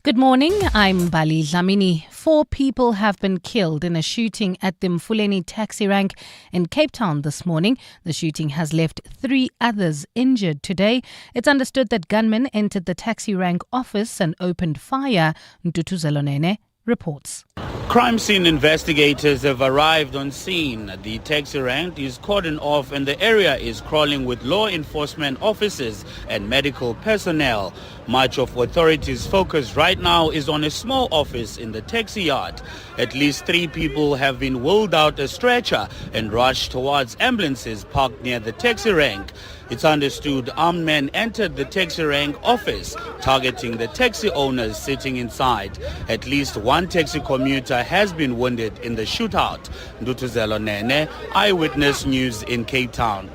Good morning, I'm Bali Dlamini. 4 people have been killed in a shooting at the Mfuleni taxi rank in Cape Town this morning. The shooting has left 3 others injured today. It's understood that gunmen entered the taxi rank office and opened fire. Ntutuzelo Nene reports. Crime scene investigators have arrived on scene. The taxi rank is cordoned off and the area is crawling with law enforcement officers and medical personnel. Much of authorities' focus right now is on a small office in the taxi yard. At least 3 people have been wheeled out a stretcher and rushed towards ambulances parked near the taxi rank. It's understood armed men entered the taxi rank office, targeting the taxi owners sitting inside. At least 1 taxi commuter has been wounded in the shootout. Ntutuzelo Nene, Eyewitness News in Cape Town.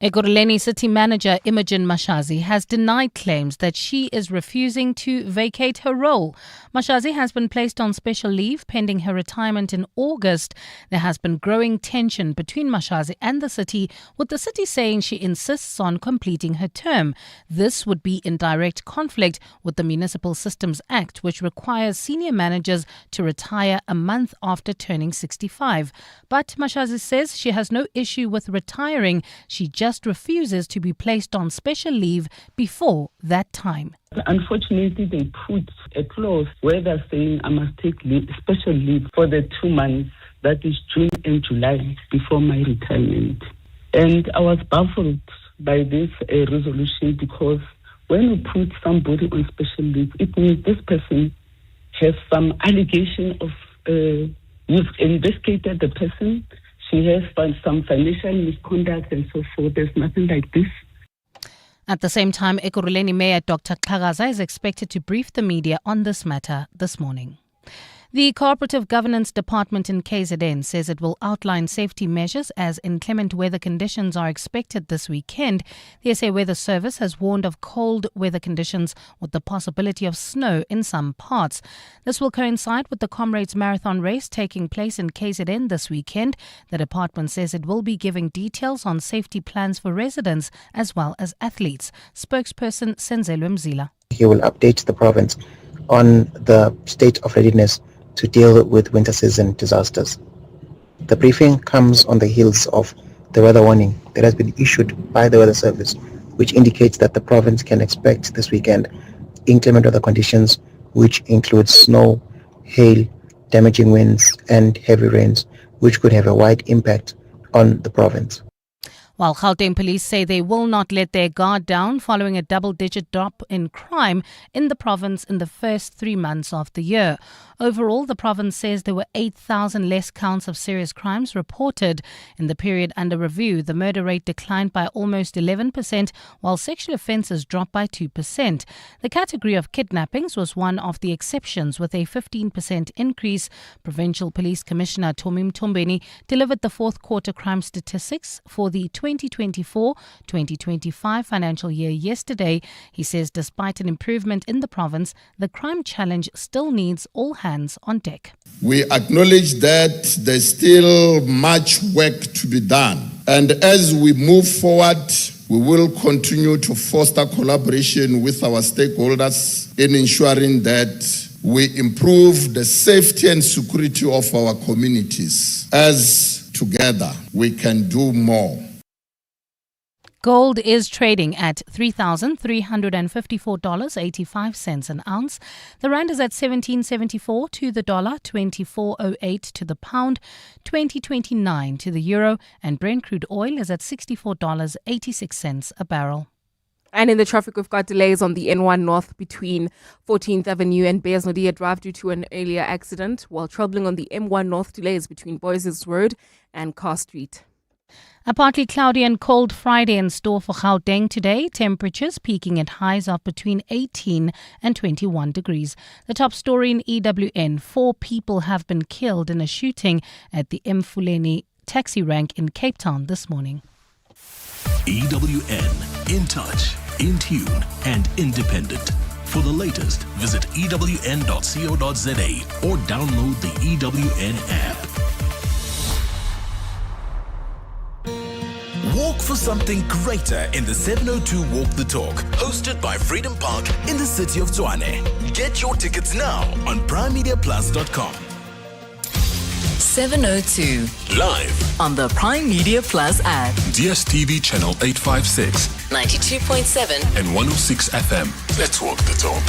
Ekurhuleni City Manager Imogen Mashazi has denied claims that she is refusing to vacate her role. Mashazi has been placed on special leave pending her retirement in August. There has been growing tension between Mashazi and the city, with the city saying she insists on completing her term. This would be in direct conflict with the Municipal Systems Act, which requires senior managers to retire a month after turning 65. But Mashazi says she has no issue with retiring. She just refuses to be placed on special leave before that time. Unfortunately, they put a clause where they're saying I must take special leave for the 2 months, that is June and July, before my retirement. And I was baffled by this resolution, because when we put somebody on special leave, it means this person has some allegation of, you've investigated the person, she has some financial misconduct and so forth. There's nothing like this. At the same time, Ekurhuleni Mayor Dr. Xhakaza is expected to brief the media on this matter this morning. The Cooperative Governance Department in KZN says it will outline safety measures as inclement weather conditions are expected this weekend. The SA Weather Service has warned of cold weather conditions with the possibility of snow in some parts. This will coincide with the Comrades Marathon race taking place in KZN this weekend. The department says it will be giving details on safety plans for residents as well as athletes. Spokesperson Senzelwe Mzila. He will update the province on the state of readiness to deal with winter season disasters. The briefing comes on the heels of the weather warning that has been issued by the Weather Service, which indicates that the province can expect this weekend inclement weather conditions, which include snow, hail, damaging winds and heavy rains, which could have a wide impact on the province. While Gauteng police say they will not let their guard down following a double-digit drop in crime in the province in the first 3 months of the year. Overall, the province says there were 8,000 less counts of serious crimes reported. In the period under review, the murder rate declined by almost 11%, while sexual offences dropped by 2%. The category of kidnappings was one of the exceptions, with a 15% increase. Provincial Police Commissioner Tomi Mtombeni delivered the 4th quarter crime statistics for the 2024-2025 financial year yesterday. He says despite an improvement in the province, the crime challenge still needs all hands on deck. We acknowledge that there's still much work to be done. And as we move forward, we will continue to foster collaboration with our stakeholders in ensuring that we improve the safety and security of our communities. As together, we can do more. Gold is trading at $3,354.85 an ounce. The rand is at 17.74 to the dollar, 24.08 to the pound, 20.29 to the euro, and Brent crude oil is at $64.86 a barrel. And in the traffic, we've got delays on the N1 North between 14th Avenue and Beyers-Naudé Drive due to an earlier accident, while troubling on the M1 North delays between Boyses Road and Carr Street. A partly cloudy and cold Friday in store for Gauteng today. Temperatures peaking at highs of between 18 and 21 degrees. The top story in EWN, 4 people have been killed in a shooting at the Mfuleni taxi rank in Cape Town this morning. EWN, in touch, in tune and independent. For the latest, visit ewn.co.za or download the EWN app. Walk for something greater in the 702 Walk the Talk, hosted by Freedom Park in the city of Tshwane. Get your tickets now on primemediaplus.com. 702 Live on the Prime Media Plus app. DSTV channel 856 92.7 and 106 FM. Let's walk the talk.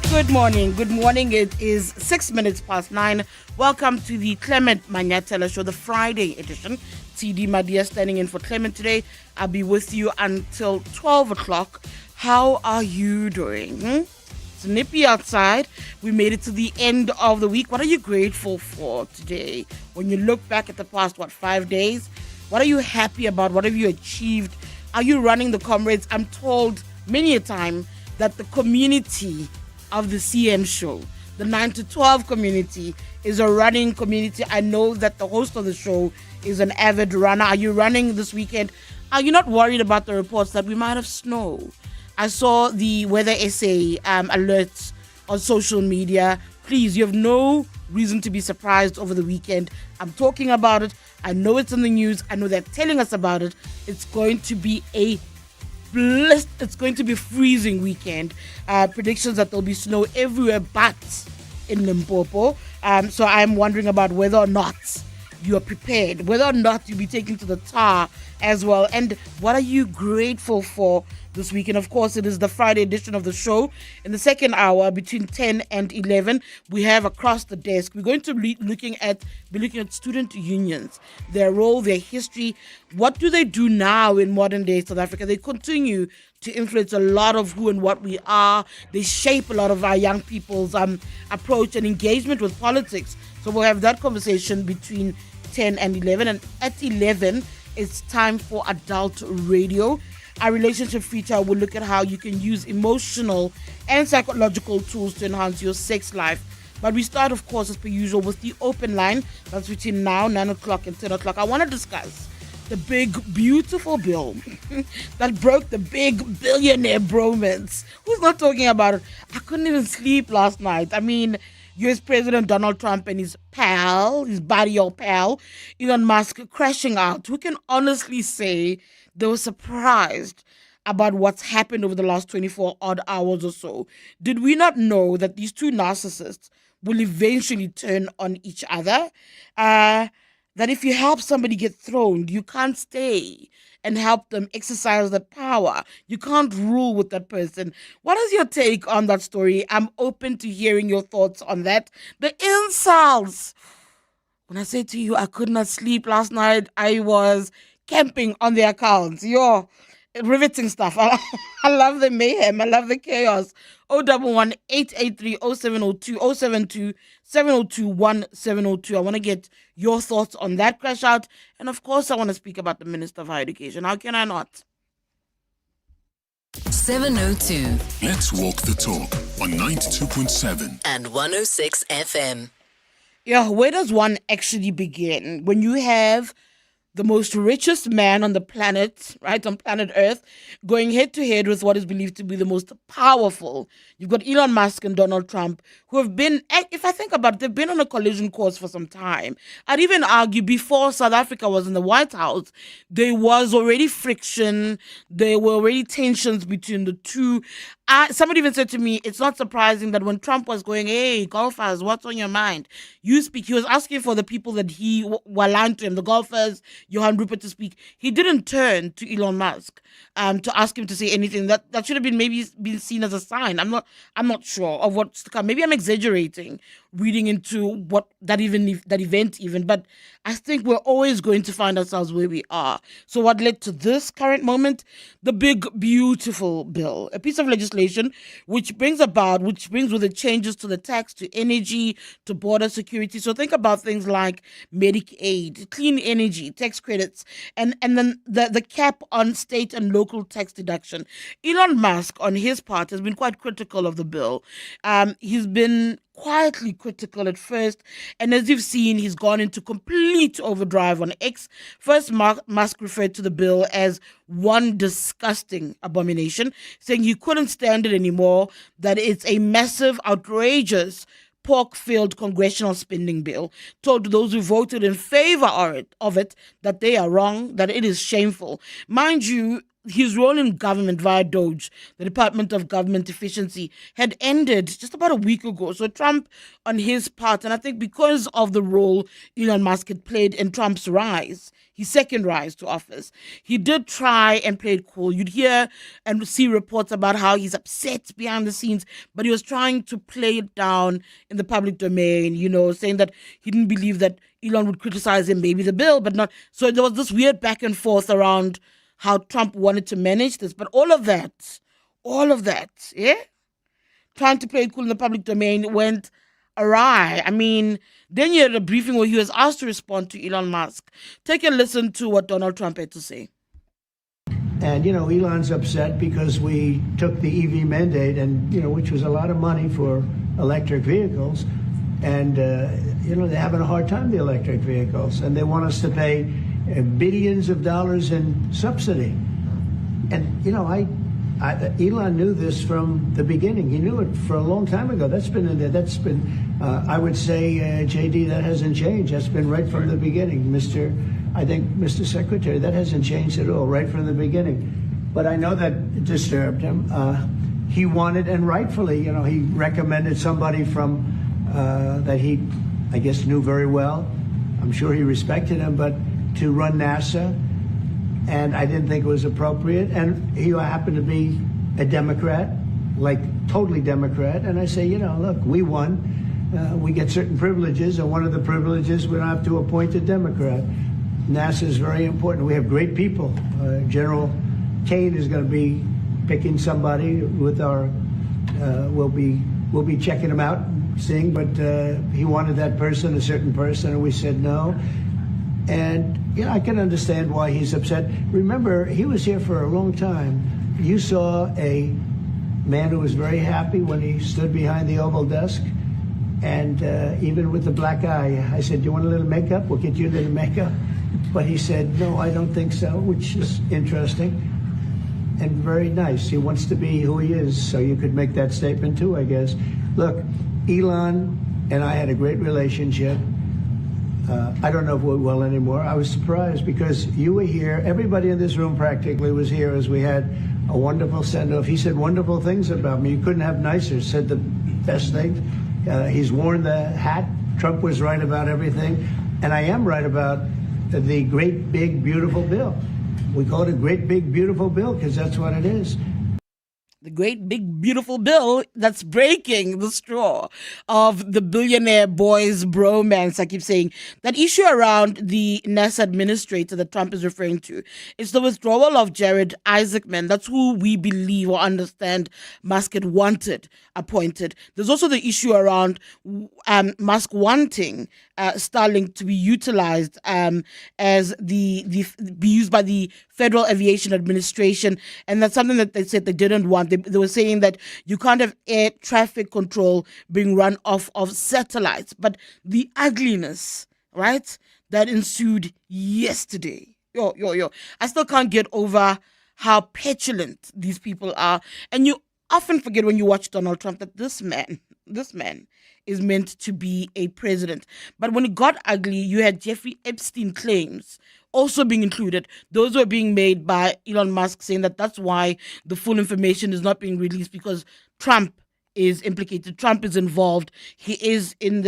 Good morning. Good morning. It is 6 minutes past 9. Welcome to the Clement Manyathela Show, the Friday edition. Tshidi Madia standing in for Clement today. I'll be with you until 12 o'clock. How are you doing? It's nippy outside. We made it to the end of the week. What are you grateful for today? When you look back at the past, 5 days? What are you happy about? What have you achieved? Are you running the comrades? I'm told many a time that the community of the CM show, the 9 to 12 community, is a running community. I know that the host of the show is an avid runner. Are you running this weekend? Are you not worried about the reports that we might have snow? I saw the weather essay alerts on social media. Please, you have no reason to be surprised over the weekend. I'm talking about it. I know it's in the news. I know they're telling us about it. It's going to be it's going to be freezing weekend. Predictions that there'll be snow everywhere but in Limpopo. So I'm wondering about whether or not you are prepared, whether or not you'll be taken to the tar as well. And what are you grateful for this weekend? Of course, it is the Friday edition of the show. In the second hour, between 10 and 11, we have Across the Desk. We're going to be looking at student unions, their role, their history. What do they do now in modern day South Africa? They continue to influence a lot of who and what we are. They shape a lot of our young people's approach and engagement with politics. So we'll have that conversation between 10 and 11. And at 11, it's time for Adult Radio. Our relationship feature will look at how you can use emotional and psychological tools to enhance your sex life. But we start, of course, as per usual, with the open line. That's between now, 9 o'clock and 10 o'clock. I want to discuss the big, beautiful bill that broke the big billionaire bromance. Who's not talking about it? I couldn't even sleep last night. I mean, US President Donald Trump and his pal, his buddy or pal, Elon Musk, crashing out. Who can honestly say they were surprised about what's happened over the last 24 odd hours or so? Did we not know that these two narcissists will eventually turn on each other? That if you help somebody get thrown, you can't stay and help them exercise that power. You can't rule with that person. What is your take on that story? I'm open to hearing your thoughts on that. The insults. When I say to you, I could not sleep last night, I was camping on the accounts. Riveting stuff. I love the mayhem. I love the chaos. 011 883 0702 072 702 1702. I want to get your thoughts on that crash out. And of course, I want to speak about the Minister of Higher Education. How can I not? 702 Let's walk the talk on 92.7 and 106 FM. Yeah, where does one actually begin? When you have the most richest man on the planet, right, on planet Earth, going head to head with what is believed to be the most powerful. You've got Elon Musk and Donald Trump, who have been, if I think about it, they've been on a collision course for some time. I'd even argue before South Africa was in the White House, there was already friction, there were already tensions between the two. Somebody even said to me, it's not surprising that when Trump was going, hey, golfers, what's on your mind? You speak. He was asking for the people that he were aligned to him, the golfers, Johan Rupert to speak. He didn't turn to Elon Musk to ask him to say anything. That should have been maybe been seen as a sign. I'm not sure of what's to come. Maybe I'm exaggerating, reading into what that event even. But I think we're always going to find ourselves where we are. So what led to this current moment? The big, beautiful bill, a piece of legislation which brings with it changes to the tax, to energy, to border security. So think about things like Medicaid, clean energy, tax credits, and then the cap on state and local tax deduction. Elon Musk, on his part, has been quite critical of the bill. He's been quietly critical at first, and as you've seen, he's gone into complete overdrive on X. First, Musk referred to the bill as one disgusting abomination, saying he couldn't stand it anymore, that it's a massive, outrageous, pork-filled congressional spending bill, told those who voted in favor of it that they are wrong, that it is shameful. Mind you, his role in government via DOGE, the Department of Government Efficiency, had ended just about a week ago. So Trump, on his part, and I think because of the role Elon Musk had played in Trump's rise, his second rise to office, he did try and play it cool. You'd hear and see reports about how he's upset behind the scenes, but he was trying to play it down in the public domain, saying that he didn't believe that Elon would criticize him, maybe the bill, but not. So there was this weird back and forth around how Trump wanted to manage this. But all of that, trying to play it cool in the public domain went awry. I mean, then you had a briefing where he was asked to respond to Elon Musk. Take a listen to what Donald Trump had to say. And, Elon's upset because we took the EV mandate and, which was a lot of money for electric vehicles. And, they're having a hard time, the electric vehicles. And they want us to pay billions of dollars in subsidy. And, Elon knew this from the beginning. He knew it for a long time ago. That's been in there. That's been, I would say, JD, that hasn't changed. That's been right from the beginning. Mr. Secretary, that hasn't changed at all, right from the beginning. But I know that disturbed him. He wanted, and rightfully, he recommended somebody from that he, I guess, knew very well. I'm sure he respected him, but to run NASA, and I didn't think it was appropriate. And he happened to be a Democrat, like totally Democrat. And I say, look, we won. We get certain privileges, and one of the privileges, we don't have to appoint a Democrat. NASA is very important. We have great people. General Kane is going to be picking somebody with our. We'll be checking him out, seeing. But he wanted that person, a certain person, and we said no. And I can understand why he's upset. Remember, he was here for a long time. You saw a man who was very happy when he stood behind the Oval Desk, and even with the black eye, I said, "Do you want a little makeup? We'll get you a little makeup." But he said, "No, I don't think so," which is interesting and very nice. He wants to be who he is, so you could make that statement too, I guess. Look, Elon and I had a great relationship. I don't know if we're well anymore. I was surprised because you were here. Everybody in this room practically was here as we had a wonderful send-off. He said wonderful things about me. You couldn't have nicer. Said the best things. He's worn the hat. Trump was right about everything. And I am right about the great, big, beautiful bill. We call it a great, big, beautiful bill because that's what it is. The great, big, beautiful bill that's breaking the straw of the billionaire boys bromance. I keep saying that issue around the NASA administrator that Trump is referring to. It's the withdrawal of Jared Isaacman. That's who we believe or understand Musk had wanted appointed. There's also the issue around Musk wanting Starlink to be utilized as be used by the Federal Aviation Administration, and that's something that they said they didn't want. They were saying that you can't have air traffic control being run off of satellites. But the ugliness, right, that ensued yesterday. I still can't get over how petulant these people are. And you often forget when you watch Donald Trump that this man is meant to be a president. But when it got ugly, you had Jeffrey Epstein claims also being included. Those were being made by Elon Musk, saying that that's why the full information is not being released, because Trump is implicated. Trump is involved. He is in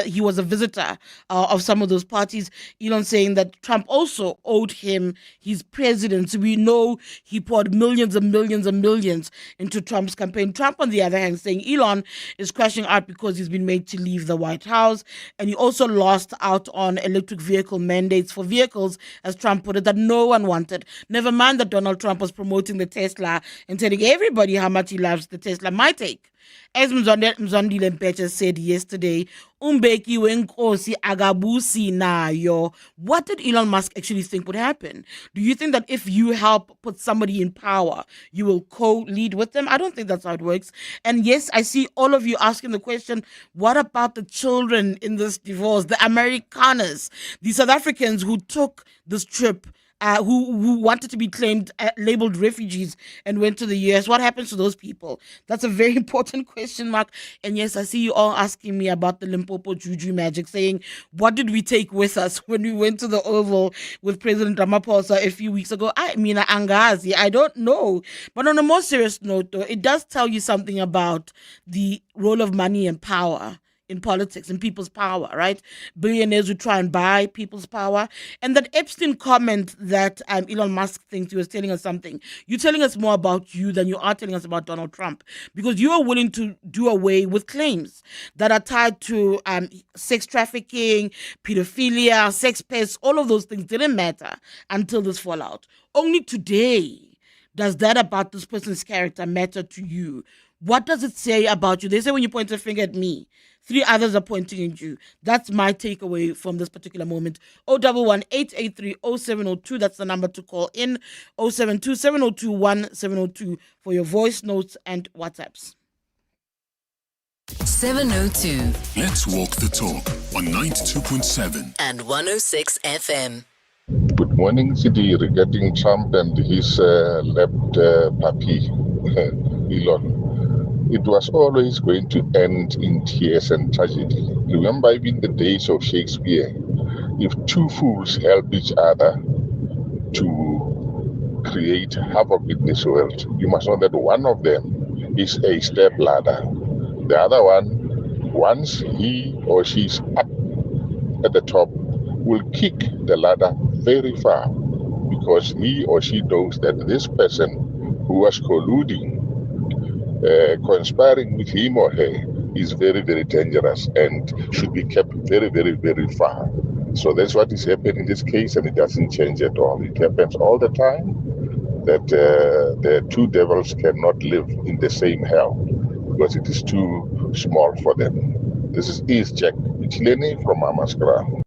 he was a visitor of some of those parties. Elon saying that Trump also owed him his presidency. We know he poured millions and millions and millions into Trump's campaign. Trump, on the other hand, saying Elon is crashing out because he's been made to leave the White House. And he also lost out on electric vehicle mandates for vehicles, as Trump put it, that no one wanted. Never mind that Donald Trump was promoting the Tesla and telling everybody how much he loves the Tesla. My take As Mzondile Mpecha said yesterday, Umbeki Nkosi agabusi nayo. What did Elon Musk actually think would happen? Do you think that if you help put somebody in power, you will co-lead with them? I don't think that's how it works. And yes, I see all of you asking the question, what about the children in this divorce, the Amerikaners, the South Africans who took this trip, who wanted to be claimed, labeled refugees and went to the US? What happens to those people? That's a very important question mark. And yes, I see you all asking me about the Limpopo Juju magic, saying, what did we take with us when we went to the Oval with President Ramaphosa a few weeks ago? I mean, Angazi, I don't know. But on a more serious note, though, it does tell you something about the role of money and power in politics and people's power, right? Billionaires who try and buy people's power. And that Epstein comment that Elon Musk thinks he was telling us something. You're telling us more about you than you are telling us about Donald Trump, because you are willing to do away with claims that are tied to sex trafficking, pedophilia, sex pests. All of those things didn't matter until this fallout. Only today does that about this person's character matter to you. What does it say about you? They say when you point a finger at me, 3 others are pointing at you. That's my takeaway from this particular moment. 011-883-0702. That's the number to call in. 072-702-1702 for your voice notes and WhatsApps. 702. Let's walk the talk on 92.7 and 106 FM. Good morning, Tshidi. Regarding Trump and his left puppy, Elon. It was always going to end in tears and tragedy. Remember, even the days of Shakespeare, if two fools help each other to create havoc in this world, you must know that one of them is a stepladder. The other one, once he or she's up at the top, will kick the ladder very far, because he or she knows that this person who was colluding, conspiring with him or her, is very, very dangerous and should be kept very, very, very far. So that's what is happening in this case, and it doesn't change at all. It happens all the time that the two devils cannot live in the same hell because it is too small for them. This is East Jack Michelini from Amaskara.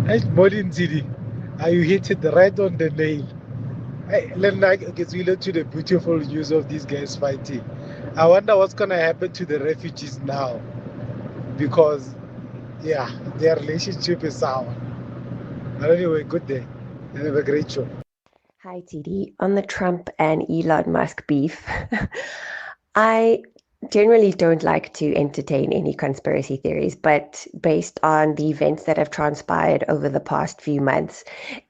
Good morning, Tshidi. You hit it right on the nail. Let's get to the beautiful news of these guys fighting. I wonder what's going to happen to the refugees now, because, yeah, their relationship is sour. But anyway, good day and have a great show. Hi, Tshidi. On the Trump and Elon Musk beef, I generally don't like to entertain any conspiracy theories, but based on the events that have transpired over the past few months,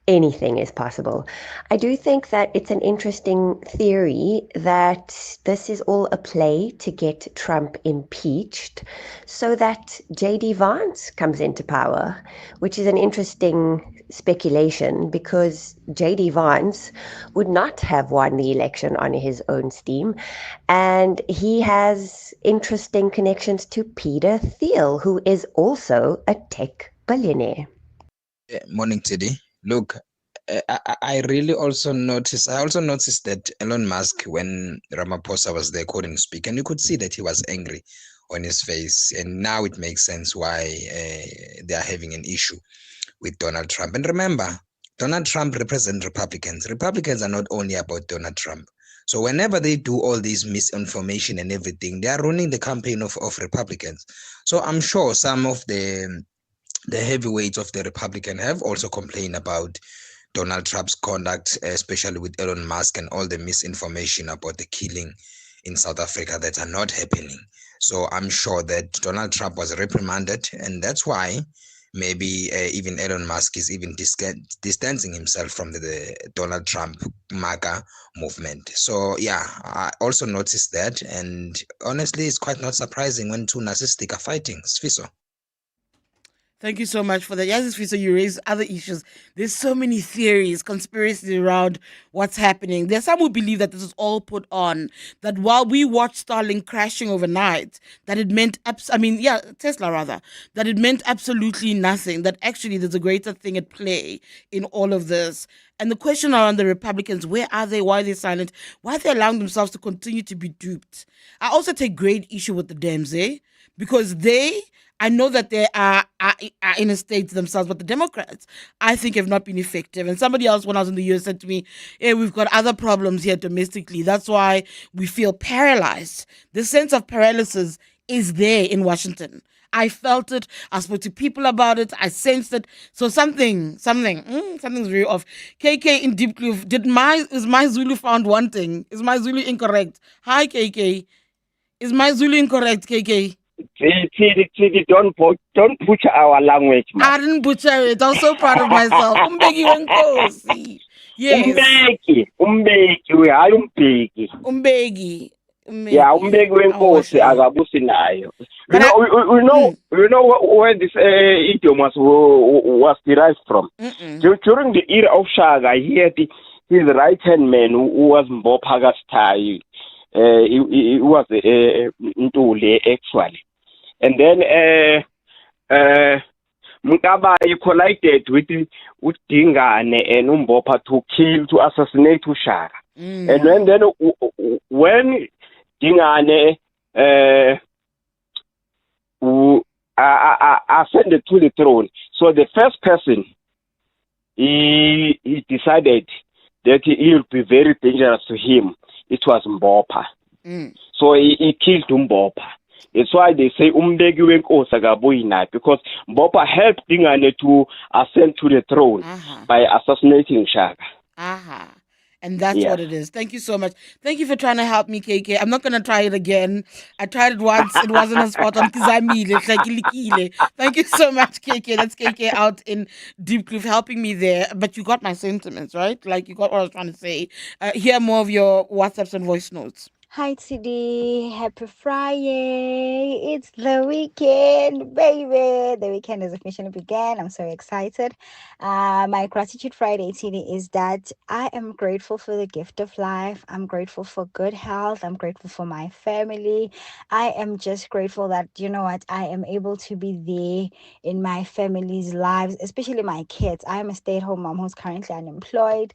anything is possible. I do think that it's an interesting theory that this is all a play to get Trump impeached so that J.D. Vance comes into power, which is an interesting speculation because J.D. Vance would not have won the election on his own steam, and he has interesting connections to Peter Thiel, who is also a tech billionaire. Morning, Tshidi. Look, I also noticed that Elon Musk, when Ramaphosa was there, couldn't speak, and you could see that he was angry on his face, and now it makes sense why they are having an issue with Donald Trump. And remember, Donald Trump represents Republicans. Republicans are not only about Donald Trump. So whenever they do all this misinformation and everything, they are running the campaign of Republicans. So I'm sure some of the heavyweights of the Republican have also complained about Donald Trump's conduct, especially with Elon Musk and all the misinformation about the killing in South Africa that are not happening. So I'm sure that Donald Trump was reprimanded, and that's why maybe even Elon Musk is even distancing himself from the Donald Trump MAGA movement. So yeah, I also noticed that, and honestly, it's quite not surprising when two narcissistic are fighting. Sfiso. Thank you so much for that. Yes, so you raise other issues. There's so many theories, conspiracies around what's happening. There's some who believe that this is all put on, that while we watched Starlink crashing overnight, that it meant, Tesla rather, that it meant absolutely nothing, that actually there's a greater thing at play in all of this. And the question around the Republicans, where are they? Why are they silent? Why are they allowing themselves to continue to be duped? I also take great issue with the Dems, because I know that they are in a state themselves, but the Democrats, I think, have not been effective. And somebody else, when I was in the US, said to me, hey, we've got other problems here domestically. That's why we feel paralyzed. The sense of paralysis is there in Washington. I felt it. I spoke to people about it. I sensed it. So something's very off. KK in Deep Kloof, is my Zulu found wanting? Is my Zulu incorrect? Hi, KK. Is my Zulu incorrect, KK? Tshidi, don't butcher our language, man. I didn't butcher it. I'm so proud of myself. Kamogelo Nkosi. Yes. Umbeki, hayi umbeki. Umbeki. Yeah, umbeki wenkosi akabusi nayo. You know where this idiom was derived from. During the era of Shaka, he had his right-hand man who was Mbopha Kastai. He was Ntuli actually. And then Mutaba collided with Dingane and Mbopha to assassinate Ushaka. And then when Dingane ascended to the throne, so the first person he decided that he would be very dangerous to him. It was Mbopha. So he killed Mbopha. It's why they say Umbeki Wenkosi akabuyi, because Mbopha helped Dingane to ascend to the throne by assassinating Shaka. And that's what it is. Thank you so much. Thank you for trying to help me, KK. I'm not going to try it again. I tried it once. It wasn't a spot on Kizamile. Thank you so much, KK. That's KK out in Deep Kloof helping me there. But you got my sentiments, right? Like, you got what I was trying to say. Hear more of your WhatsApps and voice notes. Hi, Tshidi. Happy Friday. It's the weekend, baby. The weekend has officially begun. I'm so excited. My gratitude Friday, Tshidi, is that I am grateful for the gift of life. I'm grateful for good health. I'm grateful for my family. I am just grateful that, you know what, I am able to be there in my family's lives, especially my kids. I am a stay-at-home mom who's currently unemployed.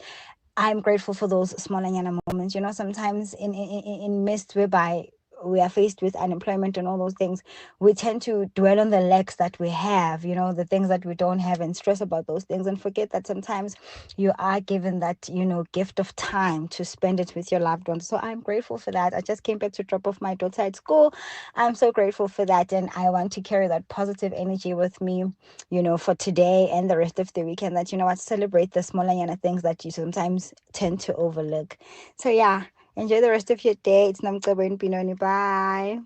I'm grateful for those small moments. You know, sometimes in midst whereby we are faced with unemployment and all those things, we tend to dwell on the lacks that we have, you know, the things that we don't have, and stress about those things and forget that sometimes you are given that, you know, gift of time to spend it with your loved ones. So I'm grateful for that. I just came back to drop off my daughter at school. I'm so grateful for that, and I want to carry that positive energy with me, you know, for today and the rest of the weekend, that, you know what, celebrate the smaller things that you sometimes tend to overlook. So yeah, enjoy the rest of your day. It's Ngcaweni Pinoni. Bye.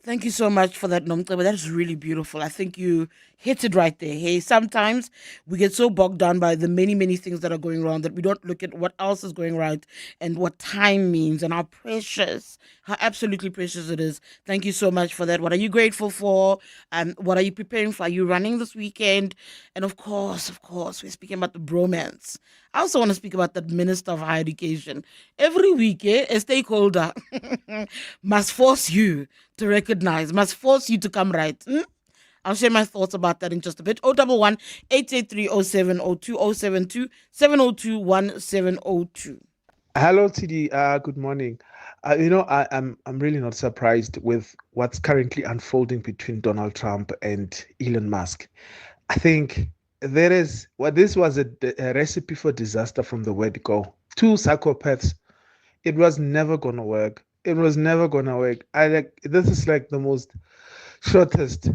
Thank you so much for that, Nomcebo. That is really beautiful. I think you hit it right there. Hey, sometimes we get so bogged down by the many, many things that are going wrong that we don't look at what else is going right and what time means and how precious, how absolutely precious it is. Thank you so much for that. What are you grateful for? What are you preparing for? Are you running this weekend? And of course, we're speaking about the bromance. I also want to speak about that Minister of Higher Education. Every week, a stakeholder must force you to recognize, must force you to come right. I'll share my thoughts about that in just a bit. 011-883-0702, 072-702-1702. Hello, Tshidi. Good morning. I'm really not surprised with what's currently unfolding between Donald Trump and Elon Musk. I think this was a recipe for disaster from the word go. Two psychopaths. It was never gonna work. This is like the most shortest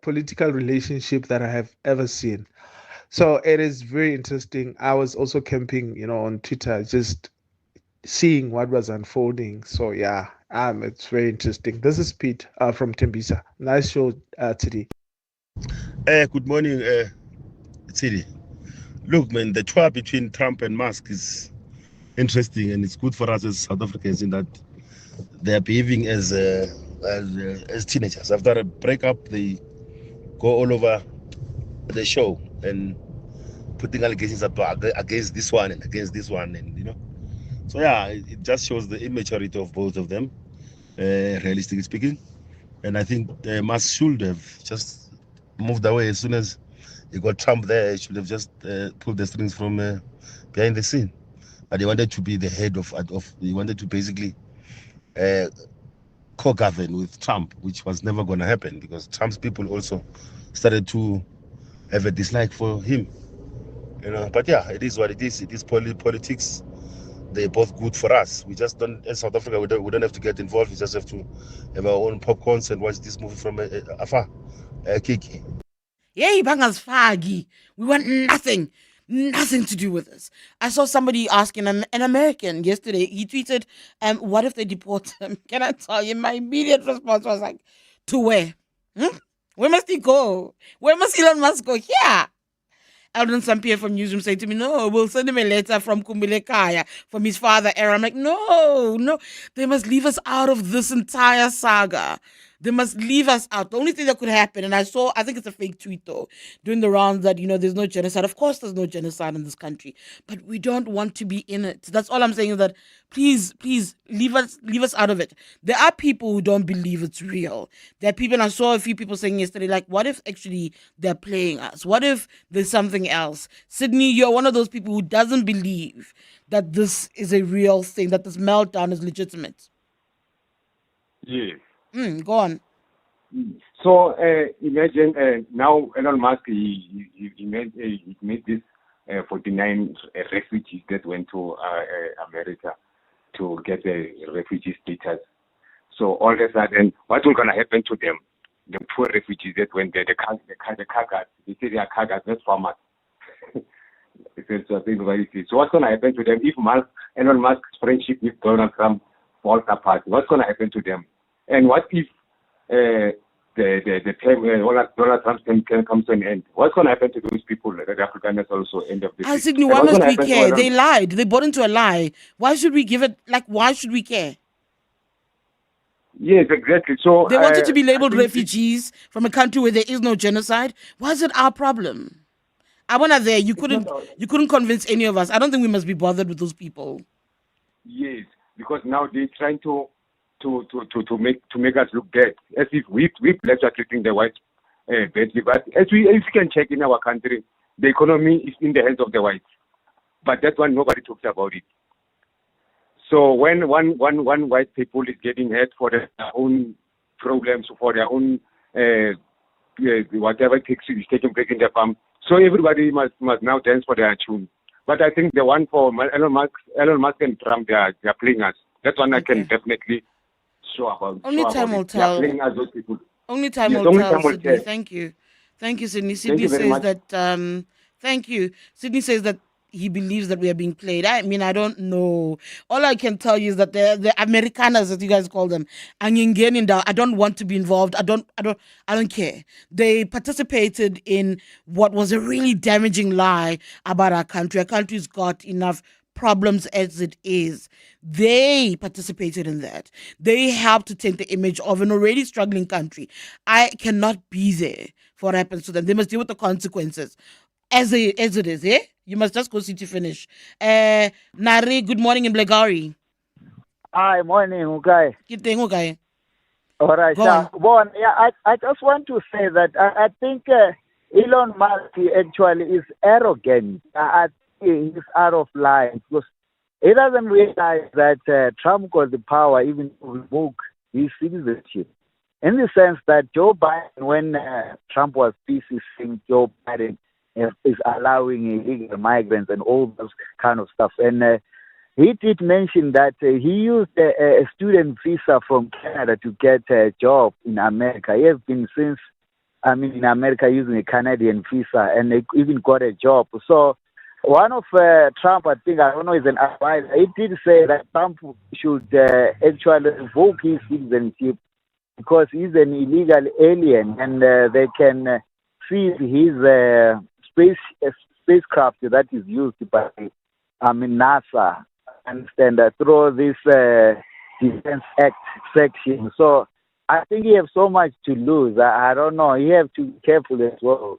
political relationship that I have ever seen. So it is very interesting. I was also camping, on Twitter, just seeing what was unfolding. So yeah, it's very interesting. This is Pete from Tembisa. Nice show today. Good morning, Tshidi. Look, man, the tour between Trump and Musk is interesting, and it's good for us as South Africans in that they are behaving as teenagers. After a breakup, they go all over the show and putting allegations up against this one and against this one, and so yeah, it just shows the immaturity of both of them, realistically speaking. And I think Musk should have just moved away as soon as he got Trump there. He should have just pulled the strings from behind the scene. But he wanted to be the head of he wanted to basically co-govern with Trump, which was never going to happen because Trump's people also started to have a dislike for him. But yeah, it is what it is. It is politics. They're both good for us. We just don't, in South Africa, we don't have to get involved. We just have to have our own popcorns and watch this movie from afar. Kiki. Yay, bangas fagi. We want nothing to do with this. I saw somebody asking an American yesterday. He tweeted, what if they deport him? Can I tell you, my immediate response was like, to where? Where must he go? Where must Elon Musk go? Here. Eldon Sampier from Newsroom said to me, no, we'll send him a letter from Kumbile Kaya, from his father, Aaron. I'm like, no, they must leave us out of this entire saga. They must leave us out. The only thing that could happen, and I think it's a fake tweet though, doing the rounds that, there's no genocide. Of course there's no genocide in this country, but we don't want to be in it. That's all I'm saying is that please leave us out of it. There are people who don't believe it's real. There are people, and I saw a few people saying yesterday, like, what if actually they're playing us? What if there's something else? Sydney, you're one of those people who doesn't believe that this is a real thing, that this meltdown is legitimate. Yes. Go on. So imagine now Elon Musk he made this 49 refugees that went to America to get a refugee status. So all of a sudden, what will gonna happen to them? The poor refugees that went there, the cargas, they say they are cargas, not farmers. So what's gonna happen to them if Elon Musk's friendship with Donald Trump falls apart? What's gonna happen to them? And what if the term Donald Trump's term comes to an end? What's going to happen to those people, the Afrikaners also, end of the day? Sydney, why must we care? They lied. They bought into a lie. Why should we give it, why should we care? Yes, exactly. So they wanted to be labeled refugees from a country where there is no genocide. Why is it our problem? I went out there. You couldn't convince any of us. I don't think we must be bothered with those people. Yes, because now they're trying to make us look bad, as if we blacks are treating the whites badly. But as you can check in our country, the economy is in the hands of the whites. But that one, nobody talks about it. So when one white people is getting hurt for their own problems, for their own whatever is taking place in their farm, so everybody must now dance for their tune. But I think the one for Elon Musk and Trump, they are playing us. That one I can definitely show about. Only time will tell. They are playing us, those people. Only time will tell, Sydney. Thank you, Sydney. Sydney says that. Thank you. Sydney says that he believes that we are being played. I mean, I don't know. All I can tell you is that the Americanas, as you guys call them, I don't want to be involved. I don't care. They participated in what was a really damaging lie about our country. Our country's got enough problems as it is. They participated in that. They helped to take the image of an already struggling country. I cannot be there for what happens to them. They must deal with the consequences. As it is, eh? You must just go see to finish. Nari, good morning in Blegari. Hi, morning, okay. Okay. All right. I just want to say that I think Elon Musk actually is arrogant. I think he's out of line because he doesn't realize that Trump got the power even to revoke his citizenship. In the sense that Joe Biden, when Trump was busy saying Joe Biden is allowing illegal migrants and all those kind of stuff. And he did mention that he used a student visa from Canada to get a job in America. He has been in America using a Canadian visa and they even got a job. So one of Trump, I don't know, is an advisor. He did say that Trump should actually revoke his citizenship because he's an illegal alien and they can seize his spacecraft that is used by NASA and through this Defense Act section. So I think he has so much to lose. I don't know. He have to be careful as well,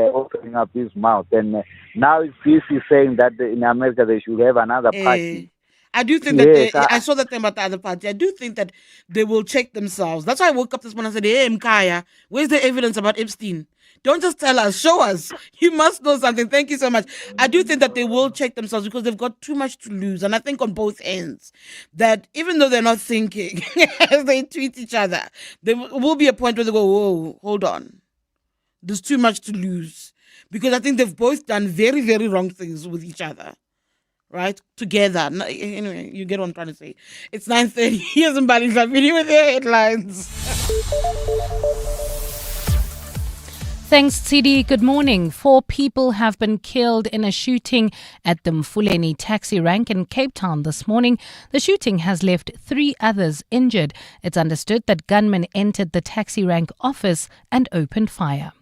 opening up his mouth. And now this is saying that in America they should have another party. I do think that I saw that thing about the other party. I do think that they will check themselves. That's why I woke up this morning and said, "Hey, Mkaya, where's the evidence about Epstein? Don't just tell us, show us. You must know something." Thank you so much. I do think that they will check themselves because they've got too much to lose. And I think on both ends that even though they're not thinking as they tweet each other, there will be a point where they go, "Whoa, hold on. There's too much to lose." Because I think they've both done very, very wrong things with each other. Right? Together. Anyway, you get what I'm trying to say. It's 9:30. Here's Mbali Dlamini with their headlines. Thanks, Tshidi. Good morning. 4 people have been killed in a shooting at the Mfuleni taxi rank in Cape Town this morning. The shooting has left 3 others injured. It's understood that gunmen entered the taxi rank office and opened fire.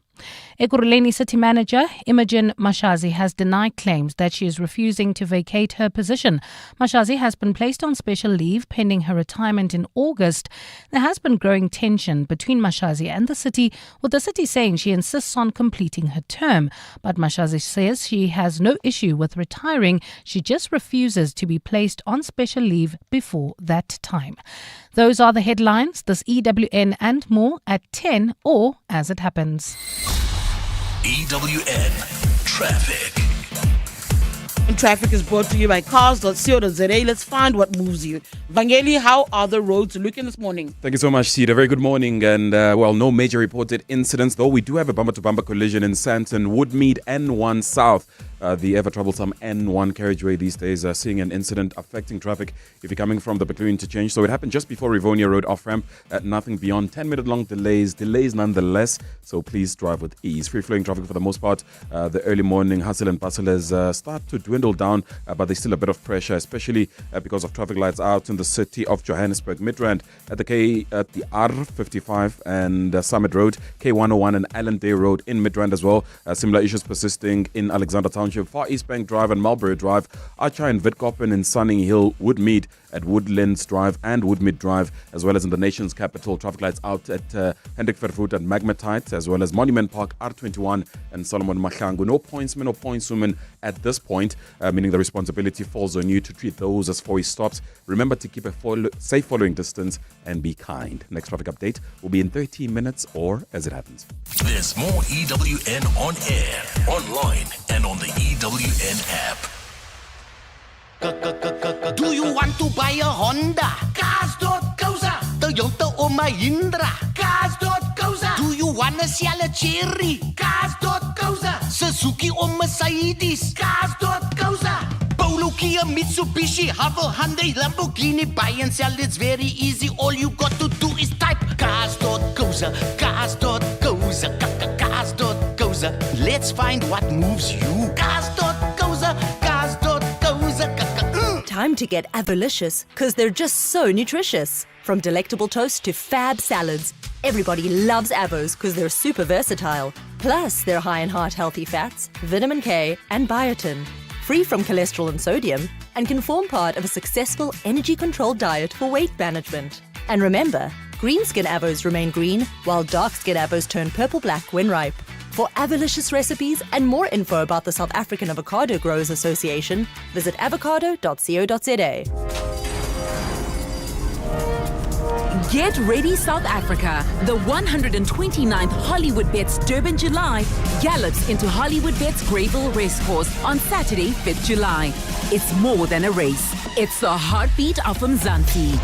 Ekurhuleni City Manager Imogen Mashazi has denied claims that she is refusing to vacate her position. Mashazi has been placed on special leave pending her retirement in August. There has been growing tension between Mashazi and the city, with the city saying she insists on completing her term. But Mashazi says she has no issue with retiring. She just refuses to be placed on special leave before that time. Those are the headlines. This EWN and more at 10 or as it happens. EWN Traffic. And traffic is brought to you by cars.co.za. Let's find what moves you. Vangeli, how are the roads looking this morning? Thank you so much, Sita. Very good morning. And, no major reported incidents, though we do have a bumper-to-bumper collision in Sandton, Woodmead, N1 South. The ever-troublesome N1 carriageway these days seeing an incident affecting traffic if you're coming from the Bacloon interchange. So it happened just before Rivonia Road off-ramp at nothing beyond 10-minute-long delays nonetheless. So please drive with ease. Free-flowing traffic for the most part. The early morning hustle and bustle has started to dwindle down, but there's still a bit of pressure, especially because of traffic lights out in the city of Johannesburg. Midrand at the R55 and Summit Road, K101 and Allendale Road in Midrand as well. Similar issues persisting in Alexander Township, Far East Bank Drive and Mulberry Drive, Archer and Witkoppen in Sunning Hill, Woodmead at Woodlands Drive and Woodmead Drive, as well as in the nation's capital. Traffic lights out at Hendrik Vervoort and Magmatite, as well as Monument Park, R21 and Solomon Mahlangu. No pointsmen or pointswomen at this point, meaning the responsibility falls on you to treat those as 4 stops. Remember to keep a safe following distance and be kind. Next traffic update will be in 13 minutes or as it happens. There's more EWN on air, online, and on the EWN app. Do you want to buy a Honda? Cars.co.za. Toyota or Mahindra? Cars.co.za. Do you want to sell a Cherry? Cars.co.za. Suzuki or Mercedes? Cars.co.za. Polo, Kia, Mitsubishi, Havel, Hyundai, Lamborghini. Buy and sell, it's very easy. All you got to do is type Cars.co.za. Cars.co.za. Cars.co.za. Let's find what moves you. Cars.co.za. Cars.co.za. Time to get avalicious, because they're just so nutritious. From delectable toast to fab salads, everybody loves Avos because they're super versatile. Plus, they're high in heart-healthy fats, vitamin K, and biotin, free from cholesterol and sodium, and can form part of a successful energy-controlled diet for weight management. And remember, green skin Avos remain green, while dark skin Avos turn purple-black when ripe. For avalicious recipes and more info about the South African Avocado Growers Association, visit avocado.co.za. Get ready, South Africa. The 129th Hollywood Bets Durban July gallops into Hollywood Bets Greyville Racecourse on Saturday, 5th July. It's more than a race. It's the heartbeat of Mzansi.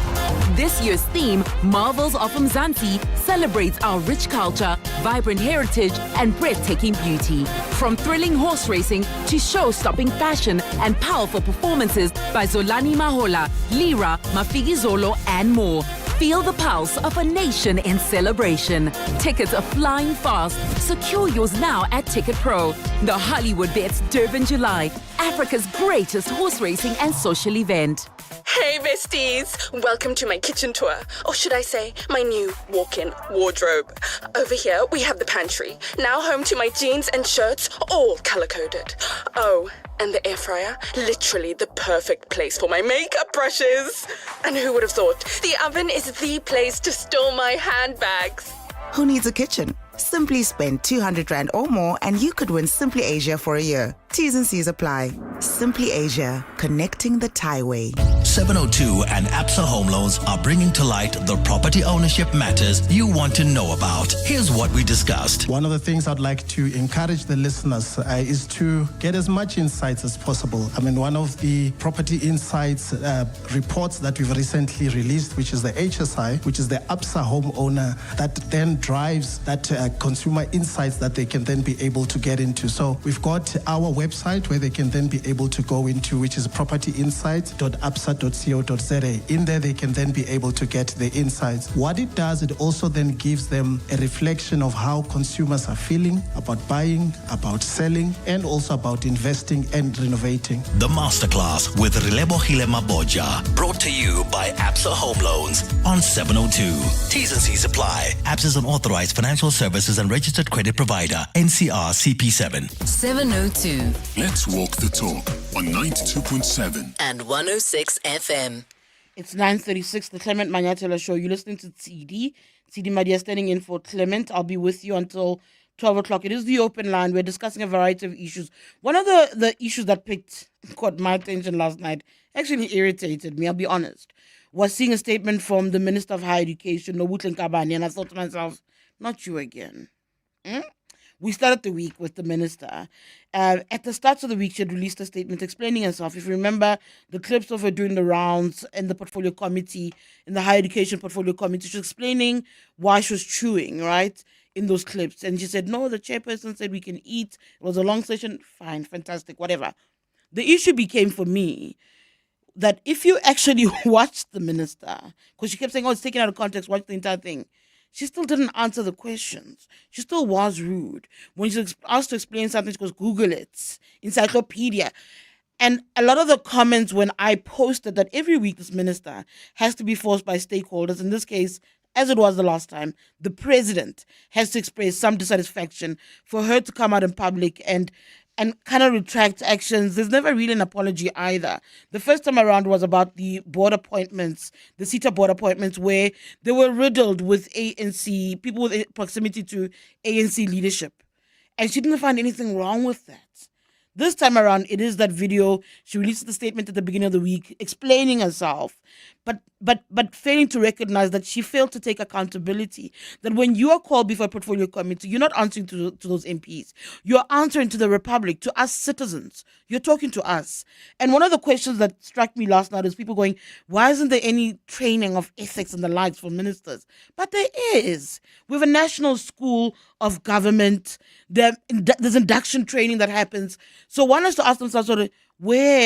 This year's theme, Marvels of Mzansi, celebrates our rich culture, vibrant heritage, and breathtaking beauty. From thrilling horse racing to show-stopping fashion and powerful performances by Zolani Mahola, Lira, Mafigi Zolo, and more. Feel the pulse of a nation in celebration. Tickets are flying fast. Secure yours now at Ticket Pro. The Hollywood Bets Durban July. Africa's greatest horse racing and social event. Hey besties, welcome to my kitchen tour, or should I say my new walk-in wardrobe. Over here we have the pantry, now home to my jeans and shirts, all color-coded. Oh, and the air fryer, literally the perfect place for my makeup brushes. And who would have thought, the oven is the place to store my handbags. Who needs a kitchen? Simply spend 200 Rand or more and you could win Simply Asia for a year. T's and C's apply. Simply Asia, connecting the Thai way. 702 and Absa Home Loans are bringing to light the property ownership matters you want to know about. Here's what we discussed. One of the things I'd like to encourage the listeners is to get as much insights as possible. I mean, one of the property insights reports that we've recently released, which is the HSI, which is the Absa homeowner, that then drives that consumer insights that they can then be able to get into. So we've got our website where they can then be able to go into, which is propertyinsights.absa.co.za. In there, they can then be able to get the insights. What it does, it also then gives them a reflection of how consumers are feeling about buying, about selling, and also about investing and renovating. The Masterclass with Relebohile Maboja, brought to you by Absa Home Loans on 702. T's and C's apply. Absa is an authorized financial services and registered credit provider, NCR CP7. 702. Let's walk the talk on 92.7 and 106 FM. It's 9:36, the Clement Manyathela Show. You're listening to Tshidi Madia standing in for Clement. I'll be with you until 12 o'clock. It is the open line. We're discussing a variety of issues. One of the issues that caught my attention last night, actually irritated me, I'll be honest, was seeing a statement from the Minister of Higher Education, Nobuhle Ngcaweni, and I thought to myself, not you again. We started the week with the minister. At the start of the week, she had released a statement explaining herself. If you remember the clips of her doing the rounds in the portfolio committee, in the higher education portfolio committee, she was explaining why she was chewing, right, in those clips. And she said, no, the chairperson said we can eat. It was a long session. Fine, fantastic, whatever. The issue became for me that if you actually watched the minister, because she kept saying, oh, it's taken out of context, watch the entire thing. She still didn't answer the questions. She still was rude. When she was asked to explain something, she goes, Google it, encyclopedia. And a lot of the comments when I posted that every week this minister has to be forced by stakeholders, in this case, as it was the last time, the president has to express some dissatisfaction for her to come out in public and kind of retract actions. There's never really an apology either. The first time around was about the board appointments, the SETA board appointments, where they were riddled with ANC, people with proximity to ANC leadership. And she didn't find anything wrong with that. This time around, it is that video. She released the statement at the beginning of the week explaining herself, but failing to recognize that she failed to take accountability. That when you are called before a portfolio committee, you're not answering to those MPs. You're answering to the Republic, to us citizens. You're talking to us. And one of the questions that struck me last night is people going, why isn't there any training of ethics and the likes for ministers? But there is. We have a national school of government. There's induction training that happens. So one has to ask themselves sort of,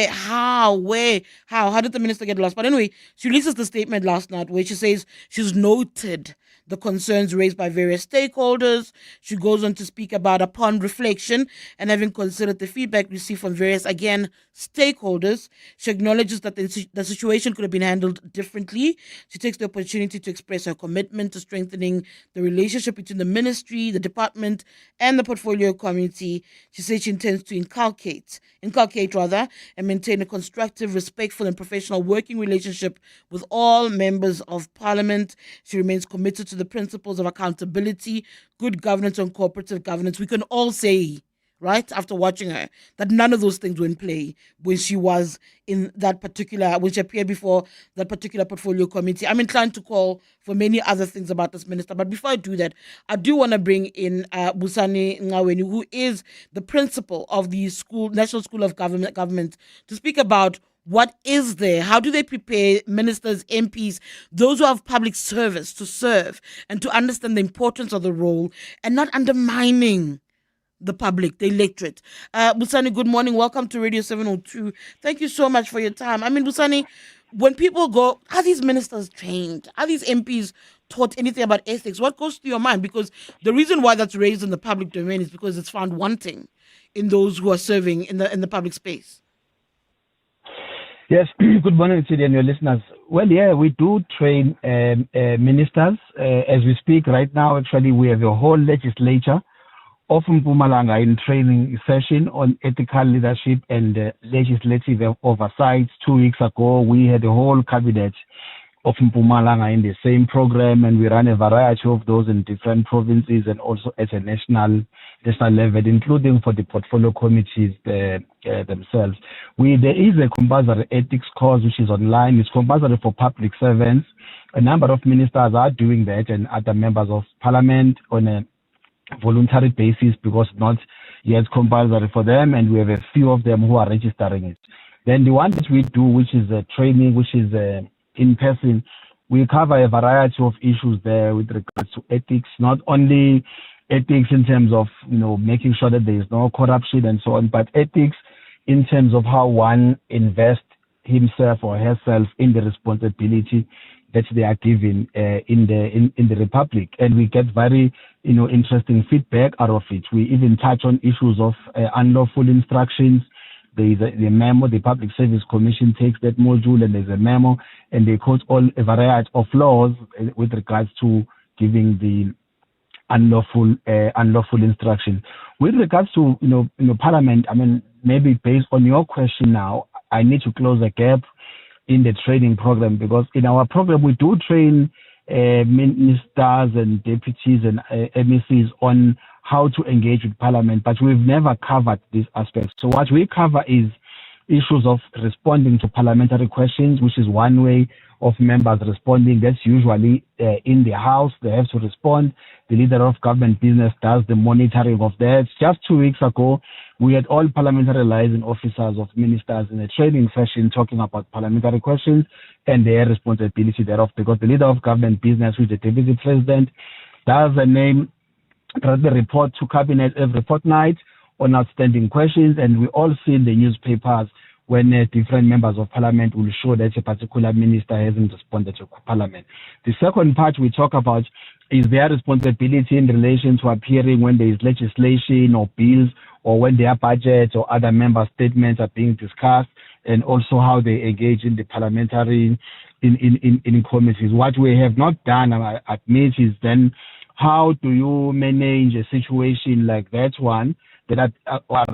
how did the minister get lost? But anyway, she releases the statement last night where she says she's noted the concerns raised by various stakeholders. She goes on to speak about, upon reflection and having considered the feedback received from various, again, stakeholders, she acknowledges that the situation could have been handled differently. She takes the opportunity to express her commitment to strengthening the relationship between the ministry, the department, and the portfolio committee. She says she intends to inculcate and maintain a constructive, respectful, and professional working relationship with all members of parliament. She remains committed to the principles of accountability, good governance, and cooperative governance. We can all say, right, after watching her, that none of those things were in play when she was in that particular, when she appeared before that particular portfolio committee. I'm inclined to call for many other things about this minister. But before I do that, I do want to bring in Busani Ngcaweni, who is the principal of the National School of Government, to speak about what is there? How do they prepare ministers, MPs, those who have public service to serve and to understand the importance of the role and not undermining the public, the electorate? Busani, good morning. Welcome to Radio 702. Thank you so much for your time. I mean, Busani, when people go, are these ministers trained? Are these MPs taught anything about ethics? What goes through your mind? Because the reason why that's raised in the public domain is because it's found wanting in those who are serving in the public space. Yes, good morning to you and your listeners. Well, yeah, we do train ministers. As we speak right now, actually, we have a whole legislature of Mpumalanga in training session on ethical leadership and legislative oversight. 2 weeks ago, we had a whole cabinet of Mpumalanga in the same program, and we run a variety of those in different provinces and also at a national level, including for the portfolio committees themselves. There is a compulsory ethics course which is online. It's compulsory for public servants. A number of ministers are doing that, and other members of parliament on a voluntary basis, because not yet compulsory for them, and we have a few of them who are registering it. Then the one that we do, which is a training, which is in person, we cover a variety of issues there with regards to ethics, not only ethics in terms of making sure that there is no corruption and so on, but ethics in terms of how one invests himself or herself in the responsibility that they are given in the republic. And we get very interesting feedback out of it. We even touch on issues of unlawful instructions. There is the memo, the Public Service Commission takes that module, and there's a memo, and they quote all a variety of laws with regards to giving the unlawful instruction. With regards to Parliament, I mean, maybe based on your question now, I need to close a gap in the training program, because in our program we do train ministers and deputies and MECs on how to engage with Parliament, but we've never covered these aspects. So what we cover is issues of responding to parliamentary questions, which is one way of members responding. That's usually in the House. They have to respond. The leader of government business does the monitoring of that. Just 2 weeks ago, we had all parliamentary liaison officers of ministers in a training session talking about parliamentary questions and their responsibility thereof, because the leader of government business, who is the deputy president, does the report to cabinet every fortnight on outstanding questions, and we all see in the newspapers when different members of parliament will show that a particular minister hasn't responded to parliament. The second part we talk about is their responsibility in relation to appearing when there is legislation or bills, or when their budgets or other member statements are being discussed, and also how they engage in the parliamentary in committees. What we have not done, I admit, is then how do you manage a situation like that one that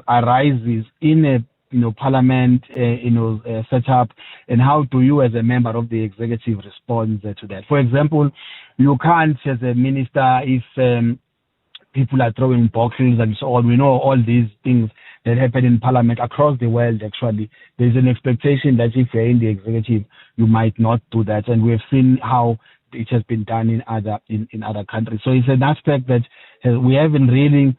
arises in a parliament setup, and how do you as a member of the executive respond to that? For example, you can't as a minister, if people are throwing bottles and so on, we know all these things that happen in parliament across the world. Actually, there's an expectation that if you're in the executive, you might not do that, and we've seen how it has been done in other countries. So it's an aspect that we haven't really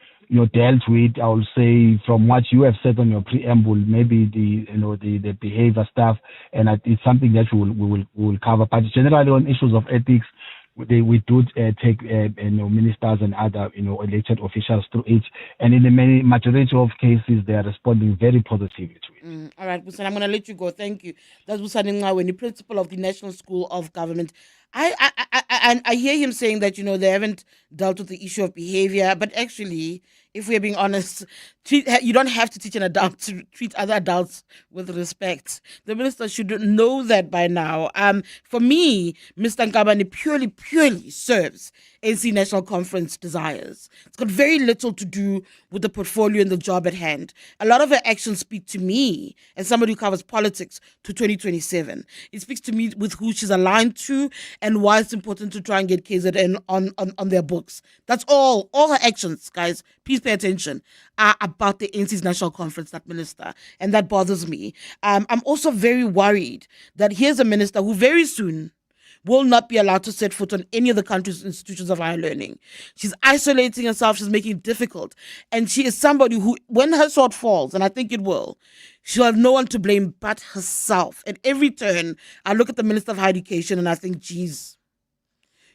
dealt with. I will say, from what you have said on your preamble, maybe the behavior stuff, and it's something that we will cover. But generally on issues of ethics, we do take ministers and other elected officials through it, and in the majority of cases they are responding very positively to it. All right, Busani, I'm going to let you go. Thank you. That's Busani Ngcaweni, principal of the National School of Government. I hear him saying that they haven't dealt with the issue of behavior, but actually, if we're being honest, you don't have to teach an adult to treat other adults with respect. The minister should know that by now. For me, Mr. Ngcaweni purely serves ANC National Conference desires. It's got very little to do with the portfolio and the job at hand. A lot of her actions speak to me, as somebody who covers politics, to 2027. It speaks to me with who she's aligned to and why it's important to try and get KZN on their books. That's all. All her actions, guys, please pay attention, are about the ANC's National Conference, that minister. And that bothers me. I'm also very worried that here's a minister who very soon will not be allowed to set foot on any of the country's institutions of higher learning. She's isolating herself. She's making it difficult. And she is somebody who, when her sword falls, and I think it will, she'll have no one to blame but herself. At every turn, I look at the Minister of Higher Education and I think, geez,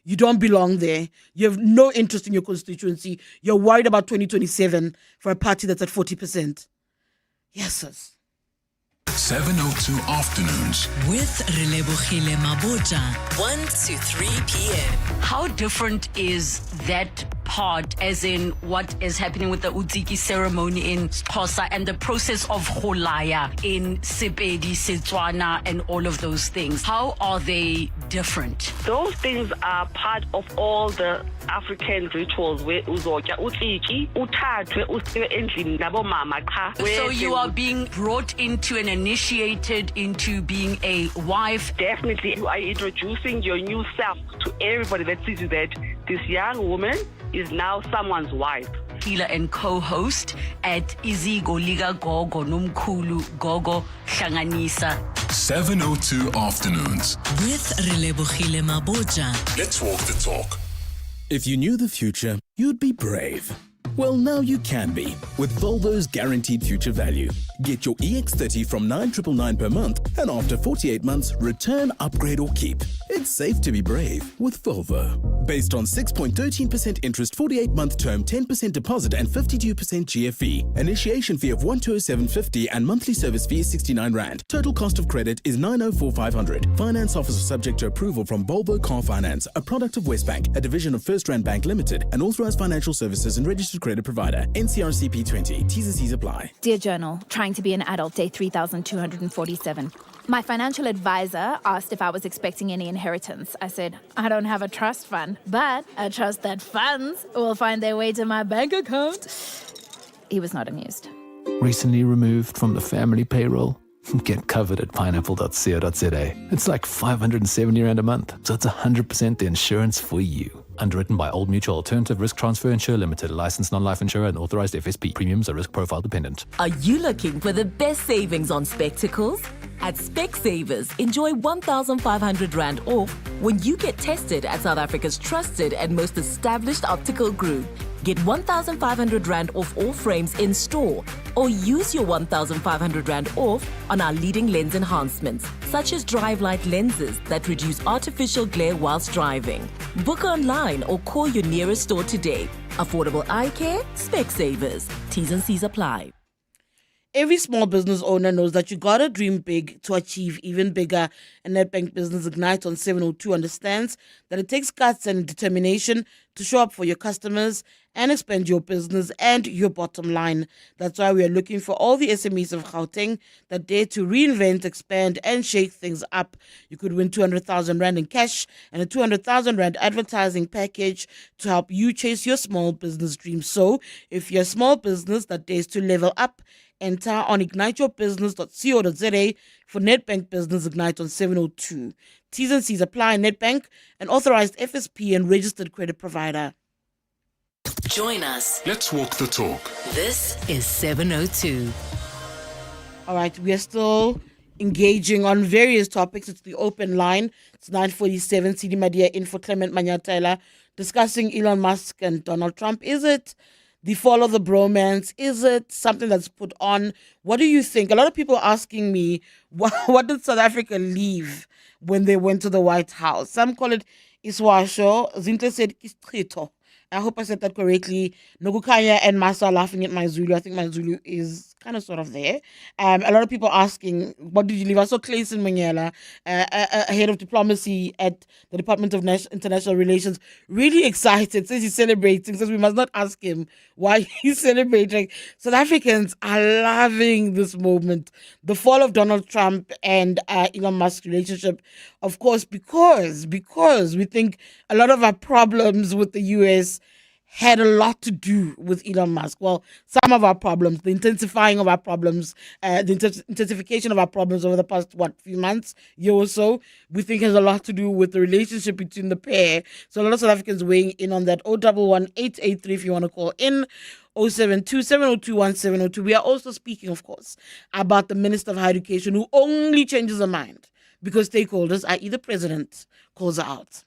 you don't belong there. You have no interest in your constituency. You're worried about 2027 for a party that's at 40%. Yes, sis. 702 Afternoons with Relebogile Mabotja, 1 to 3 p.m. How different is that part, as in what is happening with the Utsiki ceremony in Xhosa and the process of Kholaya in Sepedi, Setswana, and all of those things? How are they different? Those things are part of all the African rituals where uzotya utsiki uthathwe usiwe endlini nabomama qha. So you are being brought into and initiated into being a wife. Definitely, you are introducing your new self to everybody that sees you, that this young woman is now someone's wife. Healer and co-host at Izigo Liga Gogo Numkulu Gogo Hlanganisa. 702 Afternoons. With Relebohile Maboja. Let's walk the talk. If you knew the future, you'd be brave. Well, now you can be with Volvo's guaranteed future value. Get your EX30 from 9,999 per month, and after 48 months, return, upgrade, or keep. It's safe to be brave with Volvo. Based on 6.13% interest, 48-month term, 10% deposit, and 52% GFE. Initiation fee of 127.50 and monthly service fee is 69 Rand. Total cost of credit is 904,500. Finance officer subject to approval from Volvo Car Finance, a product of Westbank, a division of First Rand Bank Limited, an authorized financial services and registered credit provider. NCRCP 20. T's and C's apply. Dear Journal, trying to be an adult, day 3,247. My financial advisor asked if I was expecting any inheritance. I said, I don't have a trust fund, but I trust that funds will find their way to my bank account. He was not amused. Recently removed from the family payroll? Get covered at pineapple.co.za. It's like 570 Rand a month, so it's 100% the insurance for you. Underwritten by Old Mutual Alternative Risk Transfer Insurer Limited, a licensed non-life insurer and authorized FSP. Premiums are risk profile dependent. Are you looking for the best savings on spectacles? At Specsavers, enjoy 1,500 Rand off when you get tested at South Africa's trusted and most established optical group. Get 1,500 Rand off all frames in store, or use your 1,500 Rand off on our leading lens enhancements, such as drive light lenses that reduce artificial glare whilst driving. Book online or call your nearest store today. Affordable eye care, Specsavers. T's and C's apply. Every small business owner knows that you gotta dream big to achieve even bigger. And Nedbank Business Ignite on 702 understands that it takes guts and determination to show up for your customers and expand your business and your bottom line. That's why we are looking for all the SMEs of Gauteng that dare to reinvent, expand, and shake things up. You could win 200,000 Rand in cash and a 200,000 Rand advertising package to help you chase your small business dreams. So, if you're a small business that dares to level up, enter on igniteyourbusiness.co.za for Nedbank Business Ignite on 702. T's and C's apply. Nedbank, an authorized FSP and registered credit provider. Join us. Let's walk the talk. This is 702. All right, we are still engaging on various topics. It's the open line. It's 9:47. Tshidi Madia in for Clement Manyathela, discussing Elon Musk and Donald Trump. Is it the fall of the bromance? Is it something that's put on? What do you think? A lot of people are asking me, what did South Africa leave when they went to the White House? Some call it Iswasho. Zintle said Istrito. I hope I said that correctly. Nogukaya and Masa are laughing at my Zulu. I think my Zulu is kind of sort of there. A lot of people asking, what did you leave? I saw Clement Manyathela, head of diplomacy at the Department of International Relations, really excited. Says he's celebrating. Says we must not ask him why he's celebrating. South Africans are loving this moment. The fall of Donald Trump and Elon Musk's relationship, of course, because we think a lot of our problems with the US had a lot to do with Elon Musk. Well, some of our problems, the intensifying of our problems, the intensification of our problems over the past, few months, year or so, we think has a lot to do with the relationship between the pair. So a lot of South Africans weighing in on that. 011-883 if you want to call in. 072-702-1702. We are also speaking, of course, about the Minister of Higher Education who only changes her mind because stakeholders, i.e. the president, calls her out.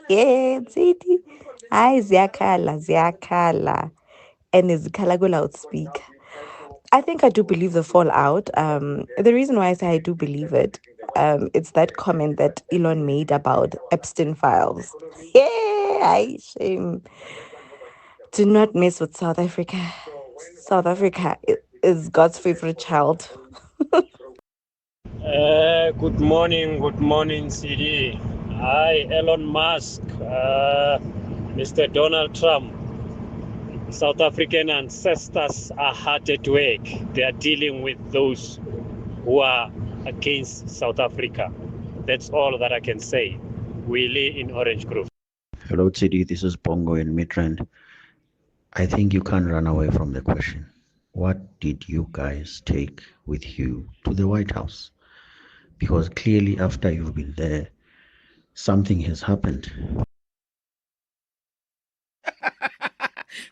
Yeah, Tshidi. Hayi ziyakhala. And zikhala loudspeaker. I think I do believe the fallout. The reason why I say I do believe it, it's that comment that Elon made about Epstein files. Yeah, shame. Do not mess with South Africa. South Africa is God's favorite child. Good morning, CD. Hi, Elon Musk, Mr. Donald Trump. South African ancestors are hard at work. They are dealing with those who are against South Africa. That's all that I can say. Willie in Orange Grove. Hello, CD. This is Bongo in Midrand. I think you can't run away from the question. What did you guys take with you to the White House? Because clearly, after you've been there, something has happened.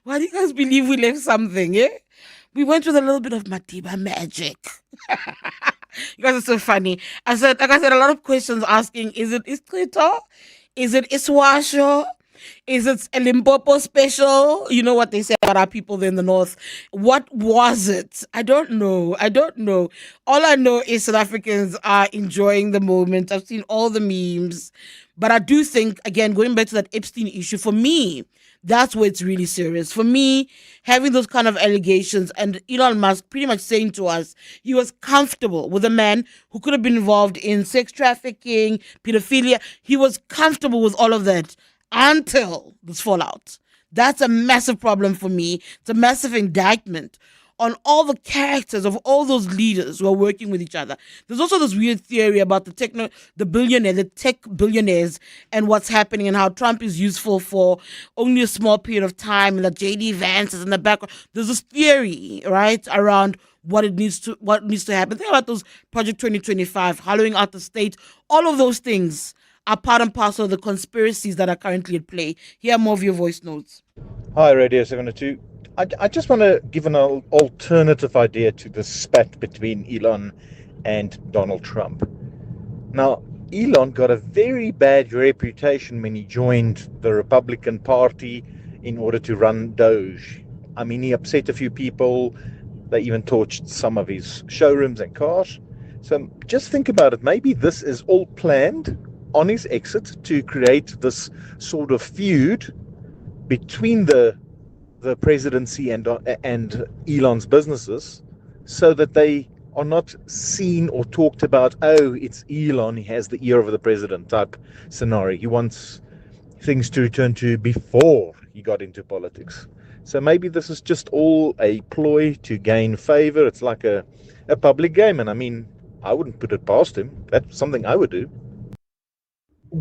Why do you guys believe we left something, eh? We went with a little bit of Madiba magic. You guys are so funny. Like I said, a lot of questions asking, is it Iskrito? Is it Iswasho? Is it a Limpopo special? You know what they say about our people there in the north. What was it? I don't know. All I know is South Africans are enjoying the moment. I've seen all the memes. But I do think, again, going back to that Epstein issue, for me, that's where it's really serious. For me, having those kind of allegations and Elon Musk pretty much saying to us he was comfortable with a man who could have been involved in sex trafficking, pedophilia. He was comfortable with all of that until this fallout. That's a massive problem for me. It's a massive indictment on all the characters of all those leaders who are working with each other. There's also this weird theory about the tech billionaires and what's happening and how Trump is useful for only a small period of time and that JD Vance is in the background. There's this theory, right, around what needs to happen. Think about those Project 2025, hollowing out the state. All of those things are part and parcel of the conspiracies that are currently at play. Here are more of your voice notes. Hi, Radio 702. I just want to give an alternative idea to the spat between Elon and Donald Trump. Now, Elon got a very bad reputation when he joined the Republican Party in order to run Doge. I mean, he upset a few people. They even torched some of his showrooms and cars. So just think about it. Maybe this is all planned on his exit to create this sort of feud between the presidency and Elon's businesses, so that they are not seen or talked about. Oh, it's Elon, he has the ear of the president type scenario. He wants things to return to before he got into politics. So maybe this is just all a ploy to gain favor. It's like a public game, and I mean, I wouldn't put it past him. That's something I would do.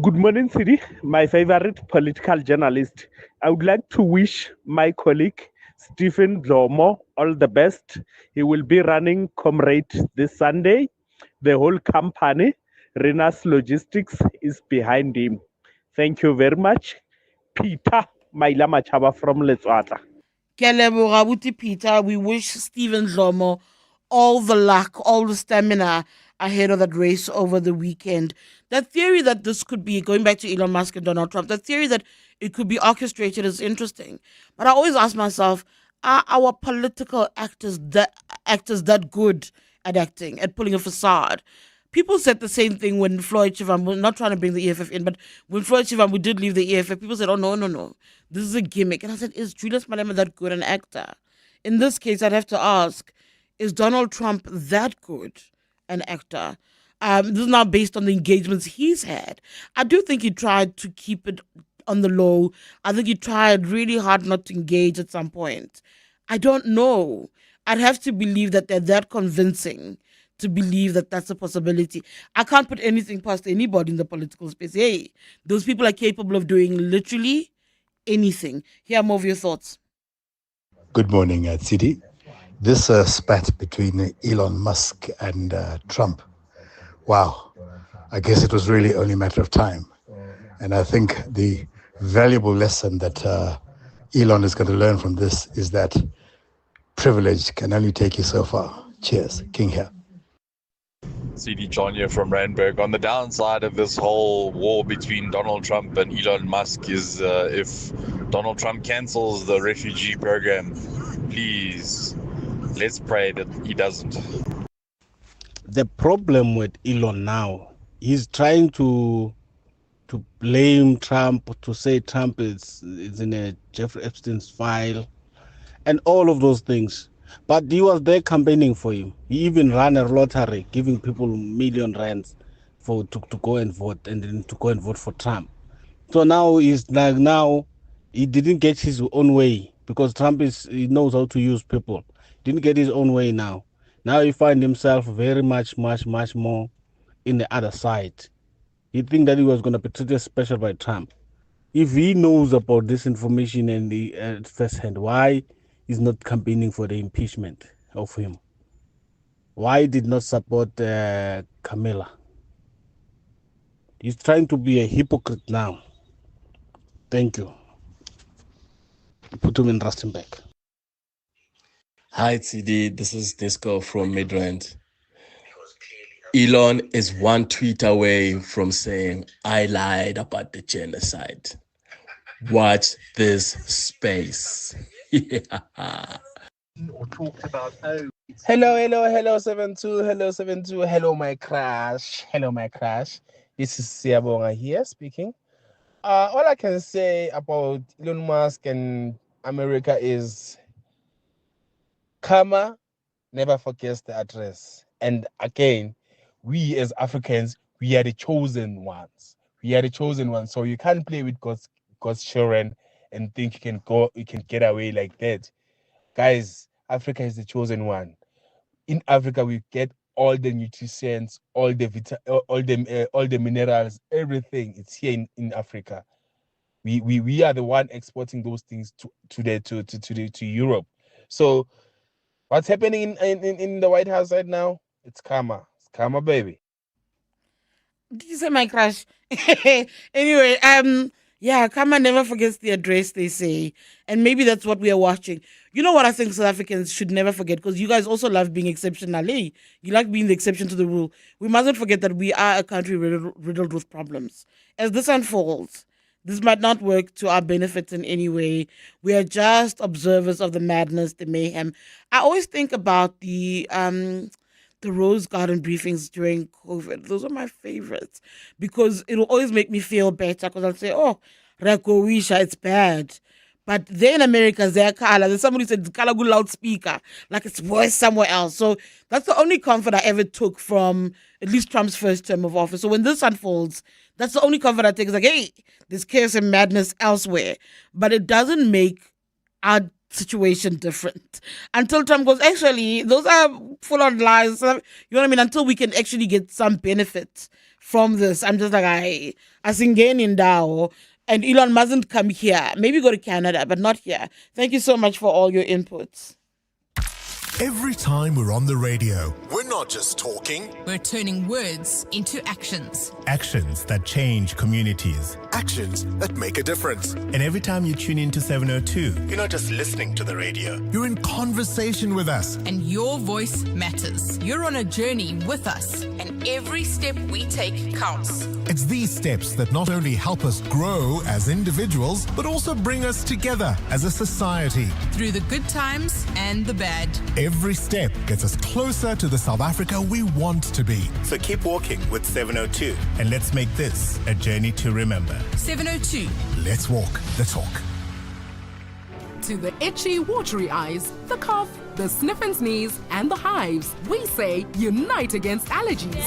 Good morning, City. My favorite political journalist. I would like to wish my colleague Stephen Dlomo all the best. He will be running Comrade this Sunday. The whole company, Renas Logistics, is behind him. Thank you very much. Peter Maila Machaba from Letswata. Peter, we wish Stephen Dlomo all the luck, all the stamina ahead of that race over the weekend. That theory that this could be, going back to Elon Musk and Donald Trump, that theory that it could be orchestrated is interesting. But I always ask myself, are our political actors that good at acting, at pulling a facade? People said the same thing when Floyd Shivambu, not trying to bring the EFF in, but when Floyd Shivambu did leave the EFF, people said, oh, no, this is a gimmick. And I said, is Julius Malema that good an actor? In this case, I'd have to ask, is Donald Trump that good an actor? This is now based on the engagements he's had. I do think he tried to keep it on the low. I think he tried really hard not to engage at some point. I don't know. I'd have to believe that they're that convincing to believe that that's a possibility. I can't put anything past anybody in the political space. Hey, those people are capable of doing literally anything. Here are more of your thoughts. Good morning, Tshidi. This spat between Elon Musk and Trump, wow, I guess it was really only a matter of time. And I think the valuable lesson that Elon is going to learn from this is that privilege can only take you so far. Cheers. King here. CD John here from Randburg. On the downside of this whole war between Donald Trump and Elon Musk is if Donald Trump cancels the refugee program, please, let's pray that he doesn't. The problem with Elon now, he's trying to blame Trump, to say Trump is in a Jeffrey Epstein's file, and all of those things. But he was there campaigning for him. He even ran a lottery, giving people R1 million to go and vote, and then to go and vote for Trump. So now he's like, now he didn't get his own way because Trump he knows how to use people. Didn't get his own way now. Now he finds himself very much more in the other side. He think that he was going to be treated special by Trump. If he knows about this information and the first hand, why is not campaigning for the impeachment of him? Why did not support Kamala? He's trying to be a hypocrite now. Thank you. Put him in Rustenburg. Hi, TD. This is Disco from Midrand. Elon is one tweet away from saying, I lied about the genocide. Watch this space. Yeah. Or talked about, hello 72, hello my crush, this is Siabonga here speaking. All I can say about Elon Musk and America is karma never forgets the address. And again, we as Africans, we are the chosen ones. So you can't play with God's children and think you can get away like that. Guys, Africa is the chosen one. In Africa, we get all the nutrients, all the minerals, everything. It's here in Africa. We are the one exporting those things to Europe. So what's happening in the White House right now? It's karma. It's karma, baby. Did you say my crush? Anyway, yeah, karma never forgets the address, they say. And maybe that's what we are watching. You know what I think South Africans should never forget? Because you guys also love being exceptional. Eh? You like being the exception to the rule. We mustn't forget that we are a country riddled with problems. As this unfolds, this might not work to our benefit in any way. We are just observers of the madness, the mayhem. I always think about the Rose Garden briefings during COVID. Those are my favorites because it'll always make me feel better because I'll say, oh, Rakowisha, it's bad. But there in America, there's somebody said, Kalagu loudspeaker, like it's worse somewhere else. So that's the only comfort I ever took from at least Trump's first term of office. So when this unfolds, that's the only comfort I take. It's like, hey, there's chaos and madness elsewhere. But it doesn't make our situation different. Until Trump goes, actually, those are full-on lies. You know what I mean? Until we can actually get some benefit from this. I'm just like, I singen in Dao. And Elon mustn't come here. Maybe go to Canada, but not here. Thank you so much for all your inputs. Every time we're on the radio, we're not just talking. We're turning words into actions. Actions that change communities. Actions that make a difference. And every time you tune into 702, you're not just listening to the radio. You're in conversation with us. And your voice matters. You're on a journey with us. And every step we take counts. It's these steps that not only help us grow as individuals, but also bring us together as a society. Through the good times and the bad. Every step gets us closer to the South Africa we want to be. So keep walking with 702 and let's make this a journey to remember. 702. Let's walk the talk. To the itchy, watery eyes, the cough, the sniff and sneeze, and the hives, we say unite against allergies.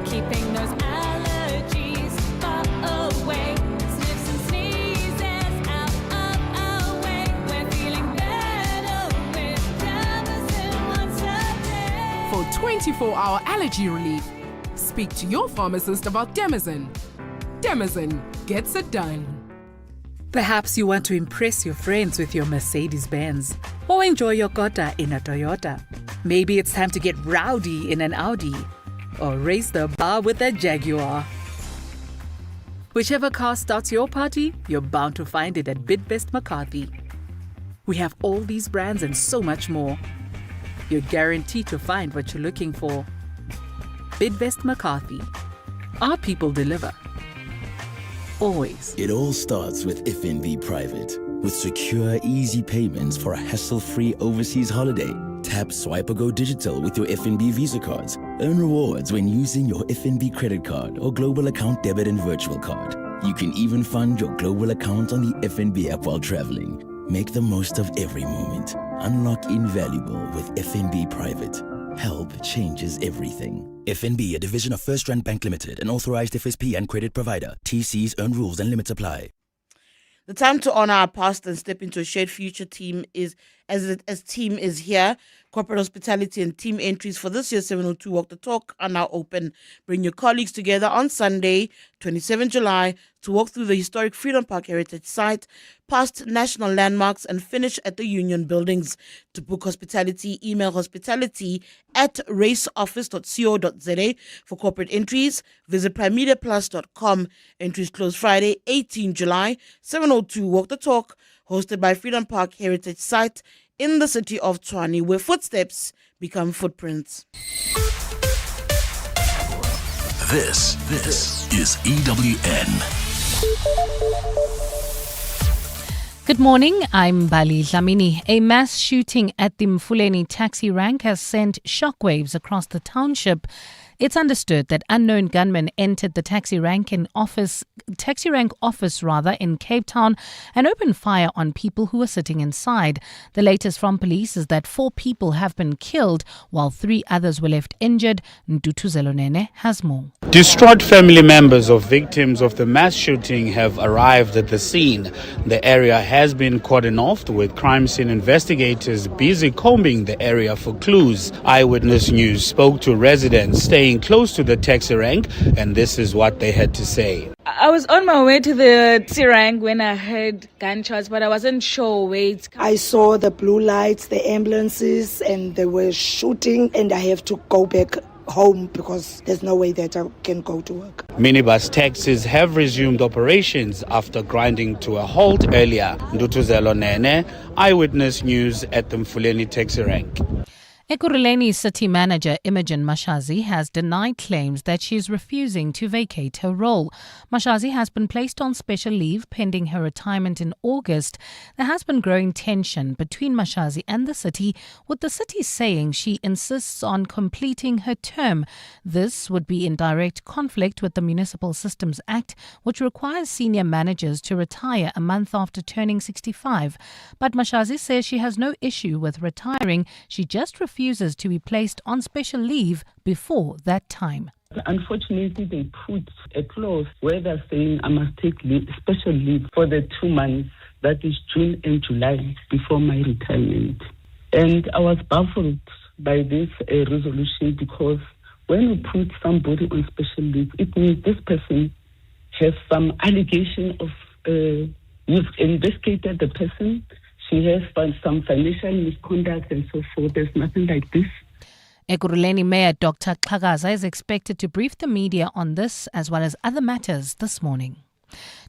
Keeping those allergies far away. Sniffs and sneezes out of our way. We're feeling better with Damazin once a day. For 24-hour allergy relief, speak to your pharmacist about Damazin. Damazin gets it done. Perhaps you want to impress your friends with your Mercedes-Benz or enjoy your Kota in a Toyota. Maybe it's time to get rowdy in an Audi. Or raise the bar with a Jaguar. Whichever car starts your party, you're bound to find it at Bidvest McCarthy. We have all these brands and so much more. You're guaranteed to find what you're looking for. Bidvest McCarthy. Our people deliver. Always. It all starts with FNB Private. With secure, easy payments for a hassle-free overseas holiday. Tap, swipe, or go digital with your FNB Visa cards. Earn rewards when using your FNB credit card or global account debit and virtual card. You can even fund your global account on the FNB app while traveling. Make the most of every moment. Unlock invaluable with FNB Private. Help changes everything. FNB, a division of First Rand Bank Limited, an authorized FSP and credit provider. TC's own rules and limits apply. The time to honor our past and step into a shared future team is team is here. Corporate hospitality and team entries for this year's 702 Walk the Talk are now open. Bring your colleagues together on Sunday, 27 July, to walk through the historic Freedom Park Heritage Site, past national landmarks, and finish at the Union Buildings. To book hospitality, email hospitality@raceoffice.co.za. For corporate entries, visit primediaplus.com. Entries close Friday, 18 July, 702 Walk the Talk, hosted by Freedom Park Heritage Site in the city of Tshwane, where footsteps become footprints. This is EWN. Good morning, I'm Bali Dlamini. A mass shooting at the Mfuleni taxi rank has sent shockwaves across the township. It's understood that unknown gunmen entered the taxi rank office in Cape Town and opened fire on people who were sitting inside. The latest from police is that 4 people have been killed while 3 others were left injured. Ndutu Zelonene has more. Distraught family members of victims of the mass shooting have arrived at the scene. The area has been cordoned off with crime scene investigators busy combing the area for clues. Eyewitness News spoke to residents staying close to the taxi rank, and this is what they had to say. I was on my way to the taxi rank when I heard gunshots, but I wasn't sure where it's coming. I saw the blue lights, the ambulances, and they were shooting, and I have to go back home because there's no way that I can go to work. Minibus taxis have resumed operations after grinding to a halt earlier. Ndutu Zelonene, Eyewitness News at the Mfuleni taxi rank. Ekurhuleni City Manager Imogen Mashazi has denied claims that she is refusing to vacate her role. Mashazi has been placed on special leave pending her retirement in August. There has been growing tension between Mashazi and the city, with the city saying she insists on completing her term. This would be in direct conflict with the Municipal Systems Act, which requires senior managers to retire a month after turning 65. But Mashazi says she has no issue with retiring. She just refuses to be placed on special leave before that time. Unfortunately, they put a clause where they're saying I must take special leave for the 2 months, that is June and July, before my retirement. And I was baffled by this resolution because when we put somebody on special leave, it means this person has some allegation of, you've investigated the person, she has some financial misconduct and so forth. There's nothing like this. Ekurhuleni Mayor Dr. Xhakaza is expected to brief the media on this as well as other matters this morning.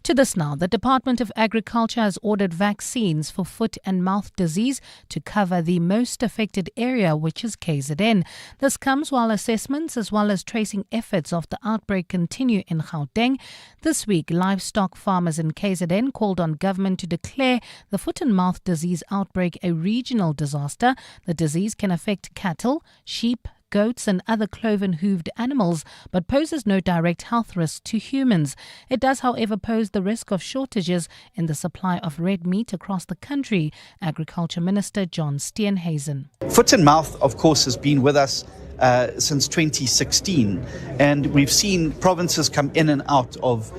To this now, the Department of Agriculture has ordered vaccines for foot and mouth disease to cover the most affected area, which is KZN. This comes while assessments as well as tracing efforts of the outbreak continue in Gauteng. This week, livestock farmers in KZN called on government to declare the foot and mouth disease outbreak a regional disaster. The disease can affect cattle, sheep, goats and other cloven-hooved animals, but poses no direct health risk to humans. It does, however, pose the risk of shortages in the supply of red meat across the country. Agriculture Minister John Steenhuisen. Foot and mouth, of course, has been with us since 2016, and we've seen provinces come in and out of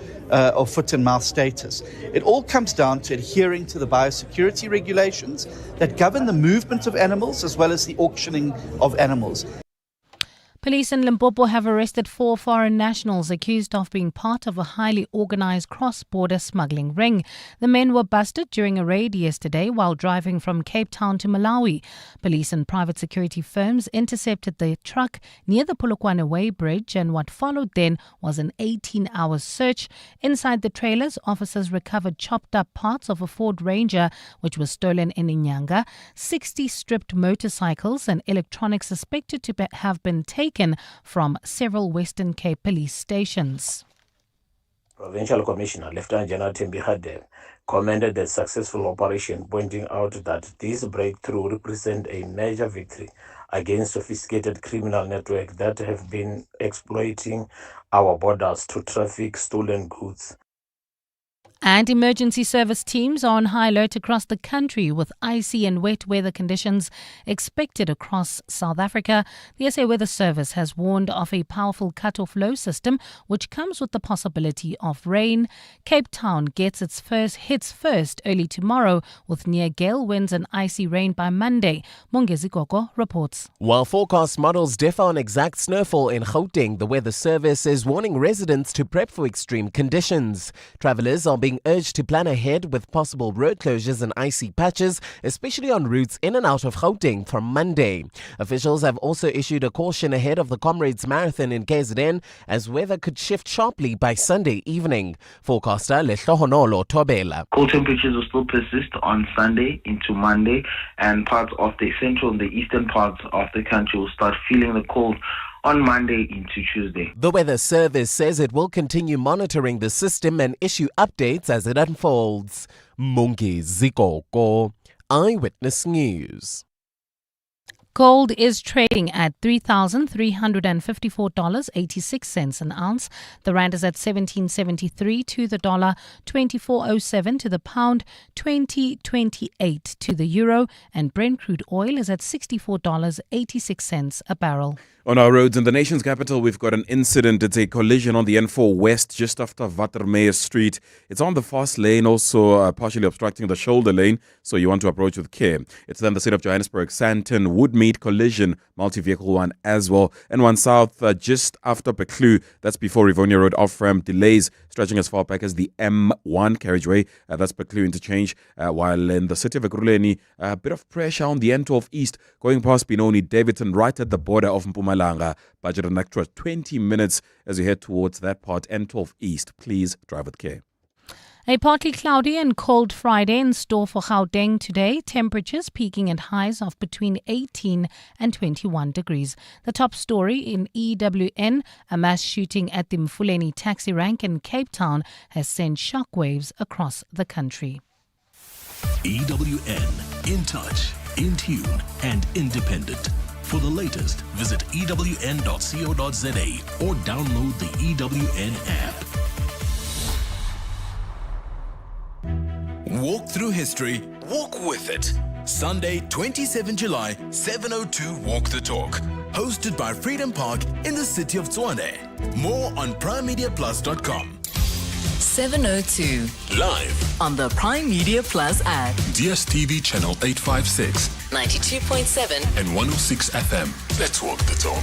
foot and mouth status. It all comes down to adhering to the biosecurity regulations that govern the movement of animals as well as the auctioning of animals. Police in Limpopo have arrested 4 foreign nationals accused of being part of a highly organized cross-border smuggling ring. The men were busted during a raid yesterday while driving from Cape Town to Malawi. Police and private security firms intercepted the truck near the Polokwane Way Bridge, and what followed then was an 18-hour search. Inside the trailers, officers recovered chopped-up parts of a Ford Ranger which was stolen in Inyanga, 60 stripped motorcycles and electronics suspected to have been taken from several Western Cape police stations. Provincial Commissioner Lieutenant General Thembi Hadebe commended the successful operation, pointing out that this breakthrough represents a major victory against sophisticated criminal networks that have been exploiting our borders to traffic stolen goods. And emergency service teams are on high alert across the country with icy and wet weather conditions expected across South Africa. The SA Weather Service has warned of a powerful cut-off low system which comes with the possibility of rain. Cape Town gets its first hits first early tomorrow with near gale winds and icy rain by Monday. Mongezi Koko reports. While forecast models differ on exact snowfall in Gauteng, the Weather Service is warning residents to prep for extreme conditions. Travelers are being urged to plan ahead with possible road closures and icy patches, especially on routes in and out of Gauteng from Monday. Officials have also issued a caution ahead of the Comrades Marathon in KZN as weather could shift sharply by Sunday evening. Forecaster Lehlohonolo Tobela. Cold temperatures will still persist on Sunday into Monday, and parts of the central and the eastern parts of the country will start feeling the cold on Monday into Tuesday. The Weather Service says it will continue monitoring the system and issue updates as it unfolds. Mongezi Koko, Eyewitness News. Gold is trading at $3,354.86 an ounce. The rand is at 17.73 to the dollar, 24.07 to the pound, 20.28 to the euro, and Brent crude oil is at $64.86 a barrel. On our roads in the nation's capital, we've got an incident. It's a collision on the N4 West, just after Watermeer Street. It's on the fast lane, also partially obstructing the shoulder lane, so you want to approach with care. It's then the City of Johannesburg, Sandton, Woodmead collision, multi-vehicle one as well. And one south, just after Peklu, that's before Rivonia Road off-ramp, delays stretching as far back as the M1 carriageway. That's Peklu interchange. While in the city of Ekurhuleni, a bit of pressure on the N12 East, going past Benoni, Davidson, right at the border of Mpumalanga. Budget an extra 20 minutes as you head towards that part, N12 East. Please drive with care. A partly cloudy and cold Friday in store for Gauteng today. Temperatures peaking at highs of between 18 and 21 degrees. The top story in EWN, a mass shooting at the Mfuleni taxi rank in Cape Town has sent shockwaves across the country. EWN, in touch, in tune, and independent. For the latest, visit ewn.co.za or download the EWN app. Walk through history, walk with it. Sunday, 27 July, 7:02 Walk the Talk. Hosted by Freedom Park in the city of Tshwane. More on primemediaplus.com. 7:02 Live on the Prime Media Plus app. DSTV channel 856, 92.7 and 106 FM. Let's walk the talk.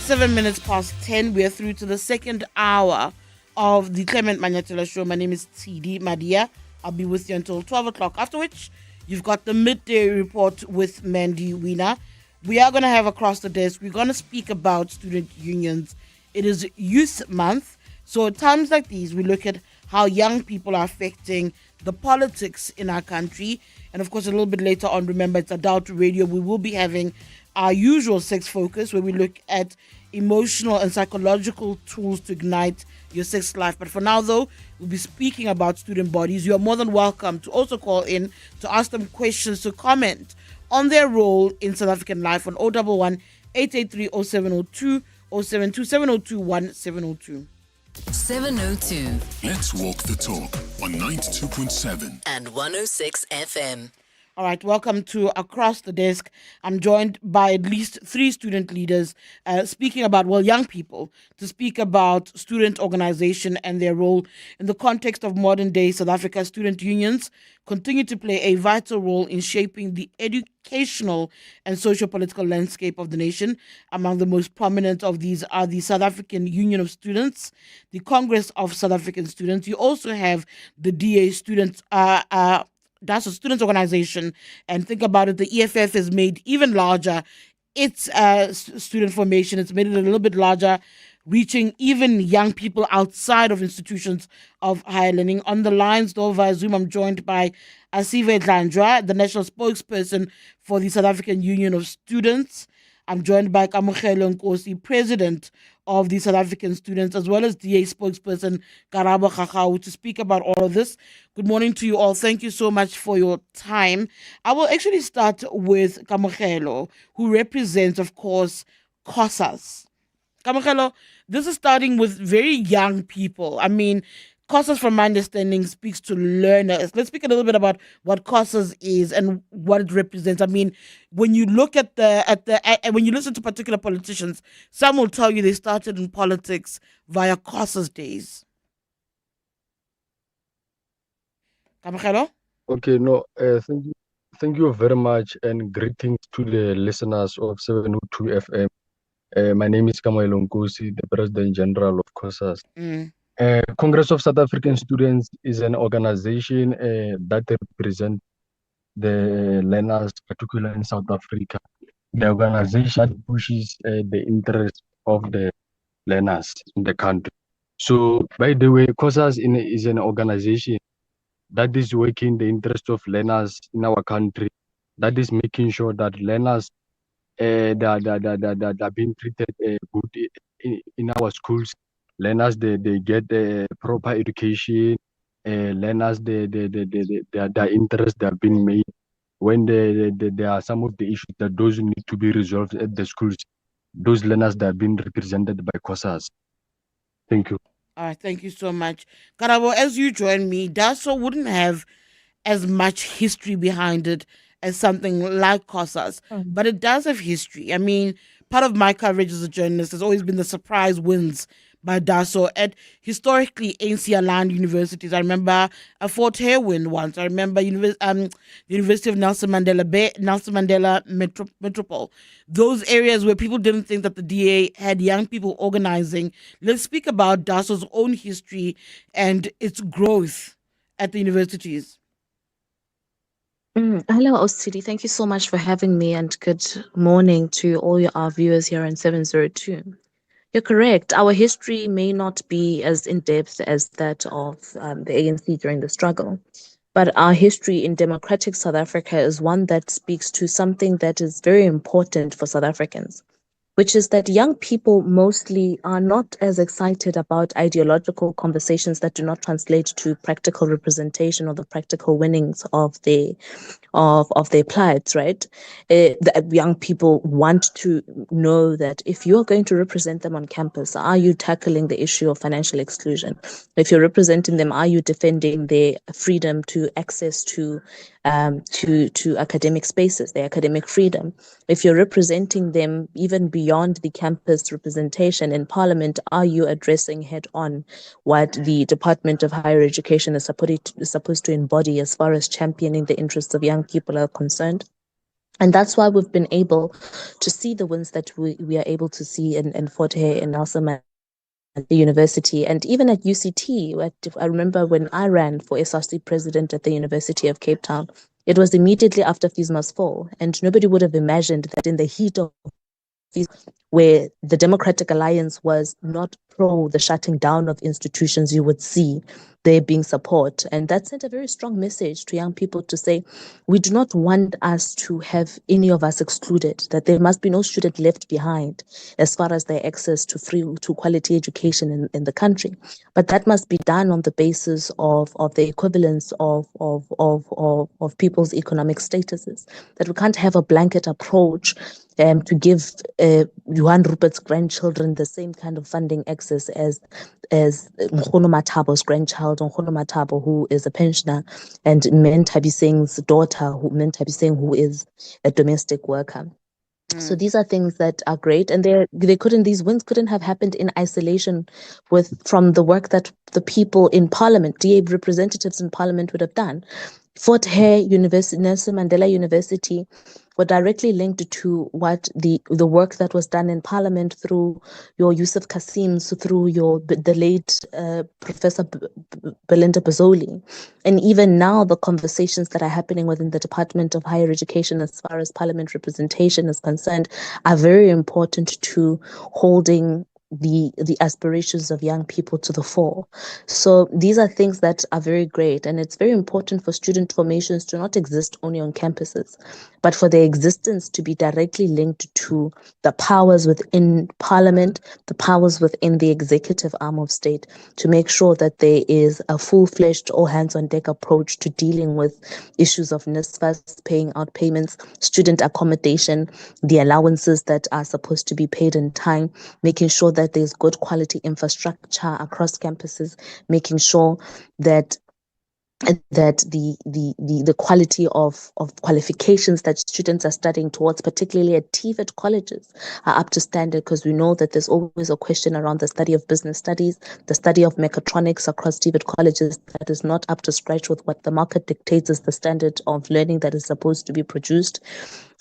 Seven minutes past 10, we are through to the second hour of the Clement Manyathela Show. My name is Tshidi Madia. I'll be with you until 12 o'clock, after which you've got the midday report with Mandy Weena. We are going to have across the desk, we're going to speak about student unions. It is Youth Month, so at times like these, we look at how young people are affecting the politics in our country. And of course, a little bit later on, remember, it's Adult Radio. We will be having our usual sex focus, where we look at emotional and psychological tools to ignite your sex life. But for now, though, we'll be speaking about student bodies. You are more than welcome to also call in to ask them questions, to comment on their role in South African life on 011 883 0702 072 702 1702. 7:02 Let's walk the talk on 92.7 and 106 FM. All right, welcome to Across the Desk. I'm joined by at least three student leaders speaking about, well, young people, to speak about student organization and their role in the context of modern day South Africa. Student unions continue to play a vital role in shaping the educational and socio-political landscape of the nation. Among the most prominent of these are the South African Union of Students, the Congress of South African Students. You also have the DA Students, that's a students organization, and think about it, the EFF has made even larger its student formation. It's made it a little bit larger, reaching even young people outside of institutions of higher learning. On the lines, though, via Zoom, I'm joined by Asive Dlanjwa, the national spokesperson for the South African Union of Students. I'm joined by Kamogelo Nkosi, president of the South African Students, as well as DA spokesperson Karabo Khakhau, to speak about all of this. Good morning to you all. Thank you so much for your time. I will actually start with Kamogelo, who represents, of course, COSAS. Kamogelo, this is starting with very young people. I mean, COSAS, from my understanding, speaks to learners. Let's speak a little bit about what COSAS is and what it represents. I mean, when you look at when you listen to particular politicians, some will tell you they started in politics via COSAS days. Kamogelo? Okay, no, thank you very much, and greetings to the listeners of 702 FM. My name is Kamogelo Nkosi, the President General of COSAS. Congress of South African Students is an organization that represents the learners, particularly in South Africa. The organization that pushes the interests of the learners in the country. So, by the way, COSAS is an organization that is working the interest of learners in our country, that is making sure that learners that are being treated good in our schools. Learners they get proper education. Learners their interests that have been made. When there are some of the issues that those need to be resolved at the schools, those learners that have been represented by COSAS. Thank you. All right, thank you so much. Karabo, as you join me, DASO wouldn't have as much history behind it as something like COSAS, but it does have history. I mean, part of my coverage as a journalist has always been the surprise wins by DASO at historically ANC-aligned universities. I remember a Fort Hare win once. I remember the University of Nelson Mandela Metropole. Those areas where people didn't think that the DA had young people organizing. Let's speak about DASO's own history and its growth at the universities. Hello, Tshidi. Thank you so much for having me, and good morning to all our viewers here on 702. You're correct. Our history may not be as in-depth as that of the ANC during the struggle, but our history in democratic South Africa is one that speaks to something that is very important for South Africans, which is that young people mostly are not as excited about ideological conversations that do not translate to practical representation or the practical winnings of their plights, right? The young people want to know that if you're going to represent them on campus, are you tackling the issue of financial exclusion? If you're representing them, are you defending their freedom to access to academic spaces, their academic freedom? If you're representing them even beyond the campus representation in Parliament, are you addressing head-on what the Department of Higher Education is supposed to embody as far as championing the interests of young people are concerned? And that's why we've been able to see the wins that we are able to see in Fort Hare, in Nelson Mandela, the university, and even at UCT. I remember when I ran for SRC president at the University of Cape Town, it was immediately after Fees Must Fall, and nobody would have imagined that in the heat of Fees, where the Democratic Alliance was not pro the shutting down of institutions, you would see there being support. And that sent a very strong message to young people to say, we do not want us to have any of us excluded, that there must be no student left behind as far as their access to quality education in the country. But that must be done on the basis of the equivalence of people's economic statuses, that we can't have a blanket approach to give Johan Rupert's grandchildren the same kind of funding access as Nkgono Mathabo's grandchild, Nkgono Mathabo, who is a pensioner, and Mentabi Singh's daughter, who is a domestic worker. So these are things that are great, and these wins couldn't have happened in isolation from the work that the people in Parliament, DA representatives in Parliament, would have done. Fort Hare University, Nelson Mandela University, were directly linked to what the work that was done in Parliament through your Yusuf Kasims, through the late Professor Belinda Bazoli. And even now, the conversations that are happening within the Department of Higher Education as far as Parliament representation is concerned are very important to holding the aspirations of young people to the fore. So these are things that are very great, and it's very important for student formations to not exist only on campuses, but for their existence to be directly linked to the powers within parliament, the powers within the executive arm of state, to make sure that there is a full-fledged all hands-on-deck approach to dealing with issues of NSFAS, paying out payments, student accommodation, the allowances that are supposed to be paid in time, making sure that there's good quality infrastructure across campuses, making sure that the quality of qualifications that students are studying towards, particularly at TVET colleges, are up to standard, because we know that there's always a question around the study of business studies, the study of mechatronics across TVET colleges that is not up to scratch with what the market dictates is the standard of learning that is supposed to be produced.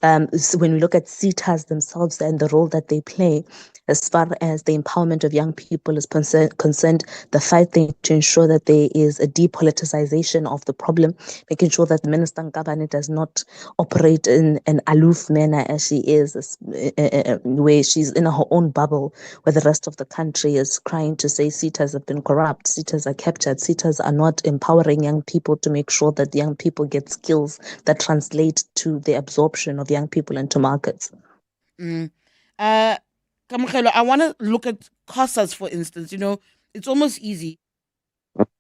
So when we look at CETAs themselves and the role that they play, as far as the empowerment of young people is concerned, the fight thing to ensure that there is a depoliticization of the problem, making sure that the Minister Ngcaweni does not operate in an aloof manner as she is, where she's in her own bubble, where the rest of the country is crying to say CETAs have been corrupt, CETAs are captured, CETAs are not empowering young people to make sure that young people get skills that translate to the absorption of young people into markets. Kamogelo, I want to look at COSAs, for instance. You know, it's almost easy.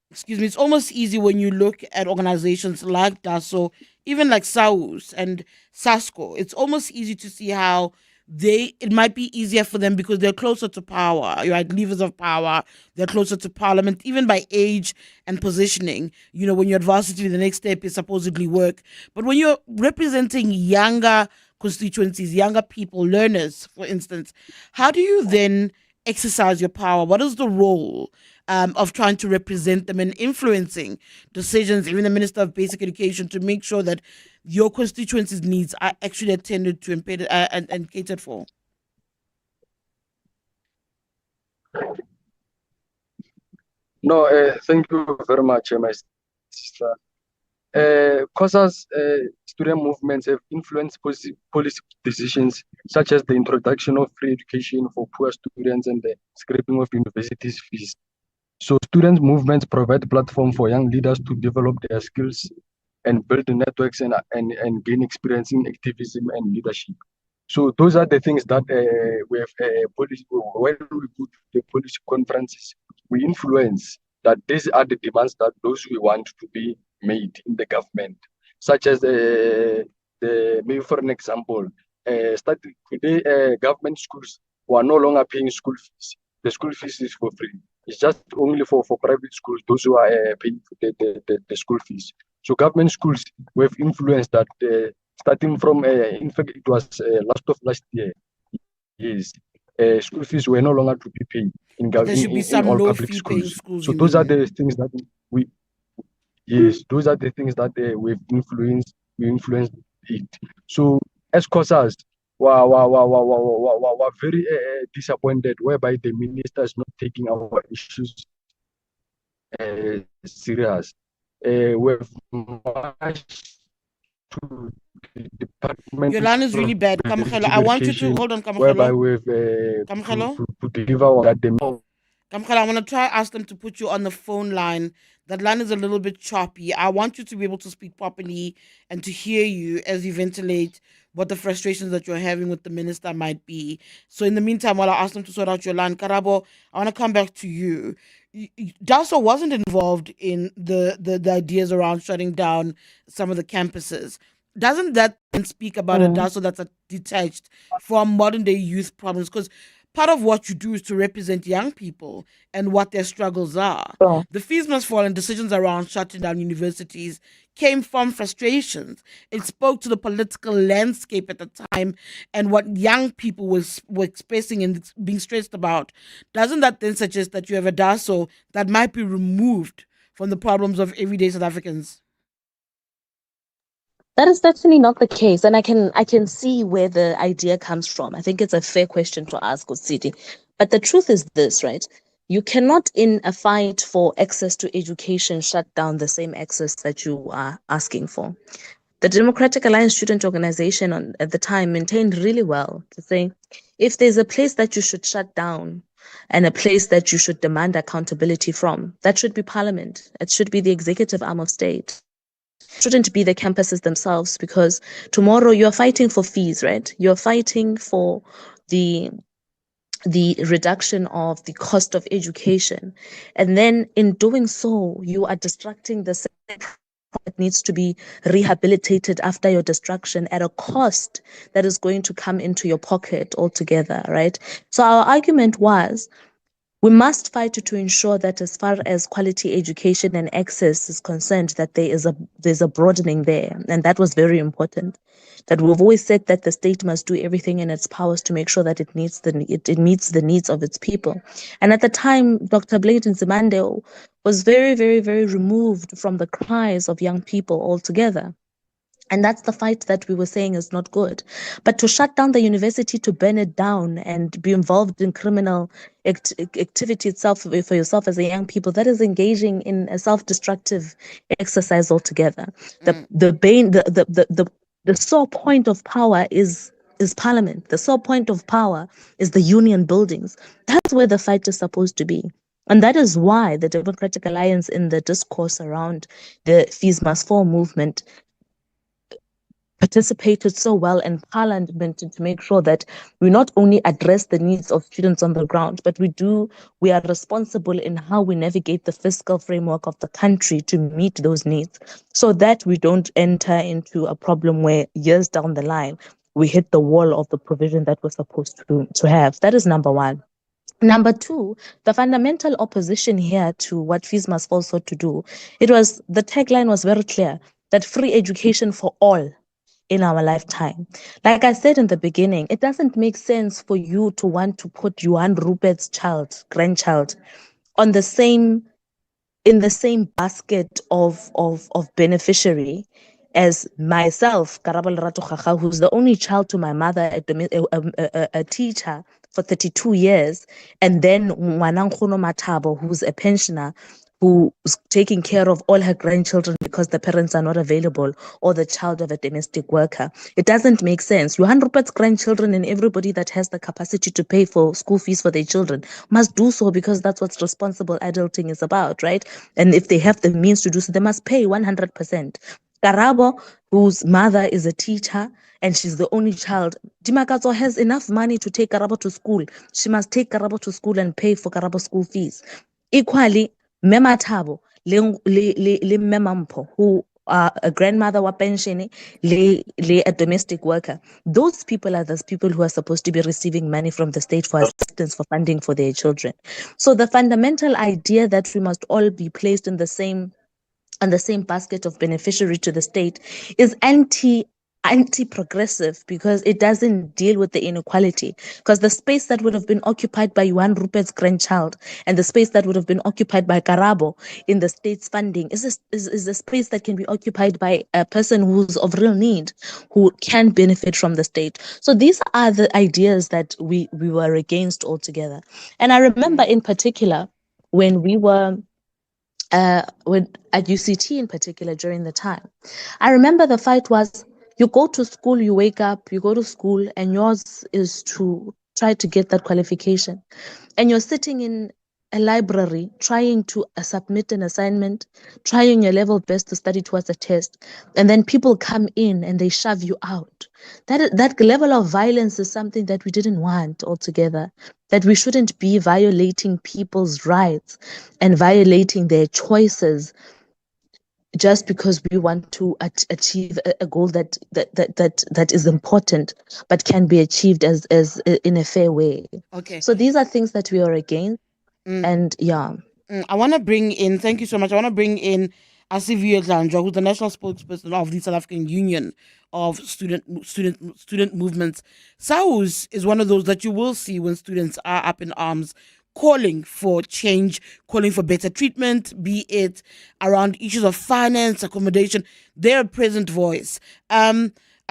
Excuse me. It's almost easy when you look at organizations like DASO, even like SAUS and SASCO. It's almost easy to see how it might be easier for them because they're closer to power, right? Levers of power. They're closer to parliament, even by age and positioning. You know, when you're at varsity, the next step is supposedly work. But when you're representing younger constituencies, younger people, learners, for instance, how do you then exercise your power? What is the role of trying to represent them and influencing decisions, even the Minister of Basic Education, to make sure that your constituencies' needs are actually attended to and catered for? No, thank you very much, my sister. COSA's student movements have influenced policy decisions such as the introduction of free education for poor students and the scrapping of universities' fees. So student movements provide a platform for young leaders to develop their skills and build networks and gain experience in activism and leadership. So those are the things that we have policy. When we go to the policy conferences, we influence that these are the demands that those we want to be made in the government, such as maybe for an example, starting today, government schools who are no longer paying school fees. The school fees is for free. It's just only for private schools, those who are paying the school fees. So government schools, we have influenced that starting from, in fact, it was last year. Yes, school fees were no longer to be paid in all public schools. So those are the things that those are the things that we influenced it. So as COSAs, we're very disappointed whereby the minister is not taking our issues serious. We've marched to the department. Your line is really bad, Kamogelo. I want you to hold on, Kamogelo. Whereby we've to deliver that the Kamogelo, I'm gonna try ask them to put you on the phone line. That line is a little bit choppy. I want you to be able to speak properly and to hear you as you ventilate what the frustrations that you're having with the minister might be. So in the meantime, while I ask them to sort out your line, Karabo, I want to come back to you. DASO wasn't involved in the ideas around shutting down some of the campuses. Doesn't that then speak about a DASO that's detached from modern day youth problems? Because part of what you do is to represent young people and what their struggles are. Sure. The fees must fall and decisions around shutting down universities came from frustrations. It spoke to the political landscape at the time and what young people were expressing and being stressed about. Doesn't that then suggest that you have a DASO that might be removed from the problems of everyday South Africans? That is certainly not the case, and I can see where the idea comes from. I think it's a fair question to ask, Tshidi. But the truth is this, right? You cannot, in a fight for access to education, shut down the same access that you are asking for. The Democratic Alliance Student Organization at the time maintained really well to say, if there's a place that you should shut down and a place that you should demand accountability from. That should be Parliament. It should be the executive arm of state. It shouldn't be the campuses themselves, because tomorrow you're fighting for fees, right? You're fighting for the reduction of the cost of education. And then in doing so, you are distracting the sector that needs to be rehabilitated after your destruction at a cost that is going to come into your pocket altogether, right? So our argument was, we must fight to ensure that as far as quality education and access is concerned, that there's a broadening there. And that was very important. That we've always said that the state must do everything in its powers to make sure that it meets the needs of its people. And at the time, Dr. Bladen Zimande was very, very, very removed from the cries of young people altogether. And that's the fight that we were saying is not good. But to shut down the university, to burn it down and be involved in criminal activity itself for yourself as a young people, that is engaging in a self-destructive exercise altogether. The sole point of power is Parliament. The sole point of power is the union buildings. That's where the fight is supposed to be. And that is why the Democratic Alliance, in the discourse around the Fees Must Fall movement, participated so well in Parliament to make sure that we not only address the needs of students on the ground, but we are responsible in how we navigate the fiscal framework of the country to meet those needs, so that we don't enter into a problem where years down the line we hit the wall of the provision that we're supposed to have. That is number one. Number two, the fundamental opposition here to what Fees Must Fall sought to do, the tagline was very clear, that free education for all in our lifetime. Like I said in the beginning, it doesn't make sense for you to want to put Johan Rupert's grandchild, in the same basket of beneficiary as myself, Karabo Khakhau, who's the only child to my mother, a teacher for 32 years, and then Ngwanangkgono Matabo, who's a pensioner, who's taking care of all her grandchildren because the parents are not available, or the child of a domestic worker. It doesn't make sense. Johan Rupert's grandchildren and everybody that has the capacity to pay for school fees for their children must do so, because that's what responsible adulting is about, right? And if they have the means to do so, they must pay 100%. Karabo, whose mother is a teacher and she's the only child, Dimakazo has enough money to take Karabo to school. She must take Karabo to school and pay for Karabo school fees. Equally, Mema Thabo, le Memampo, who are a grandmother wa pension, a domestic worker. Those people are those people who are supposed to be receiving money from the state for assistance, for funding for their children. So the fundamental idea that we must all be placed in the same basket of beneficiary to the state is anti-progressive, because it doesn't deal with the inequality. Because the space that would have been occupied by Johan Rupert's grandchild and the space that would have been occupied by Karabo in the state's funding is a space that can be occupied by a person who's of real need, who can benefit from the state. So these are the ideas that we were against altogether. And I remember in particular when we were at UCT in particular during the time, I remember the fight was, you go to school, you wake up, you go to school, and yours is to try to get that qualification. And you're sitting in a library trying to submit an assignment, trying your level best to study towards a test, and then people come in and they shove you out. That level of violence is something that we didn't want altogether, that we shouldn't be violating people's rights and violating their choices just because we want to achieve a goal that is important but can be achieved as in a fair way. Okay. So these are things that we are against. And yeah. I want to bring in, thank you so much. I want to bring in Asive Dlanjwa, who's the national spokesperson of the South African Union of Student Movements. SAUS is one of those that you will see when students are up in arms, calling for change, calling for better treatment, be it around issues of finance, accommodation, their present voice.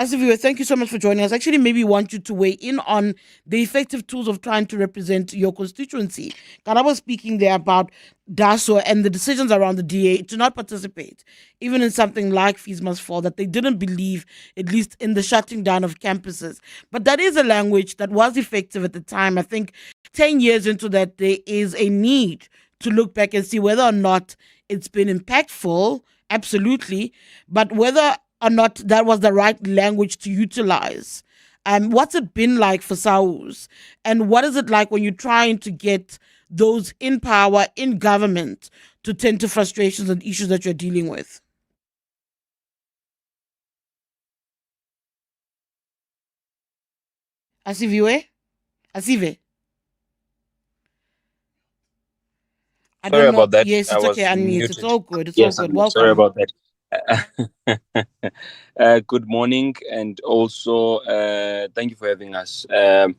Asive, thank you so much for joining us. Actually, maybe want you to weigh in on the effective tools of trying to represent your constituency. Karabo speaking there about DASO and the decisions around the DA to not participate, even in something like Fees Must Fall, that they didn't believe, at least in the shutting down of campuses. But that is a language that was effective at the time. I think 10 years into that, there is a need to look back and see whether or not it's been impactful, absolutely, but whether or not that was the right language to utilize. What's it been like for SAUs? And what is it like when you're trying to get those in power, in government, to tend to frustrations and issues that you're dealing with? Asive? Asive? I Sorry don't know. about that. Yes, I it's okay. was Unmute. It's muted. all good. It's all Yes, good. sorry Welcome. about that. Good morning, and also thank you for having us. I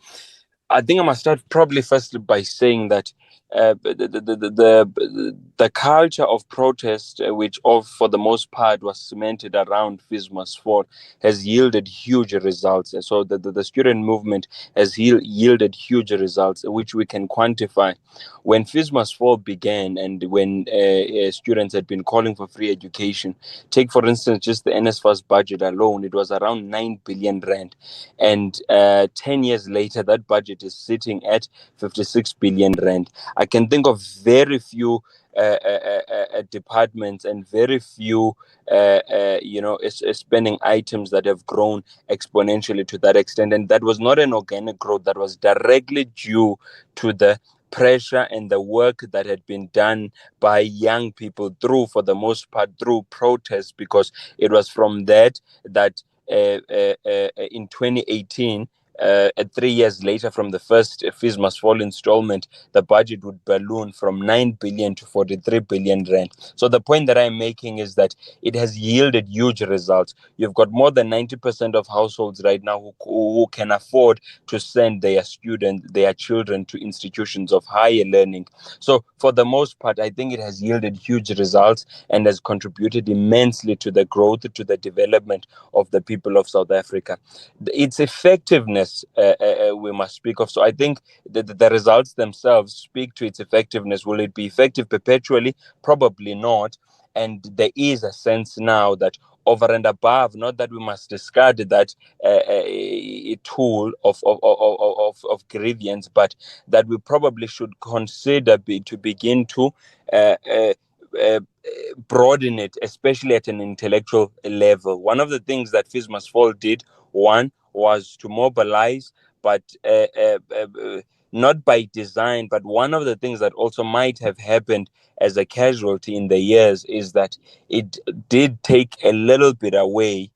think I must start probably first by saying that the culture of protest, which for the most part was cemented around Fees Must Fall, has yielded huge results. And so the student movement has yielded huge results, which we can quantify. When Fees Must Fall began, and when students had been calling for free education, take for instance just the NSFAS budget alone, it was around 9 billion rand. And 10 years later, that budget is sitting at 56 billion rand. I can think of very few departments and very few spending items that have grown exponentially to that extent. And that was not an organic growth, that was directly due to the pressure and the work that had been done by young people for the most part, through protests, because it was from that in 2018, 3 years later from the first Fees Must Fall installment, the budget would balloon from 9 billion to 43 billion rand. So the point that I'm making is that it has yielded huge results. You've got more than 90% of households right now who can afford to send their children to institutions of higher learning. So for the most part, I think it has yielded huge results and has contributed immensely to the growth, to the development of the people of South Africa. Its effectiveness, we must speak of. So I think the results themselves speak to its effectiveness. Will it be effective perpetually? Probably not. And there is a sense now that over and above, not that we must discard that a tool of grievance, but that we probably should consider to begin to broaden it, especially at an intellectual level. One of the things that Fees Must Fall did, one, was to mobilize, but not by design. But one of the things that also might have happened as a casualty in the years is that it did take a little bit away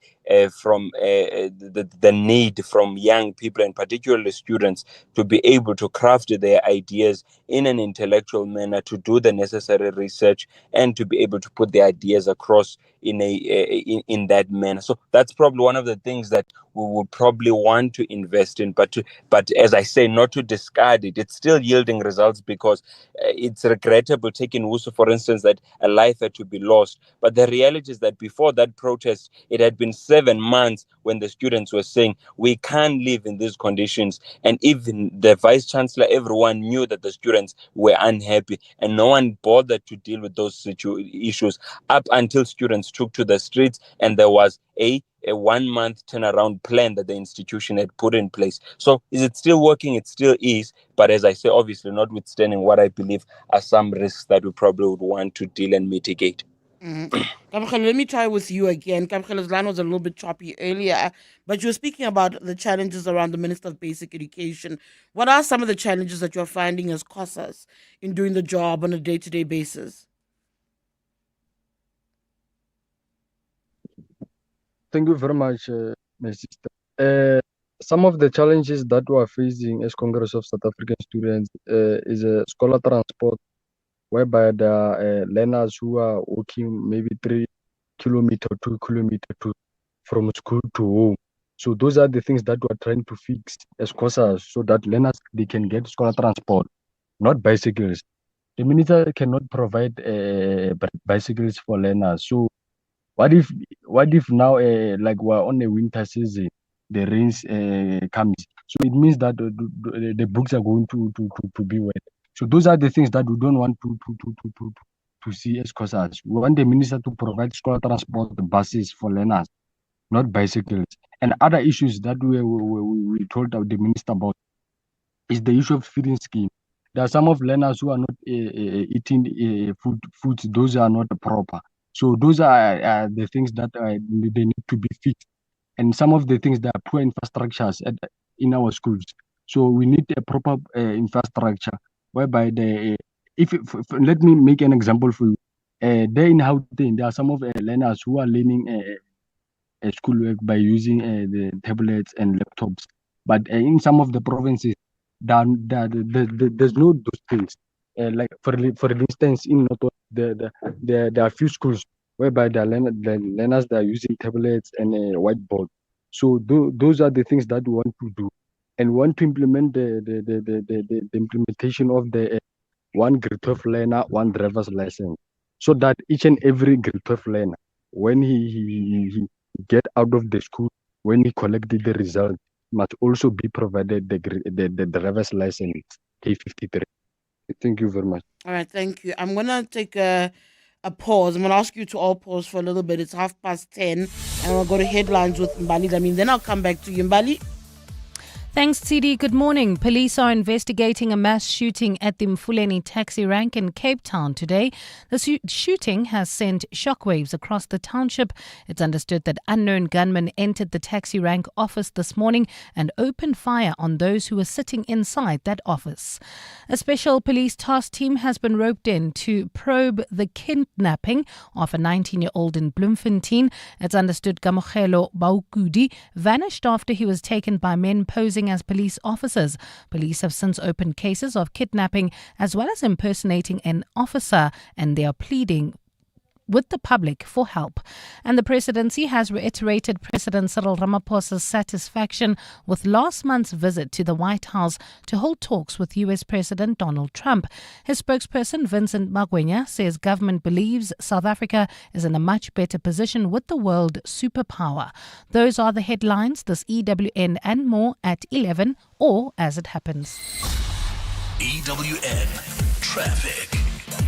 from the need from young people, and particularly students, to be able to craft their ideas in an intellectual manner, to do the necessary research, and to be able to put their ideas across in that manner. So that's probably one of the things that we would probably want to invest in, but as I say, not to discard it. It's still yielding results, because it's regrettable, taking Wusu for instance, that a life had to be lost. But the reality is that before that protest, it had been 7 months when the students were saying, we can't live in these conditions. And even the vice chancellor, everyone knew that the students were unhappy, and no one bothered to deal with those issues up until students took to the streets, and there was a 1 month turnaround plan that the institution had put in place. So is it still working? It still is. But as I say, obviously, notwithstanding what I believe are some risks that we probably would want to deal and mitigate. Kamogelo, let me try with you again. Kamogelo's line was a little bit choppy earlier, but you were speaking about the challenges around the Minister of Basic Education. What are some of the challenges that you're finding as COSAS in doing the job on a day-to-day basis? Thank you very much, my sister. Some of the challenges that we are facing as Congress of South African Students is scholar transport, whereby there are learners who are walking maybe 3 kilometer, 2 kilometer from school to home. So those are the things that we are trying to fix as COSAS, so that learners, they can get scholar transport, not bicycles. The minister cannot provide bicycles for learners. So what what if now, like we're on a winter season, the rains comes, so it means that the books are going to be wet. So those are the things that we don't want to see as COSAS. We want the minister to provide school transport buses for learners, not bicycles. And other issues that we told the minister about is the issue of feeding scheme. There are some of learners who are not eating foods; those are not proper. So those are the things that they need to be fixed. And some of the things that are poor infrastructures in our schools. So we need a proper infrastructure whereby let me make an example for you. There in Gauteng, there are some of learners who are learning schoolwork by using the tablets and laptops. But in some of the provinces, there's no those things. Like for instance, in Noto, there are few schools whereby the learners that are using tablets and a whiteboard. So those are the things that we want to do, and we want to implement the implementation of the one grade 12 learner, one driver's license, so that each and every grade 12 learner, when he get out of the school, when he collected the result, must also be provided the driver's license K53. Thank you very much. All right, thank you. I'm going to take a pause. I'm going to ask you to all pause for a little bit. It's 10:30, and we'll go to headlines with Mbali. Then I'll come back to you, Mbali. Thanks, Tshidi. Good morning. Police are investigating a mass shooting at the Mfuleni taxi rank in Cape Town today. The shooting has sent shockwaves across the township. It's understood that unknown gunmen entered the taxi rank office this morning and opened fire on those who were sitting inside that office. A special police task team has been roped in to probe the kidnapping of a 19-year-old in Bloemfontein. It's understood Kamogelo Nkosi vanished after he was taken by men posing as police officers. Police have since opened cases of kidnapping as well as impersonating an officer, and they are pleading with the public for help. And the presidency has reiterated President Cyril Ramaphosa's satisfaction with last month's visit to the White House to hold talks with US President Donald Trump. His spokesperson Vincent Magwenya says government believes South Africa is in a much better position with the world superpower. Those are the headlines this EWN and more at 11 or as it happens. EWN Traffic.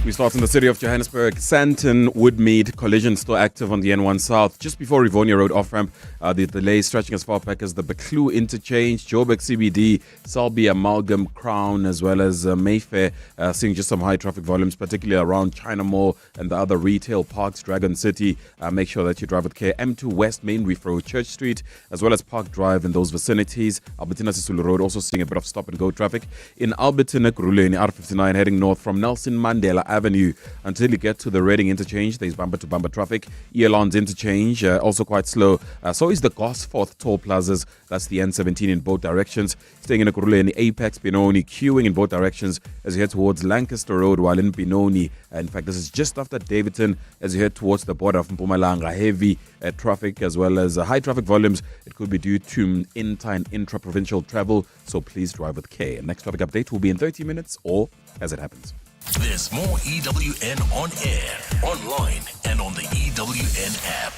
We start in the city of Johannesburg. Sandton Woodmead collision still active on the N1 South. Just before Rivonia Road off-ramp, the delay stretching as far back as the Beclu interchange, Joburg CBD, Selby, Amalgam, Crown, as well as Mayfair, seeing just some high traffic volumes, particularly around China Mall and the other retail parks, Dragon City. Make sure that you drive with care. M2 West, Main Reef Road, Church Street, as well as Park Drive in those vicinities. Albertina Sisulu Road also seeing a bit of stop-and-go traffic. In Albertina, Kuruleni, R59 heading north from Nelson Mandela Avenue until you get to the Reading interchange. There's bumper-to-bumper traffic. Elon's interchange also quite slow. So is the Gosforth toll plazas. That's the N17 in both directions. Staying in Ekurhuleni, Apex, Benoni, queuing in both directions as you head towards Lancaster Road, while in Benoni. In fact, this is just after Davidson as you head towards the border of Mpumalanga. Heavy traffic as well as high traffic volumes. It could be due to inter- and intra-provincial travel, so please drive with care. Next traffic update will be in 30 minutes or as it happens. There's more EWN on air, online, and on the EWN app.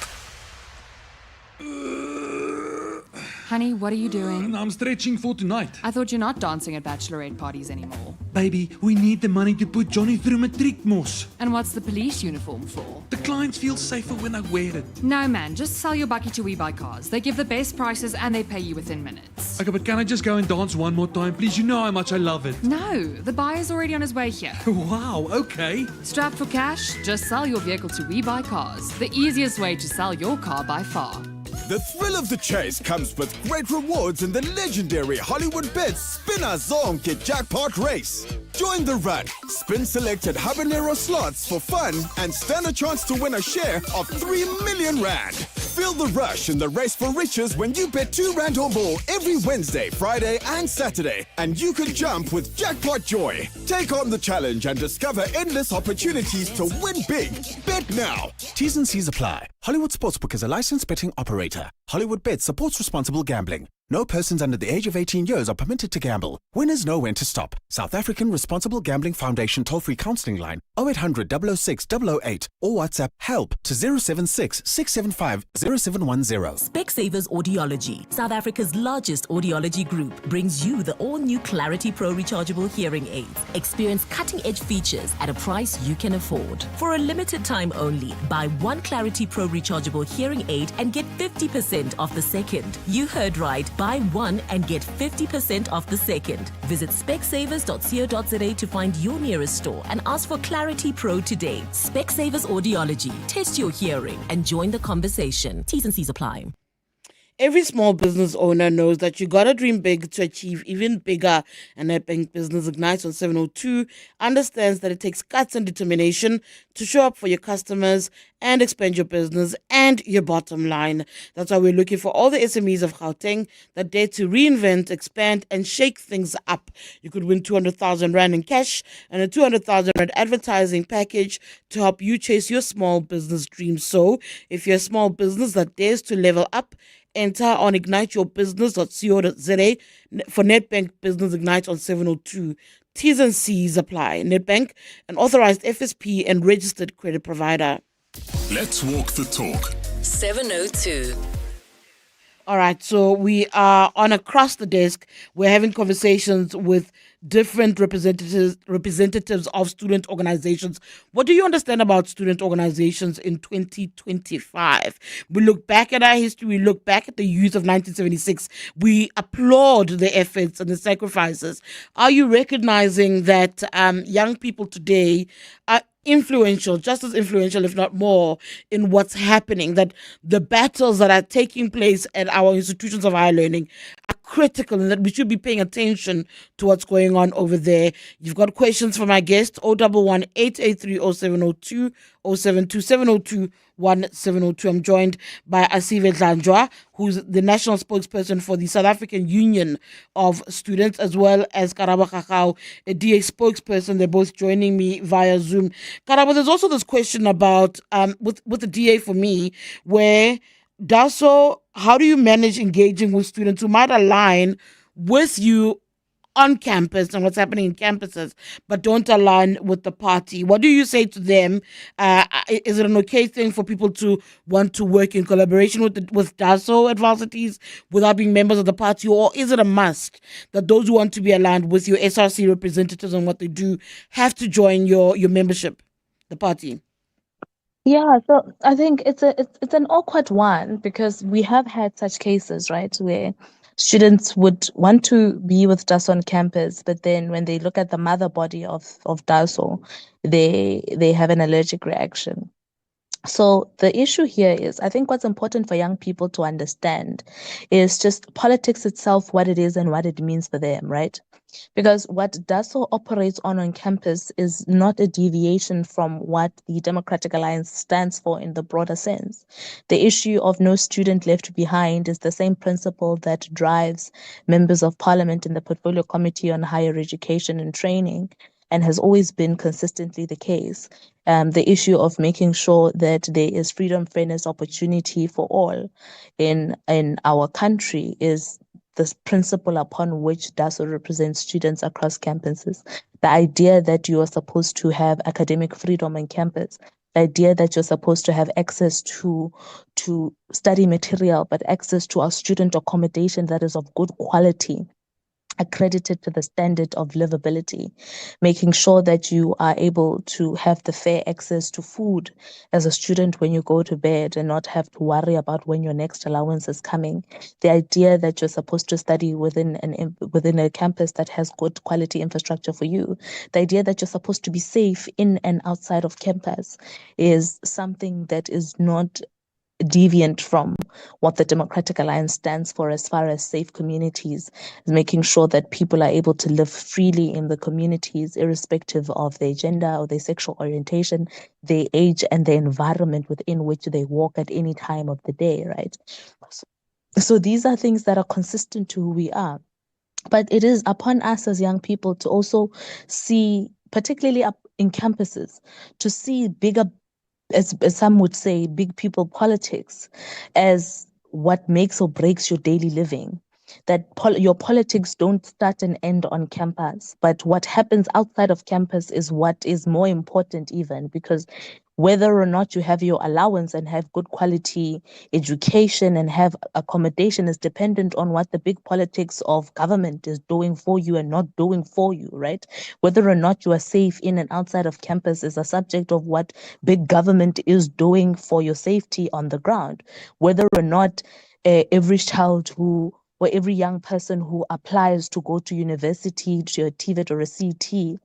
Honey, what are you doing? I'm stretching for tonight. I thought you're not dancing at bachelorette parties anymore. Baby, we need the money to put Johnny through matriek mos. And what's the police uniform for? The clients feel safer when I wear it. No, man, just sell your bucky to We Buy Cars. They give the best prices and they pay you within minutes. Okay, but can I just go and dance one more time, please? You know how much I love it. No, the buyer's already on his way here. Wow, okay. Strapped for cash? Just sell your vehicle to We Buy Cars. The easiest way to sell your car by far. The thrill of the chase comes with great rewards in the legendary Hollywood Bets Spinner Zonke Jackpot Race. Join the run, spin selected habanero slots for fun, and stand a chance to win a share of 3 million rand. Feel the rush in the race for riches when you bet 2 rand or more every Wednesday, Friday, and Saturday, and you can jump with Jackpot Joy. Take on the challenge and discover endless opportunities to win big. Bet now. T's and C's apply. Hollywood Sportsbook is a licensed betting operator. Hollywood Bet supports responsible gambling. No persons under the age of 18 years are permitted to gamble. Winners know when to stop. South African Responsible Gambling Foundation toll-free counselling line 0800 006 008 or WhatsApp HELP to 076 675 0710. Specsavers Audiology, South Africa's largest audiology group, brings you the all-new Clarity Pro rechargeable hearing aids. Experience cutting-edge features at a price you can afford. For a limited time only, buy one Clarity Pro rechargeable hearing aid and get 50% off the second. You heard right. Buy one and get 50% off the second. Visit specsavers.co.za to find your nearest store and ask for Clarity Pro today. Specsavers Audiology. Test your hearing and join the conversation. T's and C's apply. Every small business owner knows that you gotta dream big to achieve even bigger. And Nedbank Business Ignites on 702 understands that it takes guts and determination to show up for your customers and expand your business and your bottom line. That's why we're looking for all the SMEs of Gauteng that dare to reinvent, expand, and shake things up. You could win 200,000 Rand in cash and a 200,000 Rand advertising package to help you chase your small business dreams. So, if you're a small business that dares to level up, enter on igniteyourbusiness.co.za for Nedbank Business Ignite on 702. T's and C's apply. Nedbank, an authorized FSP and registered credit provider. Let's walk the talk. 702. All right, so we are on across the desk. We're having conversations with different representatives of student organizations. What do you understand about student organizations in 2025? We look back at our history. We look back at the youth of 1976. We applaud the efforts and the sacrifices. Are you recognizing that young people today are influential, just as influential, if not more, in what's happening, that the battles that are taking place at our institutions of higher learning are critical and that we should be paying attention to what's going on over there? You've got questions for my guest, 011 883 0702 072 702 1702. I'm joined by Asive Dlanjwa, who's the national spokesperson for the South African Union of Students, as well as Karabo Khakhau, a DA spokesperson. They're both joining me via Zoom. Karabo, there's also this question about, with the DA for me, where DASO, how do you manage engaging with students who might align with you on campus and what's happening in campuses, but don't align with the party? What do you say to them? Is it an okay thing for people to want to work in collaboration with DASO at varsities without being members of the party, or is it a must that those who want to be aligned with your SRC representatives and what they do have to join your membership, the party? Yeah, so I think it's an awkward one because we have had such cases, right, where students would want to be with DASO on campus, but then when they look at the mother body of DASO, they have an allergic reaction. So the issue here is, I think what's important for young people to understand is just politics itself, what it is and what it means for them, right? Because what DASO operates on campus is not a deviation from what the Democratic Alliance stands for in the broader sense. The issue of no student left behind is the same principle that drives members of parliament in the Portfolio Committee on Higher Education and Training, and has always been consistently the case. The issue of making sure that there is freedom, fairness, opportunity for all in our country is this principle upon which DASO represents students across campuses. The idea that you are supposed to have academic freedom on campus, the idea that you're supposed to have access to study material, but access to our student accommodation that is of good quality, accredited to the standard of livability, making sure that you are able to have the fair access to food as a student when you go to bed and not have to worry about when your next allowance is coming. The idea that you're supposed to study within a campus that has good quality infrastructure for you. The idea that you're supposed to be safe in and outside of campus is something that is not deviant from what the Democratic Alliance stands for as far as safe communities, making sure that people are able to live freely in the communities, irrespective of their gender or their sexual orientation, their age, and the environment within which they walk at any time of the day, right? So these are things that are consistent to who we are. But it is upon us as young people to also see, particularly up in campuses, to see bigger as some would say, big people politics as what makes or breaks your daily living. That your politics don't start and end on campus, but what happens outside of campus is what is more important even, because whether or not you have your allowance and have good quality education and have accommodation is dependent on what the big politics of government is doing for you and not doing for you, right? Whether or not you are safe in and outside of campus is a subject of what big government is doing for your safety on the ground. Whether or not every child who or every young person who applies to go to university, to a TVET or a CT,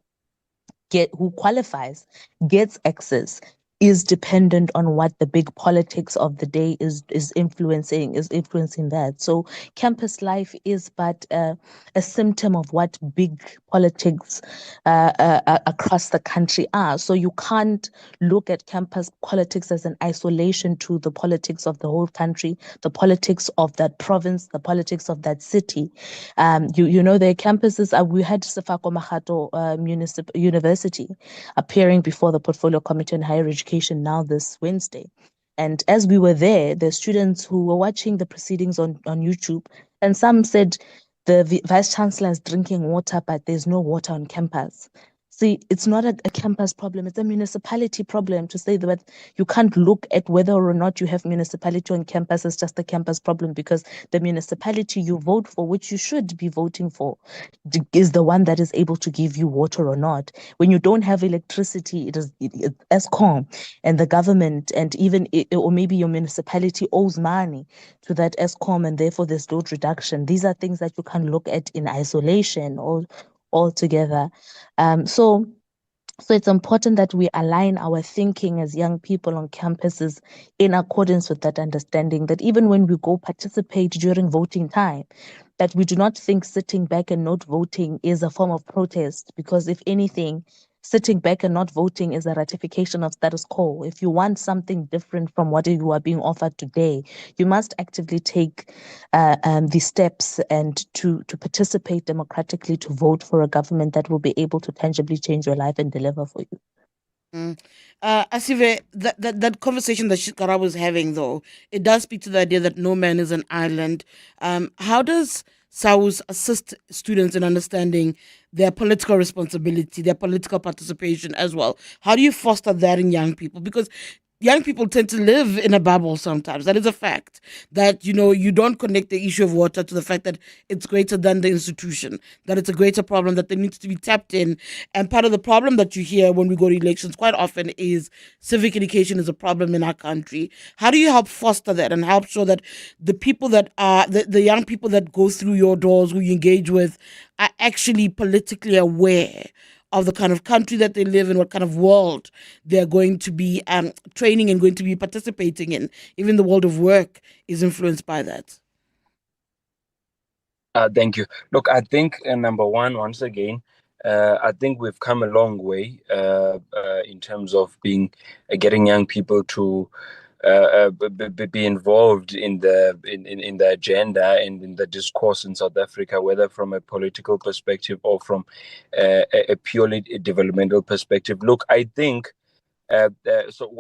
who qualifies, gets access, is dependent on what the big politics of the day is influencing that. So campus life is but a symptom of what big politics across the country are. So you can't look at campus politics as an isolation to the politics of the whole country, the politics of that province, the politics of that city. You know, their campuses we had Sefako Mahato University appearing before the Portfolio Committee on Higher Education now this Wednesday. And as we were there, the students who were watching the proceedings on YouTube, and some said the Vice Chancellor is drinking water, but there's no water on campus. See, it's not a campus problem, it's a municipality problem to say that you can't look at whether or not you have municipality on campus as just a campus problem, because the municipality you vote for, which you should be voting for, is the one that is able to give you water or not. When you don't have electricity, it's ESCOM and the government, and even or maybe your municipality owes money to that ESCOM, and therefore there's load reduction. These are things that you can look at in isolation or altogether. So it's important that we align our thinking as young people on campuses in accordance with that understanding, that even when we go participate during voting time, that we do not think sitting back and not voting is a form of protest, because if anything, sitting back and not voting is a ratification of status quo. If you want something different from what you are being offered today, you must actively take the steps and to participate democratically, to vote for a government that will be able to tangibly change your life and deliver for you. Asive, that conversation that Karabo was having, though, it does speak to the idea that no man is an island. How does SAUS assist students in understanding their political responsibility, their political participation as well? How do you foster that in young people? Because young people tend to live in a bubble sometimes. That is a fact. That, you know, you don't connect the issue of water to the fact that it's greater than the institution, that it's a greater problem that they need to be tapped in. And part of the problem that you hear when we go to elections quite often is civic education is a problem in our country. How do you help foster that and help show that the people that are, the young people that go through your doors, who you engage with, are actually politically aware of the kind of country that they live in, what kind of world they're going to be training and going to be participating in? Even the world of work is influenced by that. Thank you. Look, I think number one, once again, I think we've come a long way in terms of getting young people to be involved in the agenda and in the discourse in South Africa, whether from a political perspective or from a purely developmental perspective. Look, I think so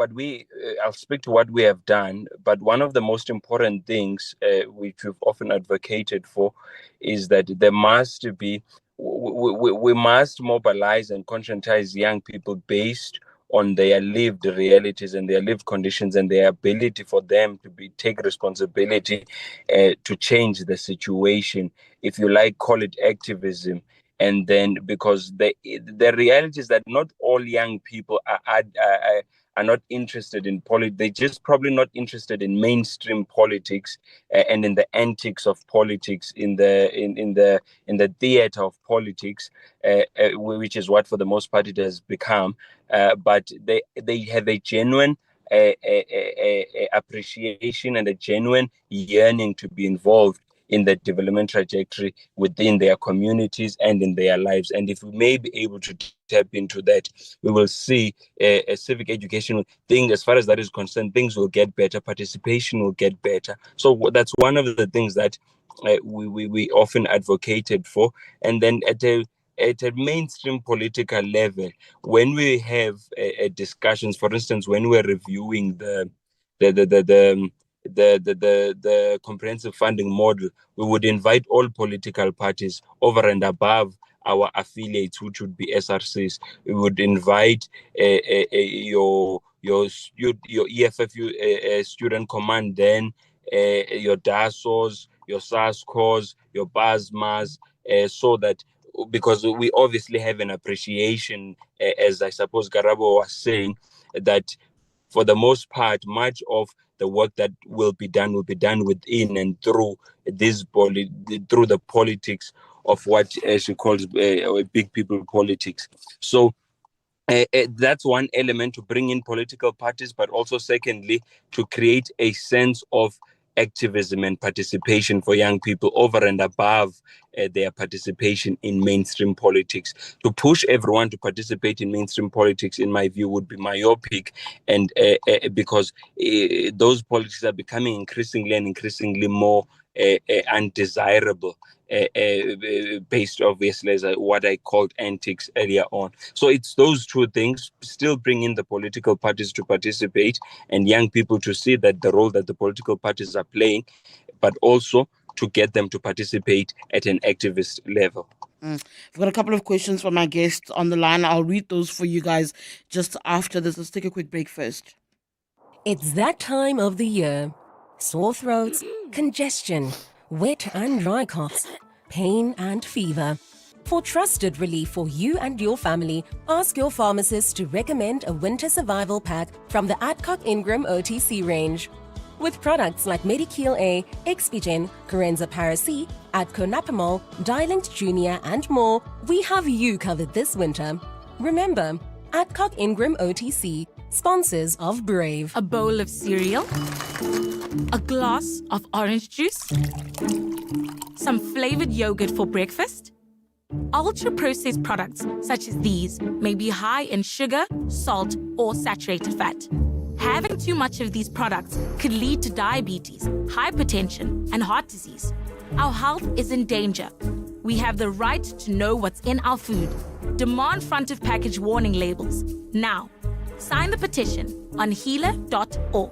I'll speak to what we have done, but one of the most important things which we've often advocated for is that there must be, we must mobilize and conscientize young people based on their lived realities and their lived conditions and their ability for them to take responsibility to change the situation. If you like, call it activism. And then, because the reality is that not all young people are not interested in politics. They're just probably not interested in mainstream politics and in the antics of politics, in the theater of politics, which is what for the most part it has become. But they have a genuine appreciation and a genuine yearning to be involved in the development trajectory within their communities and in their lives. And if we may be able to tap into that, we will see a civic education thing. As far as that is concerned, things will get better, participation will get better. So that's one of the things that we often advocated for. And then at at a mainstream political level, when we have discussions, for instance, when we're reviewing the comprehensive funding model, we would invite all political parties over and above our affiliates, which would be SRCs. We would invite your EFF student command, then your DASOs, your SASCOs, your BASMAs, so that, because we obviously have an appreciation, as I suppose Karabo was saying, that for the most part, much of the work that will be done within and through through the politics of what she calls big people politics. So that's one element, to bring in political parties, but also secondly, to create a sense of activism and participation for young people over and above their participation in mainstream politics. To push everyone to participate in mainstream politics, in my view, would be myopic, and because those politics are becoming increasingly more undesirable, based obviously as what I called antics earlier on. So it's those two things: still bring in the political parties to participate and young people to see that the role that the political parties are playing, but also to get them to participate at an activist level. I've got a couple of questions from my guests on the line. I'll read those for you guys just after this. Let's take a quick break first. It's that time of the year. Sore throats, congestion, wet and dry coughs, pain and fever. For trusted relief for you and your family, ask your pharmacist to recommend a winter survival pack from the Adcock Ingram OTC range. With products like Medikil A, Expigen, Corenza Paracy, Adconapamol, Dilinct Junior and more, we have you covered this winter. Remember, Adcock Ingram OTC, sponsors of Brave. A bowl of cereal, a glass of orange juice, some flavored yogurt for breakfast. Ultra-processed products such as these may be high in sugar, salt, or saturated fat. Having too much of these products could lead to diabetes, hypertension, and heart disease. Our health is in danger. We have the right to know what's in our food. Demand front of package warning labels now. Sign the petition on healer.org.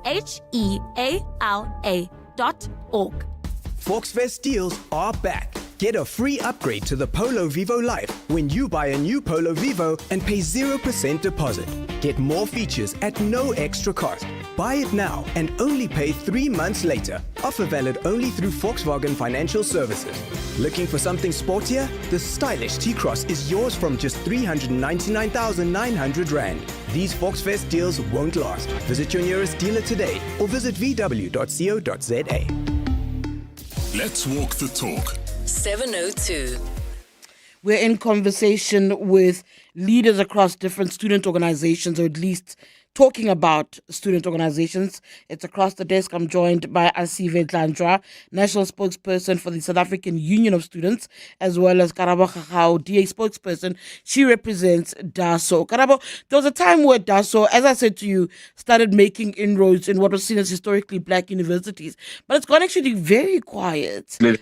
HEALA.org. Volksfest deals are back. Get a free upgrade to the Polo Vivo Life when you buy a new Polo Vivo and pay 0% deposit. Get more features at no extra cost. Buy it now and only pay 3 months later. Offer valid only through Volkswagen Financial Services. Looking for something sportier? The stylish T-Cross is yours from just 399,900 Rand. These Volksfest deals won't last. Visit your nearest dealer today or visit vw.co.za. Let's walk the talk. 702. We're in conversation with leaders across different student organizations, or at least talking about student organizations. It's across the desk. I'm joined by Asive Dlanjwa, national spokesperson for the South African Union of Students, as well as Karabo Khakhau, DA spokesperson. She represents DASO. Karabo, there was a time where DASO, as I said to you, started making inroads in what was seen as historically black universities, but it's gone actually very quiet. We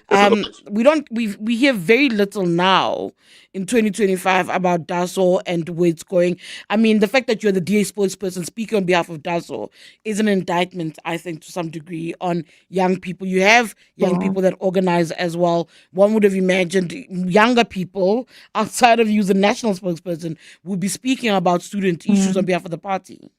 hear very little now in 2025 about DASO and where it's going. I mean, the fact that you're the DA spokesperson speaking on behalf of DASO is an indictment, I think, to some degree on young people. You have young people that organize as well. One would have imagined younger people outside of you, the national spokesperson, would be speaking about student issues on behalf of the party.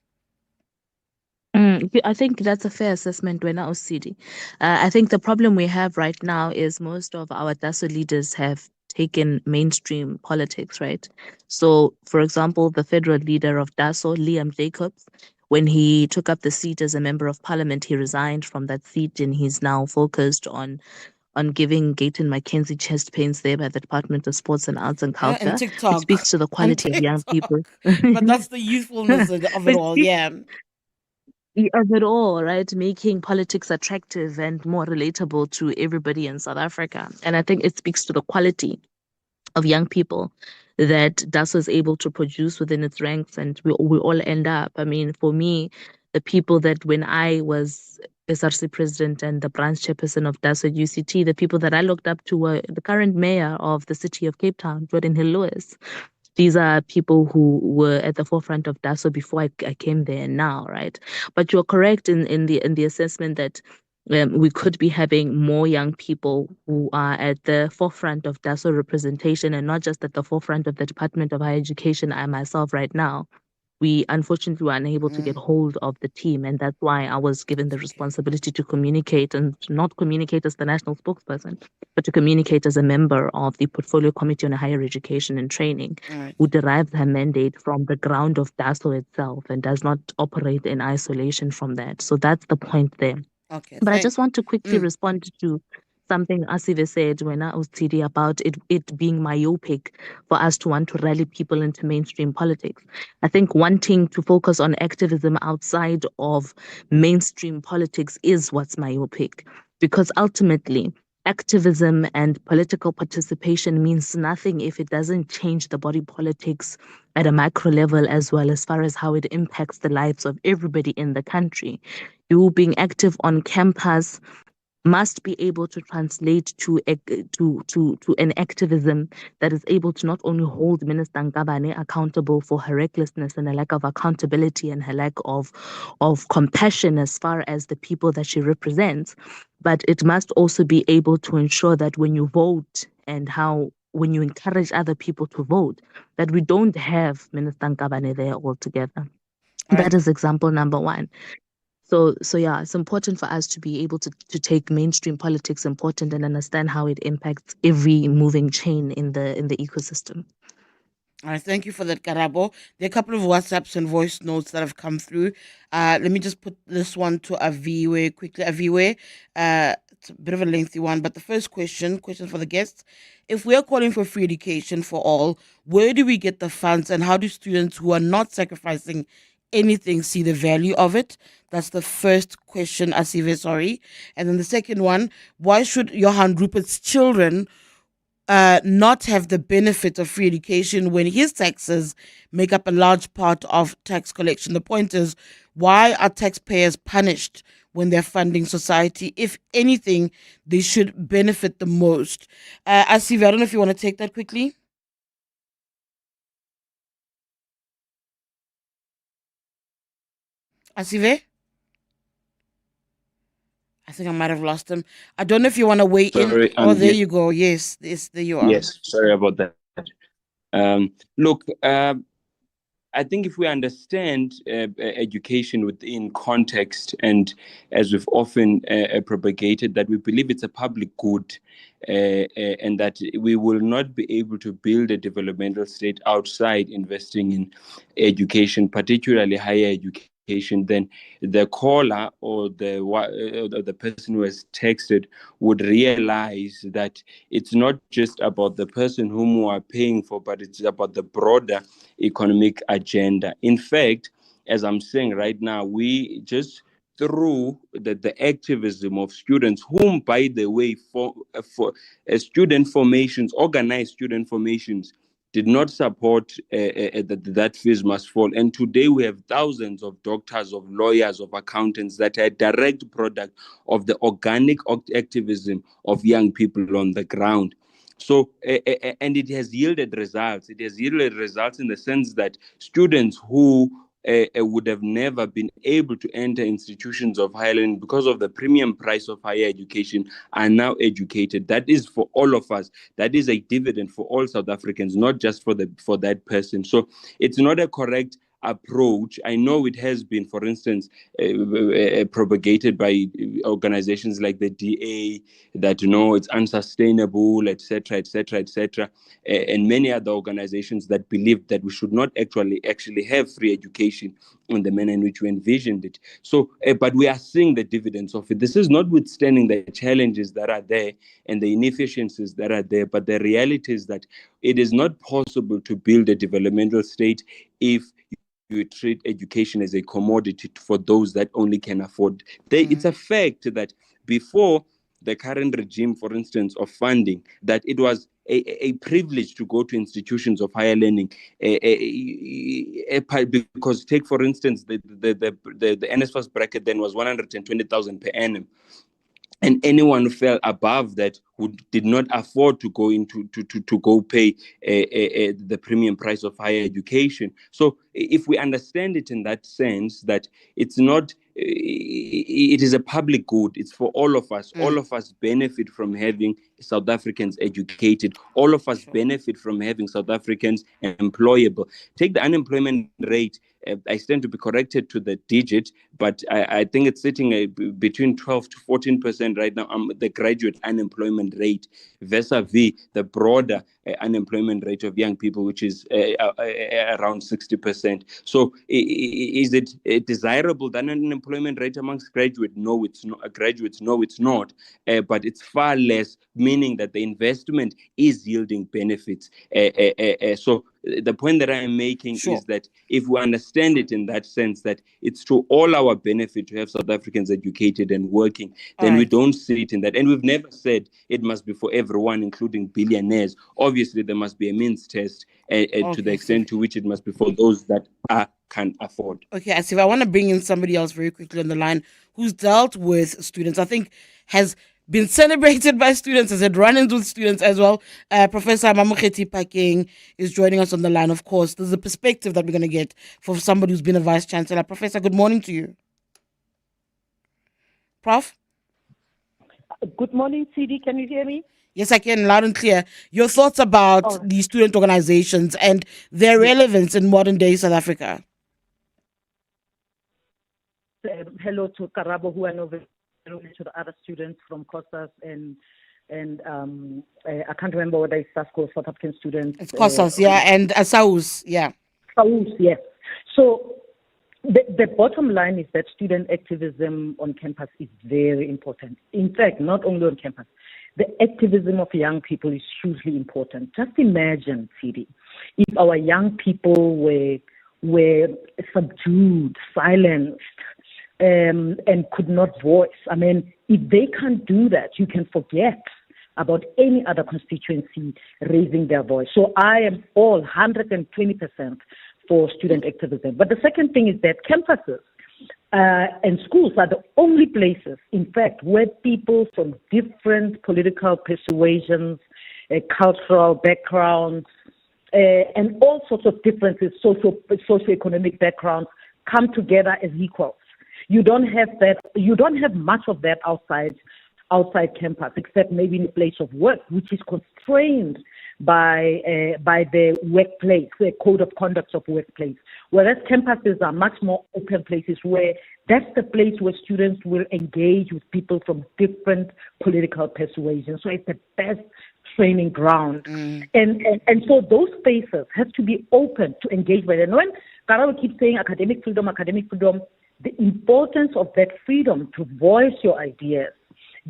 I think that's a fair assessment, when Tshidi. I think the problem we have right now is most of our DASO leaders have taken mainstream politics, right? So, for example, the federal leader of DASO, Liam Jacobs, when he took up the seat as a member of parliament, he resigned from that seat and he's now focused on giving Gayton Mackenzie chest pains there by the Department of Sports and Arts and Culture. And TikTok. It speaks to the quality of young people. But that's the youthfulness of it all, yeah. Of it all, right? Making politics attractive and more relatable to everybody in South Africa. And I think it speaks to the quality of young people that DASO is able to produce within its ranks, and we all end up. I mean, for me, the people that when I was SRC president and the branch chairperson of DASO at UCT, the people that I looked up to were the current mayor of the city of Cape Town, Jordan Hill Lewis. These are people who were at the forefront of DASO before I came there and now, right? But you're correct in the assessment that we could be having more young people who are at the forefront of DASO representation and not just at the forefront of the Department of Higher Education. I myself right now, we unfortunately were unable to get hold of the team, and that's why I was given the responsibility to communicate, and to not communicate as the national spokesperson, but to communicate as a member of the Portfolio Committee on Higher Education and Training, who derives her mandate from the ground of DASO itself and does not operate in isolation from that. So that's the point there. Okay, but I just want to quickly respond to something Asive said when I was TD about it being myopic for us to want to rally people into mainstream politics. I think wanting to focus on activism outside of mainstream politics is what's myopic, because ultimately activism and political participation means nothing if it doesn't change the body politics at a macro level, as well as far as how it impacts the lives of everybody in the country. You being active on campus must be able to translate to an activism that is able to not only hold Minister Ngcaweni accountable for her recklessness and a lack of accountability and her lack of compassion as far as the people that she represents, but it must also be able to ensure that when you vote and when you encourage other people to vote, that we don't have Minister Ngcaweni there altogether. That is example number one. So yeah, it's important for us to be able to take mainstream politics important and understand how it impacts every moving chain in the ecosystem. All right, thank you for that, Karabo. There are a couple of WhatsApps and voice notes that have come through. Let me just put this one to Aviwe quickly. Aviwe, it's a bit of a lengthy one, but the first question for the guests. If we are calling for free education for all, where do we get the funds, and how do students who are not sacrificing anything see the value of it? That's the first question, Asive, sorry. And then the second one, why should Johan Rupert's children not have the benefit of free education when his taxes make up a large part of tax collection? The point is, why are taxpayers punished when they're funding society? If anything, they should benefit the most. Asive, I don't know if you want to take that quickly. Asive? I think I might have lost him. I don't know if you want to weigh in. Oh, there you go. Yes, there you are. Yes, sorry about that. Look, I think if we understand education within context, and as we've often propagated, that we believe it's a public good, and that we will not be able to build a developmental state outside investing in education, particularly higher education, then the caller or the person who has texted would realize that it's not just about the person whom we are paying for, but it's about the broader economic agenda. In fact, as I'm saying right now, we just through the activism of students, whom, by the way, for student formations, organized student formations, did not support that fees must fall. And today we have thousands of doctors, of lawyers, of accountants that are a direct product of the organic activism of young people on the ground. So, and it has yielded results. It has yielded results in the sense that students who would have never been able to enter institutions of higher learning because of the premium price of higher education are now educated. That is for all of us. That is a dividend for all South Africans, not just for that person. So it's not a correct approach. I know it has been, for instance, propagated by organizations like the DA, that it's unsustainable, etc., etc., etc., and many other organizations that believe that we should not actually have free education in the manner in which we envisioned it. So, but we are seeing the dividends of it. This is notwithstanding the challenges that are there and the inefficiencies that are there, but the reality is that it is not possible to build a developmental state if you treat education as a commodity for those that only can afford. It's a fact that before the current regime, for instance, of funding, that it was a privilege to go to institutions of higher learning, because take for instance the NSFAS bracket then was 120,000 per annum. And anyone who fell above that who did not afford to go into to go pay the premium price of higher education. So if we understand it in that sense, that it's not, it is a public good. It's for all of us. All of us benefit from having South Africans educated. All of us benefit from having South Africans employable. Take the unemployment rate. I stand to be corrected to the digit, but I think it's sitting between 12 to 14% right now. The graduate unemployment rate vis-a-vis the broader unemployment rate of young people, which is around 60%. So is it desirable that an unemployment rate amongst graduates? No, it's not. Graduates, no, it's not. But it's far less, meaning that the investment is yielding benefits. So the point that I am making is that if we understand it in that sense, that it's to all our benefit to have South Africans educated and working, then we don't see it in that. And we've never said it must be for everyone, including billionaires. Obviously, there must be a means test to the extent to which it must be for those that can afford. Okay, Asive, I want to bring in somebody else very quickly on the line who's dealt with students, I think has been celebrated by students, has had run-ins with students as well. Professor Mamokgethi Phakeng is joining us on the line, of course. There's a perspective that we're going to get for somebody who's been a vice-chancellor. Professor, good morning to you. Prof? Good morning, Tshidi. Can you hear me? Yes, I can, loud and clear. Your thoughts about the student organizations and their relevance in modern-day South Africa? Hello to Karabo, who I know very well, to the other students from COSAS and I can't remember what it's called, South African students. It's COSAS, and SAUS, SAUS, yes. So the bottom line is that student activism on campus is very important. In fact, not only on campus, the activism of young people is hugely important. Just imagine, Tshidi, if our young people were subdued, silenced, and could not voice. I mean, if they can't do that, you can forget about any other constituency raising their voice. So I am all 120% for student activism. But the second thing is that campuses and schools are the only places, in fact, where people from different political persuasions, cultural backgrounds, and all sorts of differences, socioeconomic backgrounds, come together as equals. You don't have that. You don't have much of that outside campus, except maybe in a place of work, which is constrained by the workplace, the code of conduct of workplace. Whereas campuses are much more open places where that's the place where students will engage with people from different political persuasions. So it's the best training ground. And so those spaces have to be open to engage with. And when Karabo keeps saying academic freedom, the importance of that freedom to voice your ideas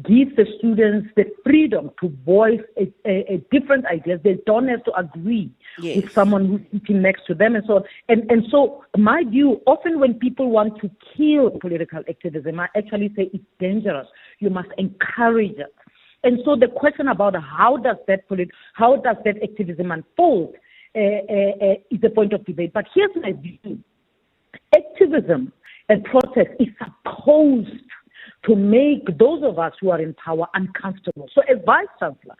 gives the students the freedom to voice a different ideas. They don't have to agree with someone who's sitting next to them and so on. And so my view, often when people want to kill political activism, I actually say it's dangerous. You must encourage it. And so the question about how does that activism unfold is a point of debate. But here's my view. Activism and protest is supposed to make those of us who are in power uncomfortable. So as Vice Chancellor,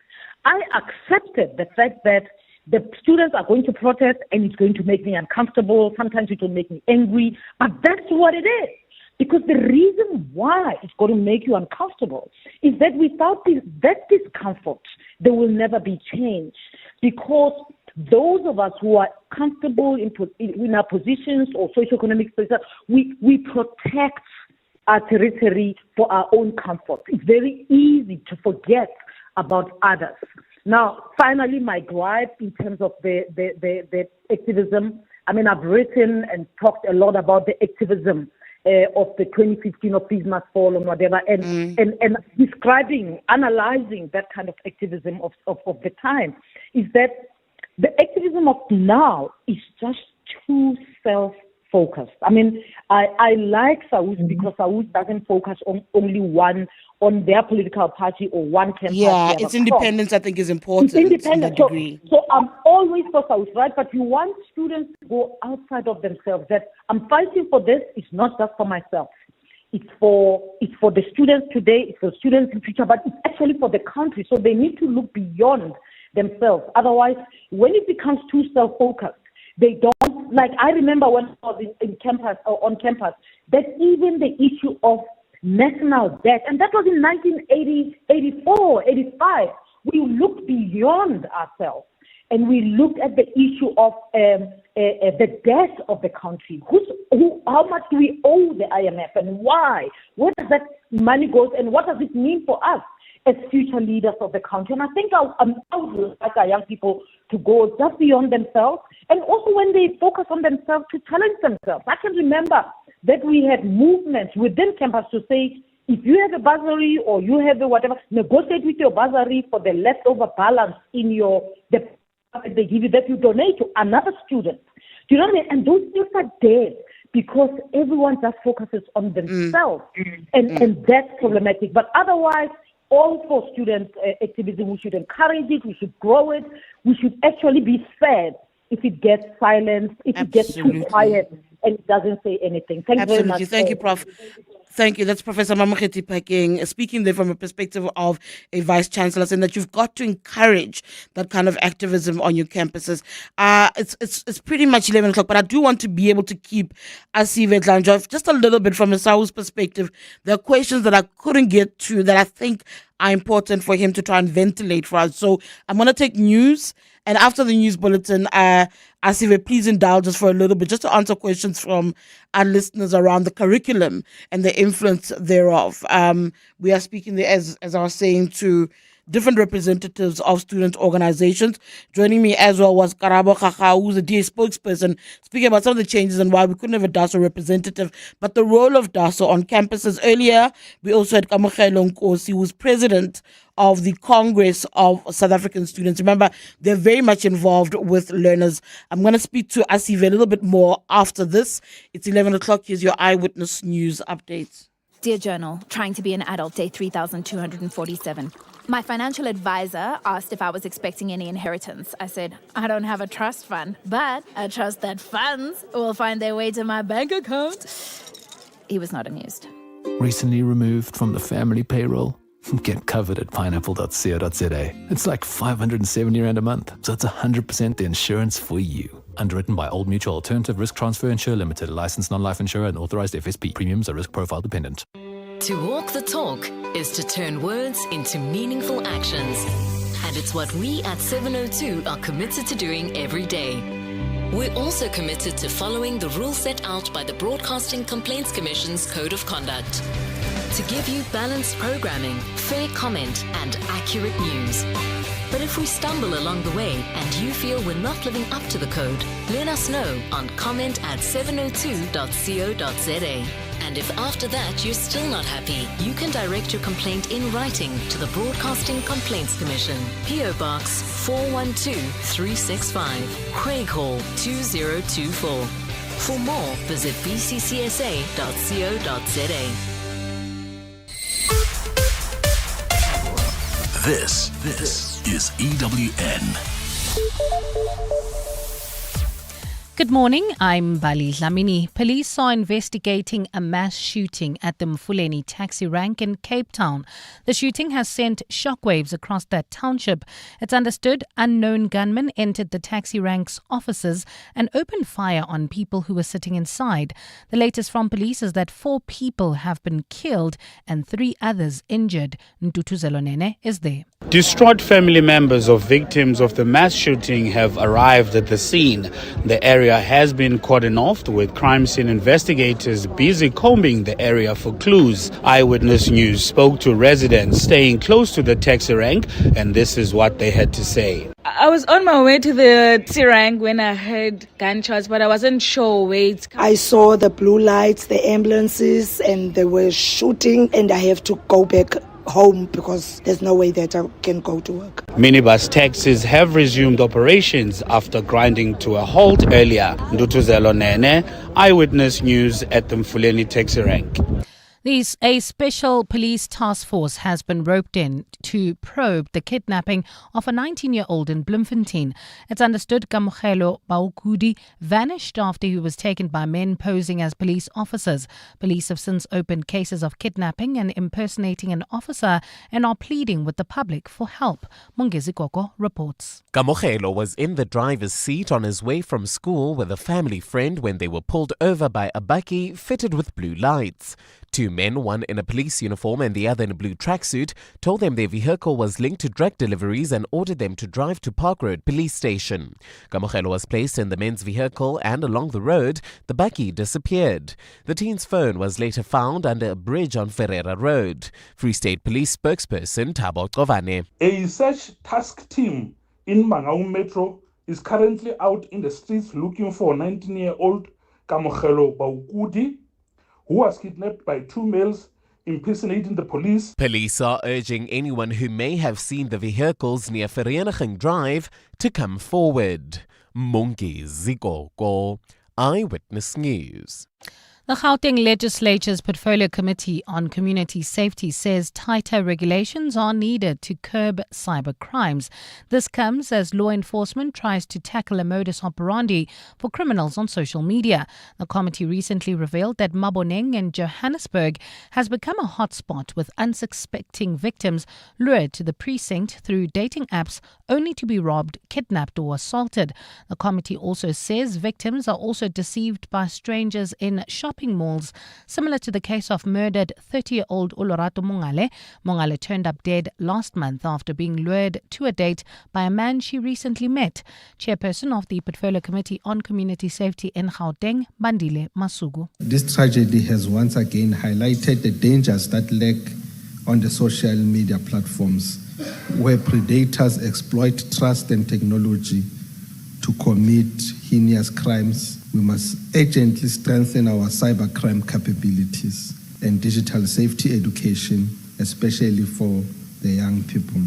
I accepted the fact that the students are going to protest and it's going to make me uncomfortable. Sometimes it will make me angry, but that's what it is. Because the reason why it's going to make you uncomfortable is that without that discomfort, there will never be change. Because those of us who are comfortable in our positions or socioeconomic spaces, we protect our territory for our own comfort. It's very easy to forget about others. Now, finally, my gripe in terms of the activism, I mean, I've written and talked a lot about the activism of the 2015 of Fees Must Fall and whatever, and describing, analyzing that kind of activism of the time, is that the activism of now is just too self-focused. I mean, I like SAUS because SAUS doesn't focus on only one on their political party or one campus. Yeah, its independence, I think, is important. It's independent. To that degree. So I'm always for South, right? But you want students to go outside of themselves. That I'm fighting for this. It's not just for myself. It's for the students today. It's for students in future. But it's actually for the country. So they need to look beyond themselves. Otherwise, when it becomes too self-focused, they don't. Like I remember when I was in campus or on campus, that even the issue of national debt, and that was in 1980, 84, 85. We looked beyond ourselves and we looked at the issue of the debt of the country. How much do we owe the IMF and why? Where does that money go and what does it mean for us as future leaders of the country? And I think I would like our young people to go just beyond themselves, and also when they focus on themselves, to challenge themselves. I can remember that we had movements within campus to say, if you have a bursary or you have a whatever, negotiate with your bursary for the leftover balance in the they give you, that you donate to another student. Do you know what I mean? And those things are dead because everyone just focuses on themselves, and that's problematic. But otherwise, all for student activism, we should encourage it, we should grow it, we should actually be sad if it gets silenced, if it gets too quiet and it doesn't say anything. Thank you very much. Thank you, Prof. Thank you. That's Professor Mamokgethi Phakeng speaking there from a perspective of a vice chancellor, saying that you've got to encourage that kind of activism on your campuses. It's pretty much 11 o'clock, but I do want to be able to keep Asive Dlanjwa just a little bit from a South's perspective. There are questions that I couldn't get to that I think are important for him to try and ventilate for us. So I'm going to take news, and after the news bulletin, Asive, please indulge us for a little bit just to answer questions from our listeners around the curriculum and the influence thereof. We are speaking there, as I was saying, to different representatives of student organizations. Joining me as well was Karabo, Khakhau, who's the DA spokesperson, speaking about some of the changes and why we couldn't have a DASO representative, but the role of DASO on campuses. Earlier, we also had Kamogelo Nkosi, who's president of the Congress of South African Students. Remember, they're very much involved with learners. I'm going to speak to Asive a little bit more after this. It's 11 o'clock. Here's your Eyewitness News update. Dear Journal, trying to be an adult, day 3,247. My financial advisor asked if I was expecting any inheritance. I said, I don't have a trust fund, but I trust that funds will find their way to my bank account. He was not amused. Recently removed from the family payroll? Get covered at pineapple.co.za. It's like 570 Rand a month, so it's 100% the insurance for you. Underwritten by Old Mutual Alternative Risk Transfer Insurer Limited, a licensed non-life insurer and authorized FSP. Premiums are risk profile dependent. To walk the talk is to turn words into meaningful actions. And it's what we at 702 are committed to doing every day. We're also committed to following the rules set out by the Broadcasting Complaints Commission's Code of Conduct. To give you balanced programming, fair comment, and accurate news. But if we stumble along the way and you feel we're not living up to the code, let us know on comment@702.co.za. And if after that you're still not happy, you can direct your complaint in writing to the Broadcasting Complaints Commission, PO Box 412365, Craig Hall 2024. For more, visit bccsa.co.za. This is EWN. Good morning, I'm Bali Dlamini. Police are investigating a mass shooting at the Mfuleni taxi rank in Cape Town. The shooting has sent shockwaves across that township. It's understood unknown gunmen entered the taxi rank's offices and opened fire on people who were sitting inside. The latest from police is that 4 people have been killed and 3 others injured. Ntutu Zelonene is there. Distraught family members of victims of the mass shooting have arrived at the scene. The area has been cordoned off, with crime scene investigators busy combing the area for clues. Eyewitness News spoke to residents staying close to the taxi rank, and this is what they had to say. I was on my way to the taxi rank when I heard gunshots, but I wasn't sure where it's coming. I saw the blue lights, the ambulances, and they were shooting, and I have to go back home because there's no way that I can go to work. Minibus taxis have resumed operations after grinding to a halt earlier. Ndutu Zelonene, Eyewitness News at the Mfuleni taxi rank. A special police task force has been roped in to probe the kidnapping of a 19-year-old in Bloemfontein. It's understood Kamogelo Nkosi vanished after he was taken by men posing as police officers. Police have since opened cases of kidnapping and impersonating an officer and are pleading with the public for help. Mongezi Koko reports. Kamogelo was in the driver's seat on his way from school with a family friend when they were pulled over by a bakkie fitted with blue lights. Two men, one in a police uniform and the other in a blue tracksuit, told them their vehicle was linked to drug deliveries and ordered them to drive to Park Road Police Station. Kamogelo was placed in the men's vehicle and along the road, the bakkie disappeared. The teen's phone was later found under a bridge on Ferreira Road. Free State Police spokesperson Thabo Chovane. A search task team in Mangaung Metro is currently out in the streets looking for 19-year-old Kamogelo Nkosi, who was kidnapped by two males impersonating the police. Police are urging anyone who may have seen the vehicles near Vereniging Drive to come forward. Mongezi Koko, Eyewitness News. The Gauteng Legislature's Portfolio Committee on Community Safety says tighter regulations are needed to curb cyber crimes. This comes as law enforcement tries to tackle a modus operandi for criminals on social media. The committee recently revealed that Maboneng in Johannesburg has become a hotspot with unsuspecting victims lured to the precinct through dating apps only to be robbed, kidnapped or assaulted. The committee also says victims are also deceived by strangers in shopping malls, similar to the case of murdered 30-year-old Olorato Mongale. Mongale turned up dead last month after being lured to a date by a man she recently met. Chairperson of the Portfolio Committee on Community Safety in Gauteng, Bandile Masugu. This tragedy has once again highlighted the dangers that lurk on the social media platforms, where predators exploit trust and technology to commit heinous crimes. We must urgently strengthen our cybercrime capabilities and digital safety education, especially for the young people.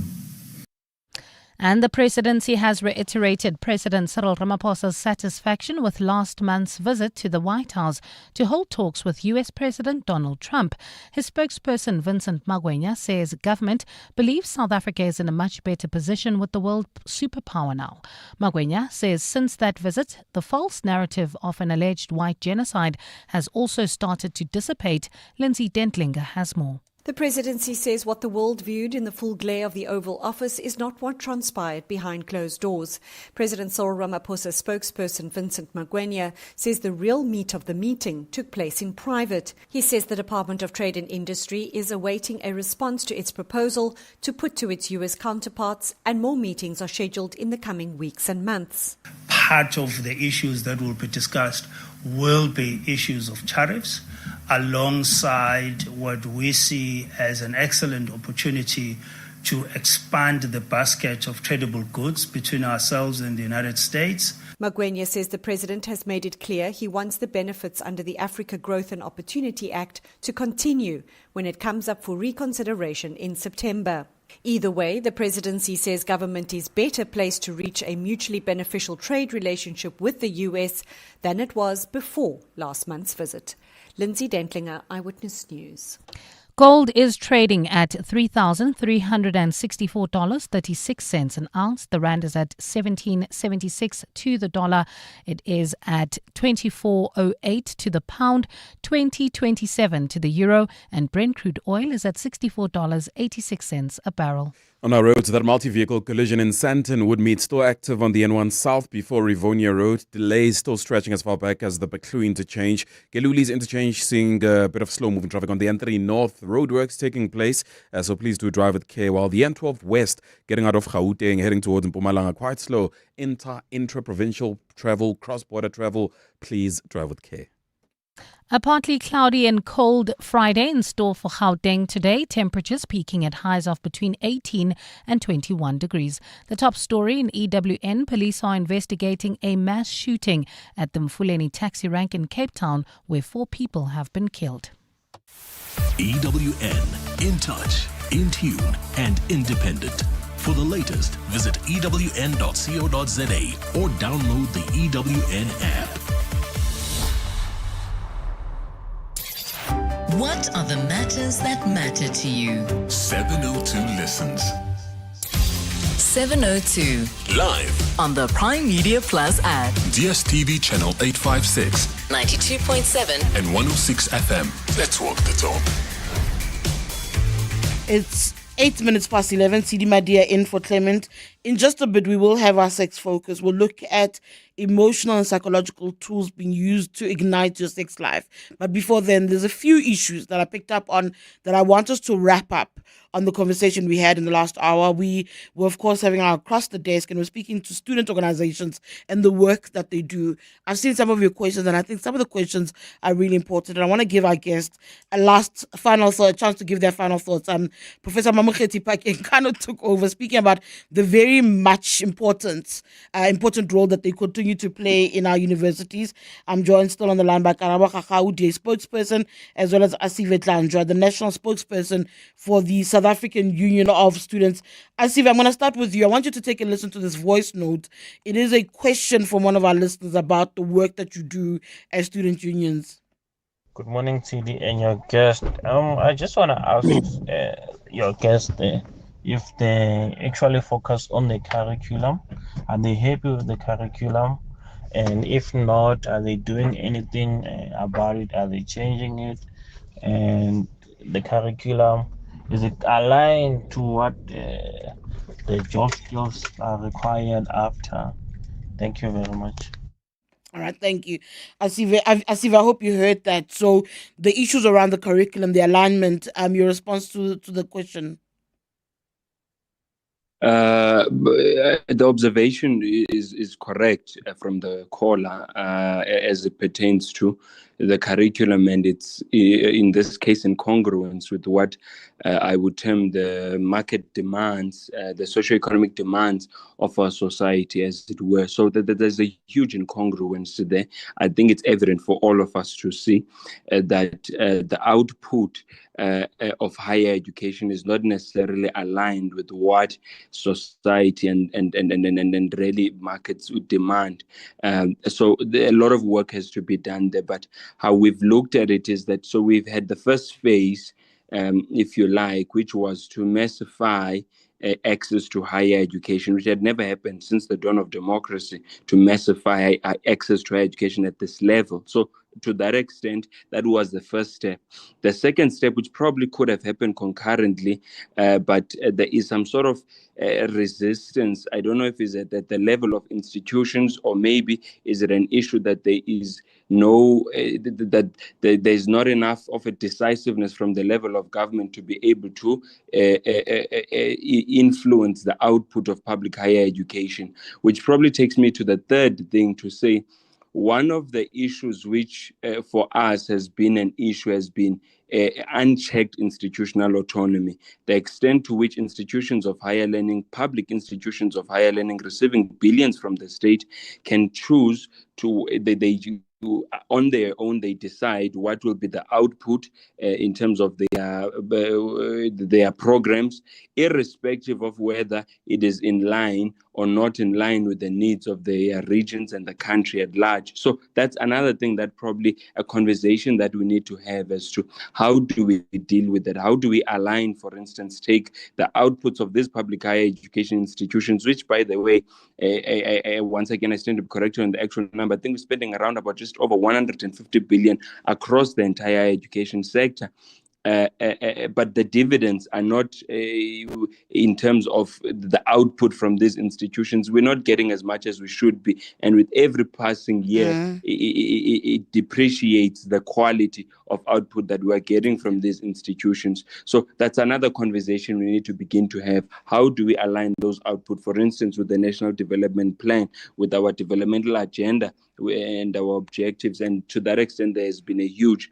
And the presidency has reiterated President Cyril Ramaphosa's satisfaction with last month's visit to the White House to hold talks with U.S. President Donald Trump. His spokesperson Vincent Magwenya says government believes South Africa is in a much better position with the world superpower now. Magwenya says since that visit, the false narrative of an alleged white genocide has also started to dissipate. Lindsay Dentlinger has more. The presidency says what the world viewed in the full glare of the Oval Office is not what transpired behind closed doors. President Cyril Ramaphosa's spokesperson Vincent Magwenya says the real meat of the meeting took place in private. He says the Department of Trade and Industry is awaiting a response to its proposal to put to its U.S. counterparts, and more meetings are scheduled in the coming weeks and months. Part of the issues that will be discussed will be issues of tariffs, alongside what we see as an excellent opportunity to expand the basket of tradable goods between ourselves and the United States. Magwenya says the president has made it clear he wants the benefits under the Africa Growth and Opportunity Act to continue when it comes up for reconsideration in September. Either way, the presidency says government is better placed to reach a mutually beneficial trade relationship with the U.S. than it was before last month's visit. Lindsay Dentlinger, Eyewitness News. Gold is trading at $3,364.36 an ounce. The rand is at 17.76 to the dollar. It is at 24.08 to the pound, 20.27 to the euro, and Brent crude oil is at $64.86 a barrel. On our roads, that multi-vehicle collision in Sandton Woodmead still active on the N1 South before Rivonia Road. Delays still stretching as far back as the Baklu interchange. Geluli's interchange seeing a bit of slow-moving traffic on the N3 North. Roadworks taking place, so please do drive with care. While the N12 West getting out of Gauteng, heading towards Mpumalanga, quite slow. Intra-provincial travel, cross-border travel, please drive with care. A partly cloudy and cold Friday in store for Gauteng today. Temperatures peaking at highs of between 18 and 21 degrees. The top story in EWN, police are investigating a mass shooting at the Mfuleni taxi rank in Cape Town where 4 people have been killed. EWN, in touch, in tune and independent. For the latest, visit ewn.co.za or download the EWN app. What are the matters that matter to you? 702 listens. 702. Live On the Prime Media Plus app. DSTV channel 856. 92.7. And 106 FM. Let's walk the talk. It's 8 minutes past 11. Tshidi Madia in for Clement. In just a bit, we will have our sex focus. We'll look at emotional and psychological tools being used to ignite your sex life. But before then, there's a few issues that I picked up on that I want us to wrap up on the conversation we had in the last hour. We were, of course, having our across the desk and we're speaking to student organizations and the work that they do. I've seen some of your questions and I think some of the questions are really important. And I want to give our guest a chance to give their final thoughts. Professor Mamokgethi Phakeng kind of took over speaking about the very much important role that they continue to play in our universities. I'm joined still on the line by Karabo, Khakhau, DA spokesperson, as well as Asive Dlanjwa, the national spokesperson for the South African Union of Students. Asive, I'm going to start with you. I want you to take a listen to this voice note. It is a question from one of our listeners about the work that you do as student unions. Good morning, Tshidi and your guest. I just want to ask your guest if they actually focus on the curriculum. Are they happy with the curriculum? And if not, are they doing anything about it? Are they changing it? And the curriculum, is it aligned to what the job skills are required after? Thank you very much. All right, thank you. Asive, I hope you heard that. So the issues around the curriculum, the alignment, your response to the question. The observation is correct from the caller as it pertains to the curriculum, and it's in this case in congruence with what I would term the market demands, the socioeconomic demands of our society, as it were. So that there's a huge incongruence there. I think it's evident for all of us to see that the output of higher education is not necessarily aligned with what society and really markets would demand. So a lot of work has to be done there. But how we've looked at it is that, so we've had the first phase, if you like, which was to massify access to higher education, which had never happened since the dawn of democracy, to massify access to higher education at this level. So to that extent, that was the first step. The second step, which probably could have happened concurrently, but there is some sort of resistance. I don't know if it's at the level of institutions, or maybe is it an issue that there is there's not enough of a decisiveness from the level of government to be able to influence the output of public higher education, which probably takes me to the third thing to say. One of the issues which for us has been an issue has been unchecked institutional autonomy, the extent to which institutions of higher learning, public institutions of higher learning receiving billions from the state, can choose to, on their own, they decide what will be the output in terms of their programs, irrespective of whether it is in line or not in line with the needs of their regions and the country at large. So that's another thing that probably a conversation that we need to have as to how do we deal with that? How do we align, for instance, take the outputs of these public higher education institutions, which, by the way, once again, I stand to be corrected on the actual number. I think we're spending around about just over 150 billion across the entire education sector. But the dividends are not in terms of the output from these institutions. We're not getting as much as we should be. And with every passing year, it depreciates the quality of output that we're getting from these institutions. So that's another conversation we need to begin to have. How do we align those output, for instance, with the National Development Plan, with our developmental agenda and our objectives? And to that extent, there has been a huge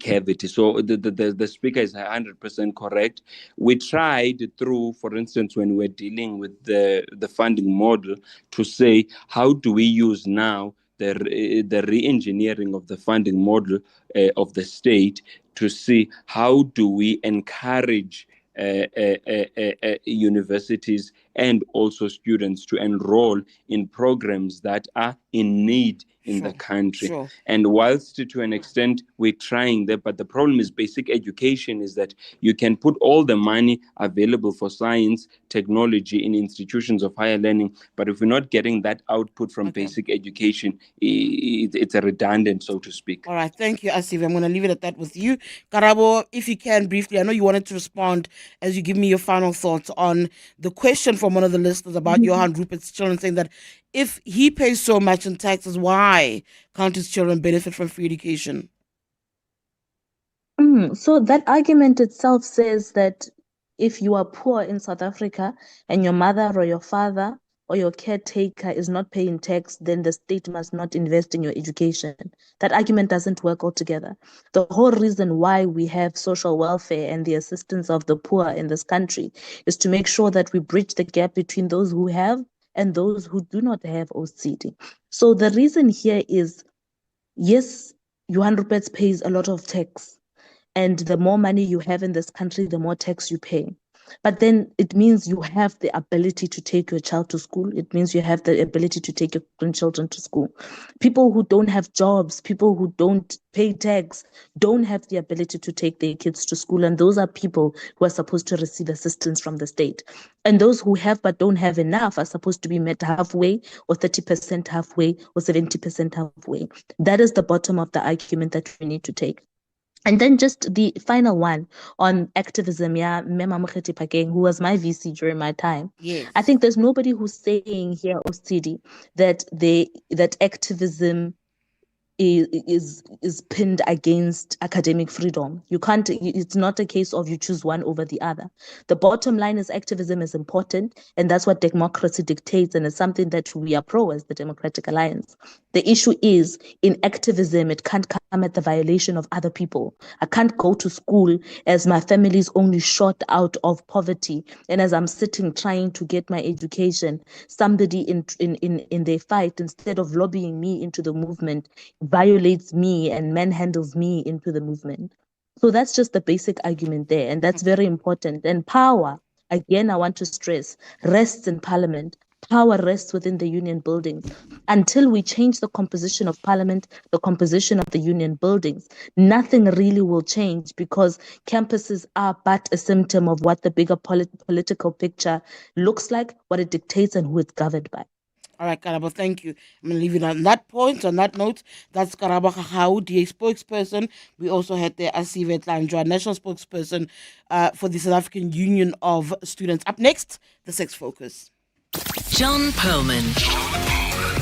cavity. So the speaker is 100% correct. We tried through, for instance, when we're dealing with the funding model, to say, how do we use now the re-engineering of the funding model of the state to see how do we encourage universities and also students to enroll in programs that are in need in the country. Sure. And whilst to an extent we're trying that, but the problem is basic education is that you can put all the money available for science, technology in institutions of higher learning, but if we're not getting that output from basic education, it's a redundant, so to speak. All right, thank you, Asive. I'm going to leave it at that with you. Karabo, if you can briefly, I know you wanted to respond as you give me your final thoughts on the question from one of the listeners about Johan Rupert's children, saying that if he pays so much in taxes, why can't his children benefit from free education? So that argument itself says that if you are poor in South Africa and your mother or your father or your caretaker is not paying tax, then the state must not invest in your education. That argument doesn't work altogether. The whole reason why we have social welfare and the assistance of the poor in this country is to make sure that we bridge the gap between those who have and those who do not have OCD. So the reason here is, yes, Johan Rupert pays a lot of tax. And the more money you have in this country, the more tax you pay. But then it means you have the ability to take your child to school. It means you have the ability to take your grandchildren to school. People who don't have jobs, people who don't pay tax, don't have the ability to take their kids to school. And those are people who are supposed to receive assistance from the state. And those who have but don't have enough are supposed to be met halfway, or 30% halfway, or 70% halfway. That is the bottom of the argument that we need to take. And then just the final one on activism, Mema Mokgeti Phakeng, who was my VC during my time. Yes. I think there's nobody who's saying here, Tshidi, that activism is pinned against academic freedom. You can't, it's not a case of you choose one over the other. The bottom line is activism is important, and that's what democracy dictates, and it's something that we are pro as the Democratic Alliance. The issue is, in activism, it can't come at the violation of other people. I can't go to school as my family is only shot out of poverty, and as I'm sitting trying to get my education, somebody in their fight, instead of lobbying me into the movement, violates me and manhandles me into the movement. So that's just the basic argument there, and that's very important. And power, again, I want to stress, rests in Parliament. Power rests within the union buildings. Until we change the composition of Parliament, the composition of the union buildings, nothing really will change, because campuses are but a symptom of what the bigger political picture looks like, what it dictates, and who it's governed by. All right, Karabo, thank you. I'm going to leave it on that point, on that note. That's Karabo Khakhau, DA spokesperson. We also had the Asive Dlanjwa, national spokesperson for the South African Union of Students. Up next, the Sex Focus. John Perlman.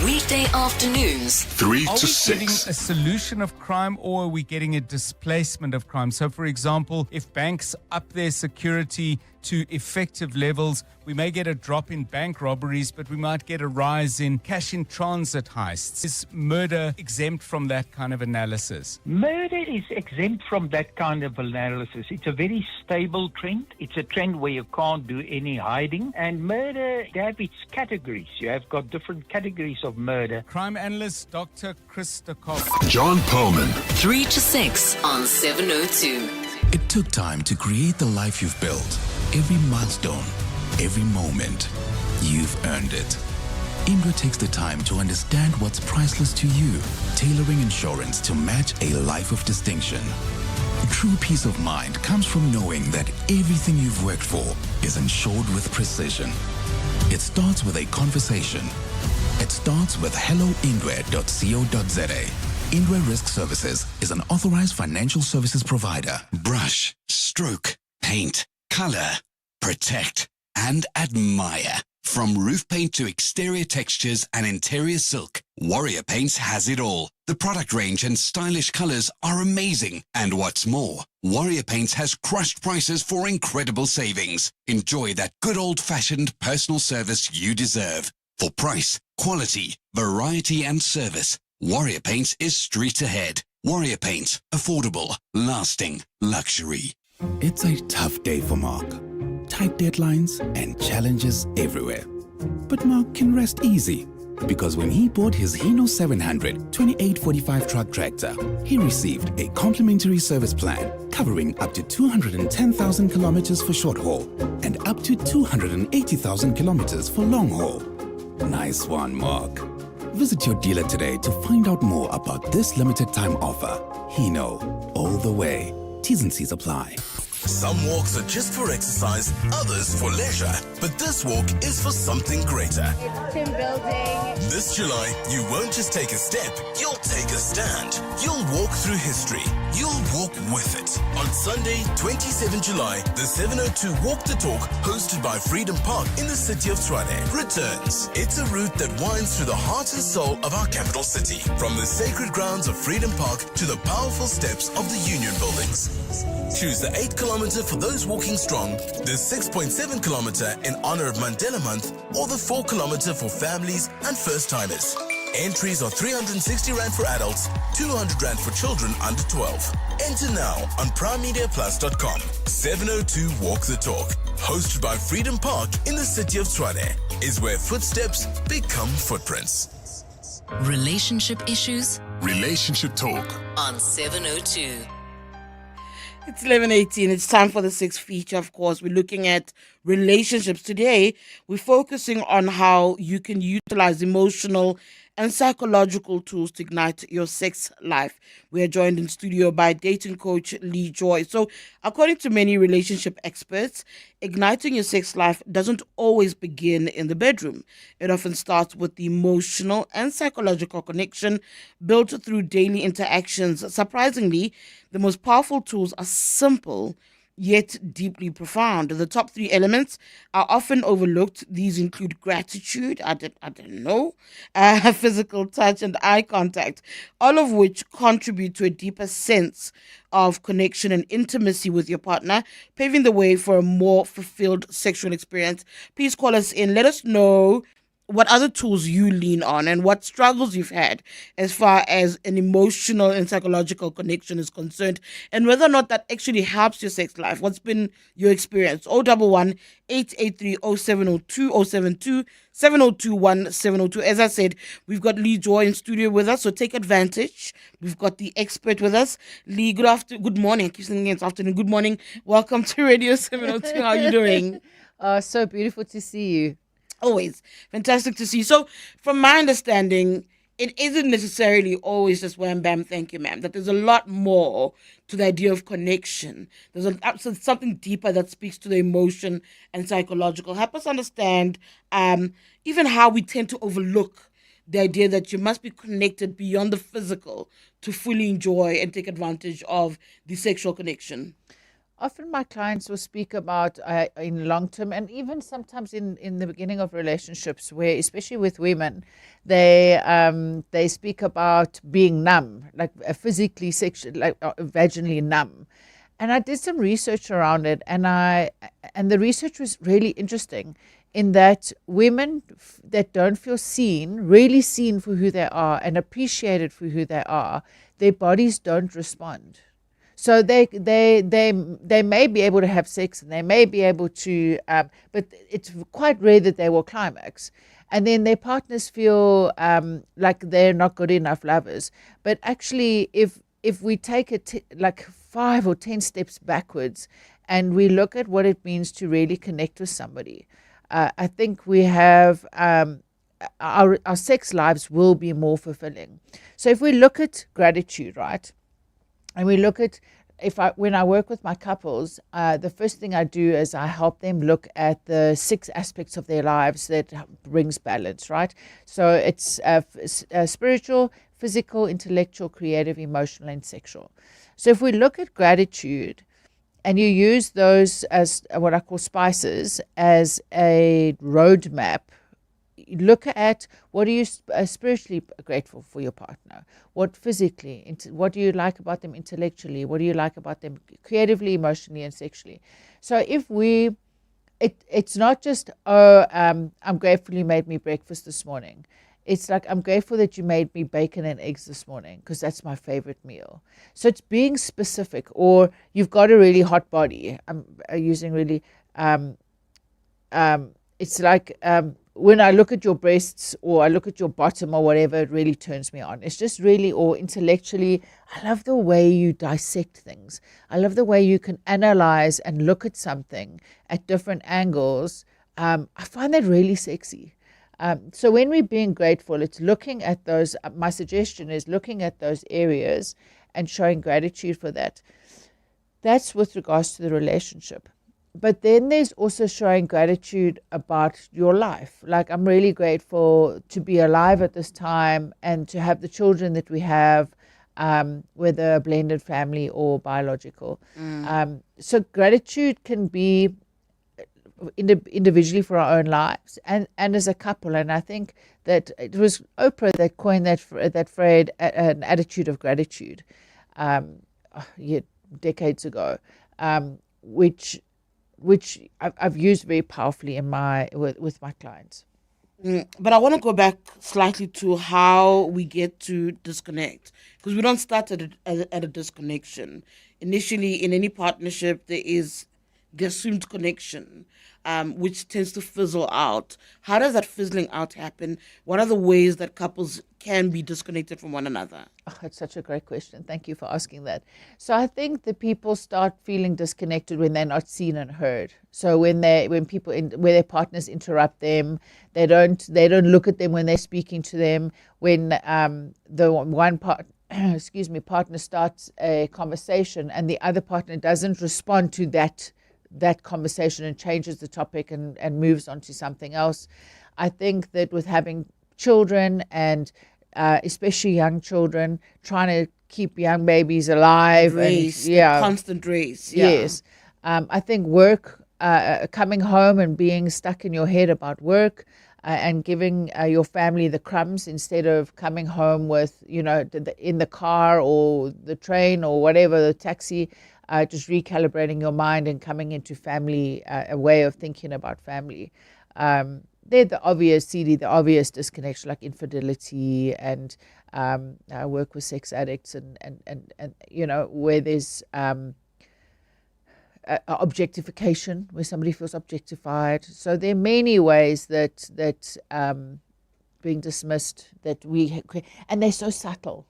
Weekday afternoons, 3 to 6. Are we getting a solution of crime, or are we getting a displacement of crime? So, for example, if banks up their security to effective levels, we may get a drop in bank robberies, but we might get a rise in cash in transit heists. Is murder exempt from that kind of analysis? Murder is exempt from that kind of analysis. It's a very stable trend. It's a trend where you can't do any hiding. And murder, they have its categories. You have got different categories of murder. Crime analyst Dr. Chris Stakov. John Perlman. 3 to 6 on 702. It took time to create the life you've built. Every milestone, every moment, you've earned it. Indra takes the time to understand what's priceless to you, tailoring insurance to match a life of distinction. True peace of mind comes from knowing that everything you've worked for is insured with precision. It starts with a conversation. It starts with helloindra.co.za. Indra Risk Services is an authorized financial services provider. Brush, stroke, paint, color, protect, and admire. From roof paint to exterior textures and interior silk, Warrior Paints has it all. The product range and stylish colors are amazing. And what's more, Warrior Paints has crushed prices for incredible savings. Enjoy that good old-fashioned personal service you deserve. For price, quality, variety, and service, Warrior Paints is street ahead. Warrior Paints, affordable, lasting, luxury. It's a tough day for Mark. Tight deadlines and challenges everywhere. But Mark can rest easy, because when he bought his Hino 700 2845 truck tractor, he received a complimentary service plan covering up to 210,000 kilometers for short haul and up to 280,000 kilometers for long haul. Nice one, Mark. Visit your dealer today to find out more about this limited time offer. Hino, all the way. T's and C's apply. Some walks are just for exercise, others for leisure. But this walk is for something greater. It's team building. This July, you won't just take a step, you'll take a stand. You'll walk through history. You'll walk with it. On Sunday, 27 July, the 702 Walk the Talk, hosted by Freedom Park in the city of Tshwane, returns. It's a route that winds through the heart and soul of our capital city. From the sacred grounds of Freedom Park to the powerful steps of the Union buildings. Choose the 8 kilometer for those walking strong, the 6.7 kilometer in honor of Mandela Month, or the 4 kilometer for families and first-timers. Entries are 360 Rand for adults, 200 Rand for children under 12. Enter now on primemediaplus.com. 702 Walk the Talk, hosted by Freedom Park in the city of Tshwane, is where footsteps become footprints. Relationship issues Relationship Talk. on 702. It's 11:18. It's time for the sixth feature, of course. We're looking at relationships. Today, we're focusing on how you can utilize emotional and psychological tools to ignite your sex life. We are joined in studio by dating coach Lee Joy. So, according to many relationship experts, igniting your sex life doesn't always begin in the bedroom. It often starts with the emotional and psychological connection built through daily interactions. Surprisingly, the most powerful tools are simple yet deeply profound. The top three elements are often overlooked. These include gratitude, physical touch, and eye contact, all of which contribute to a deeper sense of connection and intimacy with your partner, paving the way for a more fulfilled sexual experience. Please call us in. Let us know what other tools you lean on and what struggles you've had as far as an emotional and psychological connection is concerned, and whether or not that actually helps your sex life. What's been your experience? 011 883 0702 072 7021 702. As I said, we've got Lee Joy in studio with us, so take advantage. We've got the expert with us. Lee, good morning. I keep saying it's afternoon. Good morning. Welcome to Radio 702. How are you doing? So beautiful to see you. Always. Fantastic to see. So, from my understanding, it isn't necessarily always just wham, bam, thank you, ma'am. That there's a lot more to the idea of connection. There's something deeper that speaks to the emotion and psychological. Help us understand even how we tend to overlook the idea that you must be connected beyond the physical to fully enjoy and take advantage of the sexual connection. Often my clients will speak about in long term and even sometimes in the beginning of relationships where, especially with women, they speak about being numb, like physically, sexually, like vaginally numb. And I did some research around it, and the research was really interesting in that women that don't feel seen, really seen for who they are and appreciated for who they are, their bodies don't respond. So they may be able to have sex and they may be able to, but it's quite rare that they will climax. And then their partners feel like they're not good enough lovers. But actually, if we take it like 5 or 10 steps backwards and we look at what it means to really connect with somebody, I think we have our sex lives will be more fulfilling. So if we look at gratitude, right? And we look at, when I work with my couples, the first thing I do is I help them look at the 6 aspects of their lives that brings balance, right? So it's spiritual, physical, intellectual, creative, emotional, and sexual. So if we look at gratitude and you use those as what I call spices as a roadmap, look at what are you spiritually grateful for your partner, what physically, what do you like about them intellectually, what do you like about them creatively, emotionally, and sexually. So if it's not just, I'm grateful you made me breakfast this morning. It's like, I'm grateful that you made me bacon and eggs this morning because that's my favorite meal. So it's being specific. Or you've got a really hot body. I'm using really, it's like, when I look at your breasts or I look at your bottom or whatever, it really turns me on. It's just really, or intellectually, I love the way you dissect things. I love the way you can analyze and look at something at different angles. I find that really sexy. So when we're being grateful, it's looking at those, my suggestion is looking at those areas and showing gratitude for that. That's with regards to the relationship. But then there's also showing gratitude about your life. Like, I'm really grateful to be alive at this time and to have the children that we have, whether a blended family or biological. So gratitude can be individually for our own lives and as a couple. And I think that it was Oprah that coined that phrase, an attitude of gratitude, decades ago, which I've used very powerfully with my clients. But I want to go back slightly to how we get to disconnect, because we don't start at a disconnection. Initially, in any partnership, there is the assumed connection, which tends to fizzle out. How does that fizzling out happen? What are the ways that couples can be disconnected from one another? Oh, that's such a great question. Thank you for asking that. So I think the people start feeling disconnected when they're not seen and heard. So when where their partners interrupt them, they don't look at them when they're speaking to them. When the one partner starts a conversation and the other partner doesn't respond to that conversation and changes the topic and moves on to something else. I think that with having children and especially young children, trying to keep young babies alive, Constant race. Yes. I think work, coming home and being stuck in your head about work, and giving your family the crumbs instead of coming home with, in the car or the train or whatever, the taxi, just recalibrating your mind and coming into family, a way of thinking about family. They're the obvious disconnection, like infidelity and work with sex addicts and where there's objectification, where somebody feels objectified. So there are many ways that being dismissed and they're so subtle.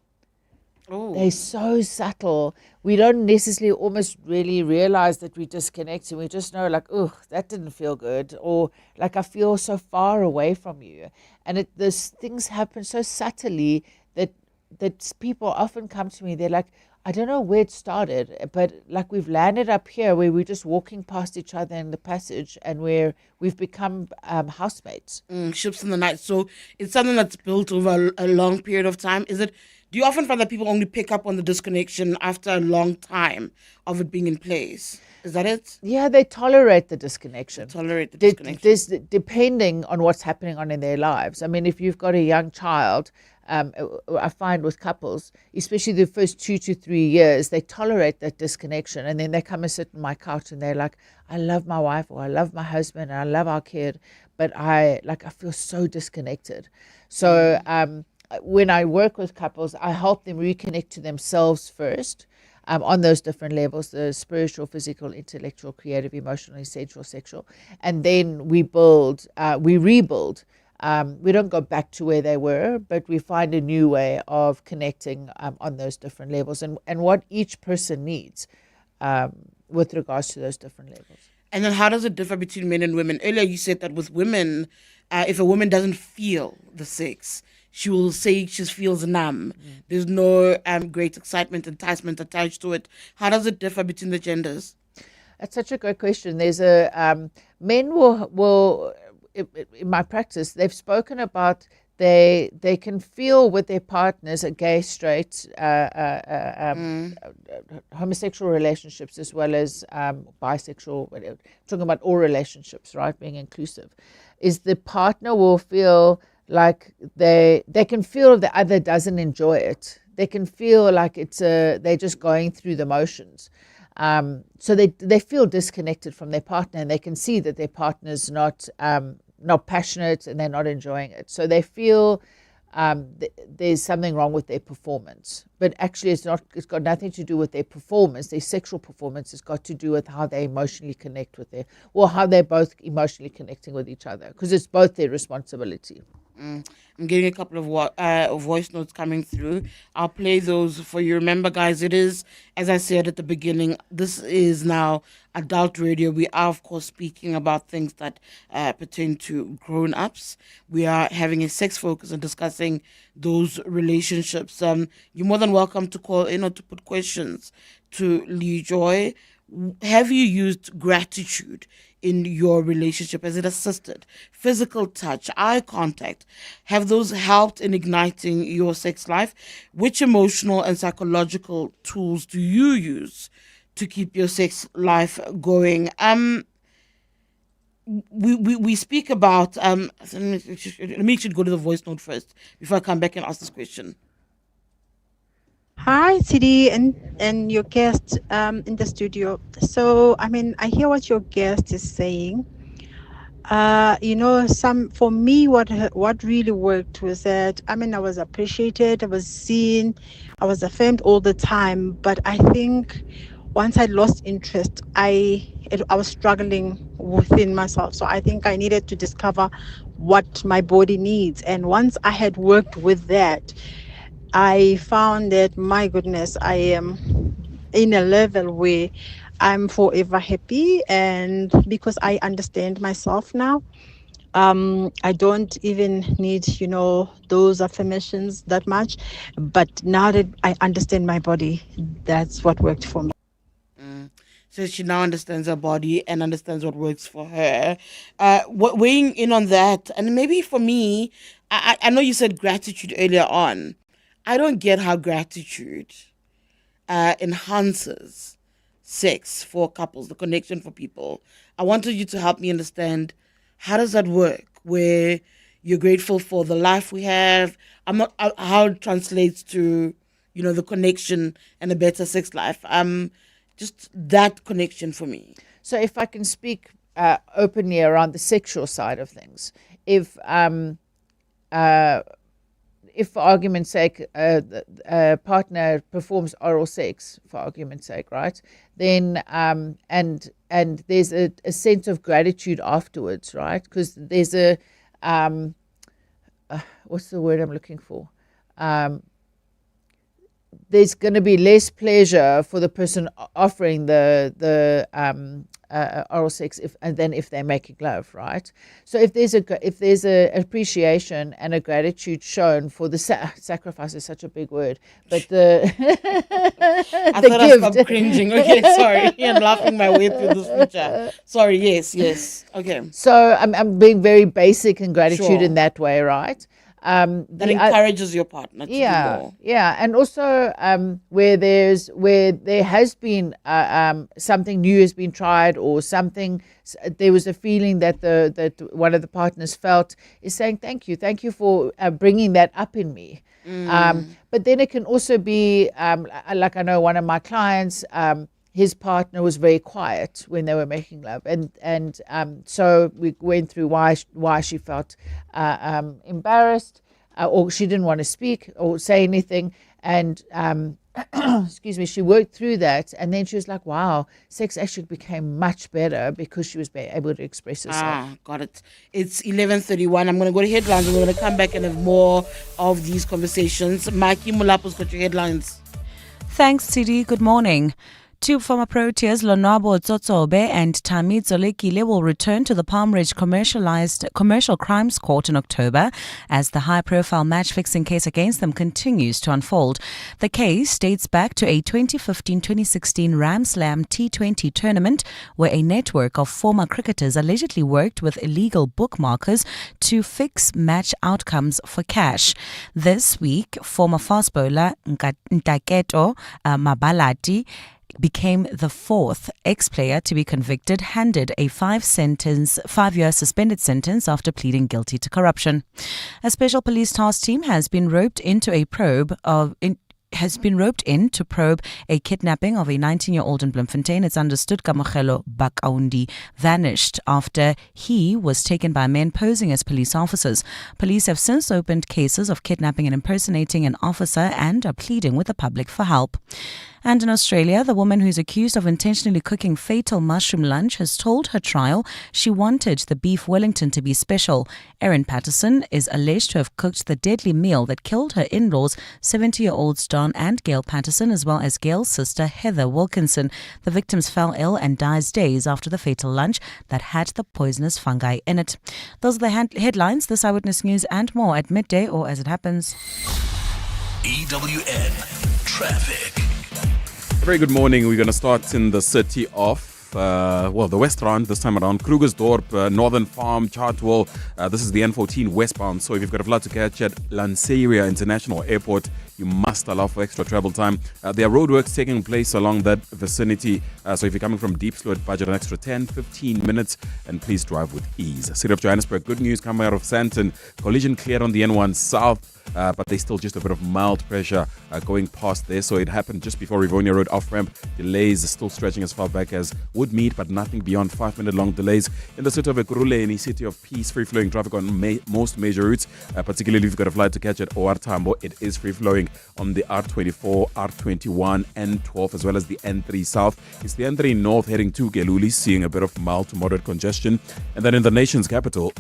Oh. They're so subtle. We don't necessarily almost really realize that we disconnect, and we just know, like, oh, that didn't feel good, or like, I feel so far away from you. And these things happen so subtly that people often come to me. They're like, I don't know where it started, but like, we've landed up here where we're just walking past each other in the passage, and we've become housemates. Ships in the night. So it's something that's built over a long period of time. Do you often find that people only pick up on the disconnection after a long time of it being in place? Is that it? Yeah, they tolerate the disconnection. Depending on what's happening in their lives. I mean, if you've got a young child, I find with couples, especially the first 2 to 3 years, they tolerate that disconnection, and then they come and sit on my couch and they're like, I love my wife, or I love my husband, and I love our kid, but I feel so disconnected. So when I work with couples, I help them reconnect to themselves first, on those different levels: the spiritual, physical, intellectual, creative, emotional, sensual, sexual, and then we rebuild. We don't go back to where they were, but we find a new way of connecting on those different levels, and what each person needs with regards to those different levels. And then how does it differ between men and women? Earlier you said that with women, if a woman doesn't feel the sex, she will say she feels numb. There's no great excitement, enticement attached to it. How does it differ between the genders? That's such a great question. There's men will in my practice, they've spoken about they can feel with their partners, a gay, straight, homosexual relationships, as well as bisexual, talking about all relationships, right, being inclusive, is the partner will feel like they can feel the other doesn't enjoy it. They can feel like they're just going through the motions. So they feel disconnected from their partner, and they can see that their partner's not passionate and they're not enjoying it. So they feel there's something wrong with their performance. But actually it's got nothing to do with their performance. Their sexual performance has got to do with how they emotionally connect how they're both emotionally connecting with each other, because it's both their responsibility. I'm getting a couple of voice notes coming through. I'll play those for you. Remember, guys, it is, as I said at the beginning, this is now adult radio. We are, of course, speaking about things that pertain to grown-ups. We are having a sex focus and discussing those relationships. You're more than welcome to call in or to put questions to Lee Joy. Have you used gratitude in your relationship? Has it assisted? Physical touch, eye contact, have those helped in igniting your sex life? Which emotional and psychological tools do you use to keep your sex life going? We speak about let me should go to the voice note first before I come back and ask this question. Hi, Tshidi, and your guest in the studio. So, I mean, I hear what your guest is saying. For me, what really worked was that, I mean, I was appreciated, I was seen, I was affirmed all the time. But I think once I lost interest, I was struggling within myself. So I think I needed to discover what my body needs. And once I had worked with that, I found that, my goodness, I am in a level where I'm forever happy, and because I understand myself now, I don't even need, those affirmations that much. But now that I understand my body, that's what worked for me. So she now understands her body and understands what works for her. Weighing in on that, and maybe for me, I know you said gratitude earlier on. I don't get how gratitude enhances sex for couples, the connection for people. I wanted you to help me understand, how does that work, where you're grateful for the life we have, how it translates to, the connection and a better sex life. Just that connection for me. So if I can speak openly around the sexual side of things, if for argument's sake, a partner performs oral sex, for argument's sake, right? Then and there's a sense of gratitude afterwards, right? Because there's a what's the word I'm looking for? There's going to be less pleasure for the person offering the oral sex than if they're making love, right? So if there's a appreciation and a gratitude shown for the sacrifice is such a big word, but the I thought I stopped cringing. Okay, sorry, I'm laughing my way through this picture. Sorry, yes, okay. So I'm being very basic in gratitude Sure. in that way, right? That encourages your partner to do more. Yeah, and also where there has been something new has been tried, or something, there was a feeling that one of the partners felt, is saying thank you for bringing that up in me. But then it can also be like, I know one of my clients, his partner was very quiet when they were making love, and so we went through why she felt embarrassed, or she didn't want to speak or say anything, and excuse me, she worked through that, and then she was like, wow, sex actually became much better because she was able to express herself. Got it. It's 11:31. I'm going to go to headlines, and we're going to come back and have more of these conversations. Mikey Mulapo's got your headlines. Thanks, Tshidi. Good morning. Two former Proteas, Lonwabo Tsotsobe and Tami Dzolekile, will return to the Palm Ridge Commercial Crimes Court in October as the high-profile match-fixing case against them continues to unfold. The case dates back to a 2015-2016 Ram Slam T20 tournament where a network of former cricketers allegedly worked with illegal bookmakers to fix match outcomes for cash. This week, former fast bowler Ntaketo Mabalati became the fourth ex-player to be convicted, handed a 5-year suspended sentence after pleading guilty to corruption. A special police task team has been roped into a probe has been roped in to probe a kidnapping of a 19-year-old in Bloemfontein. It's understood Kamogelo Nkosi vanished after he was taken by men posing as police officers. Police have since opened cases of kidnapping and impersonating an officer and are pleading with the public for help. And in Australia, the woman who is accused of intentionally cooking fatal mushroom lunch has told her trial she wanted the beef Wellington to be special. Erin Patterson is alleged to have cooked the deadly meal that killed her in-laws, 70-year-olds Don and Gail Patterson, as well as Gail's sister Heather Wilkinson. The victims fell ill and died days after the fatal lunch that had the poisonous fungi in it. Those are the headlines. This Eyewitness News and more at midday or as it happens. EWN Traffic. A very good morning. We're going to start in the city of the West Rand this time around. Krugersdorp, Northern Farm, Chartwell. This is the N14 westbound. So if you've got a flight to catch at Lanseria International Airport, you must allow for extra travel time. There are roadworks taking place along that vicinity. So if you're coming from Deep Sloot, budget an extra 10-15 minutes and please drive with ease. City of Johannesburg, good news coming out of Sandton. Collision cleared on the N1 South. But there's still just a bit of mild pressure going past there. So it happened just before Rivonia Road off-ramp. Delays are still stretching as far back as Woodmead, but nothing beyond 5-minute long delays. In the city of Ekurhuleni, City of Peace, free-flowing traffic on most major routes, particularly if you've got a flight to catch at OR Tambo. It is free-flowing on the R24, R21, N12, as well as the N3 South. It's the N3 North heading to Geluli, seeing a bit of mild to moderate congestion. And then in the nation's capital,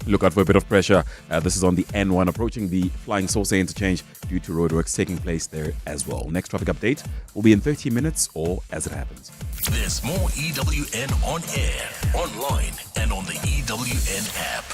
look out for a bit of pressure. This is on the N1 approaching the Flying Saucer interchange due to roadworks taking place there as well. Next traffic update will be in 30 minutes or as it happens. There's more EWN on air, online, and on the EWN app.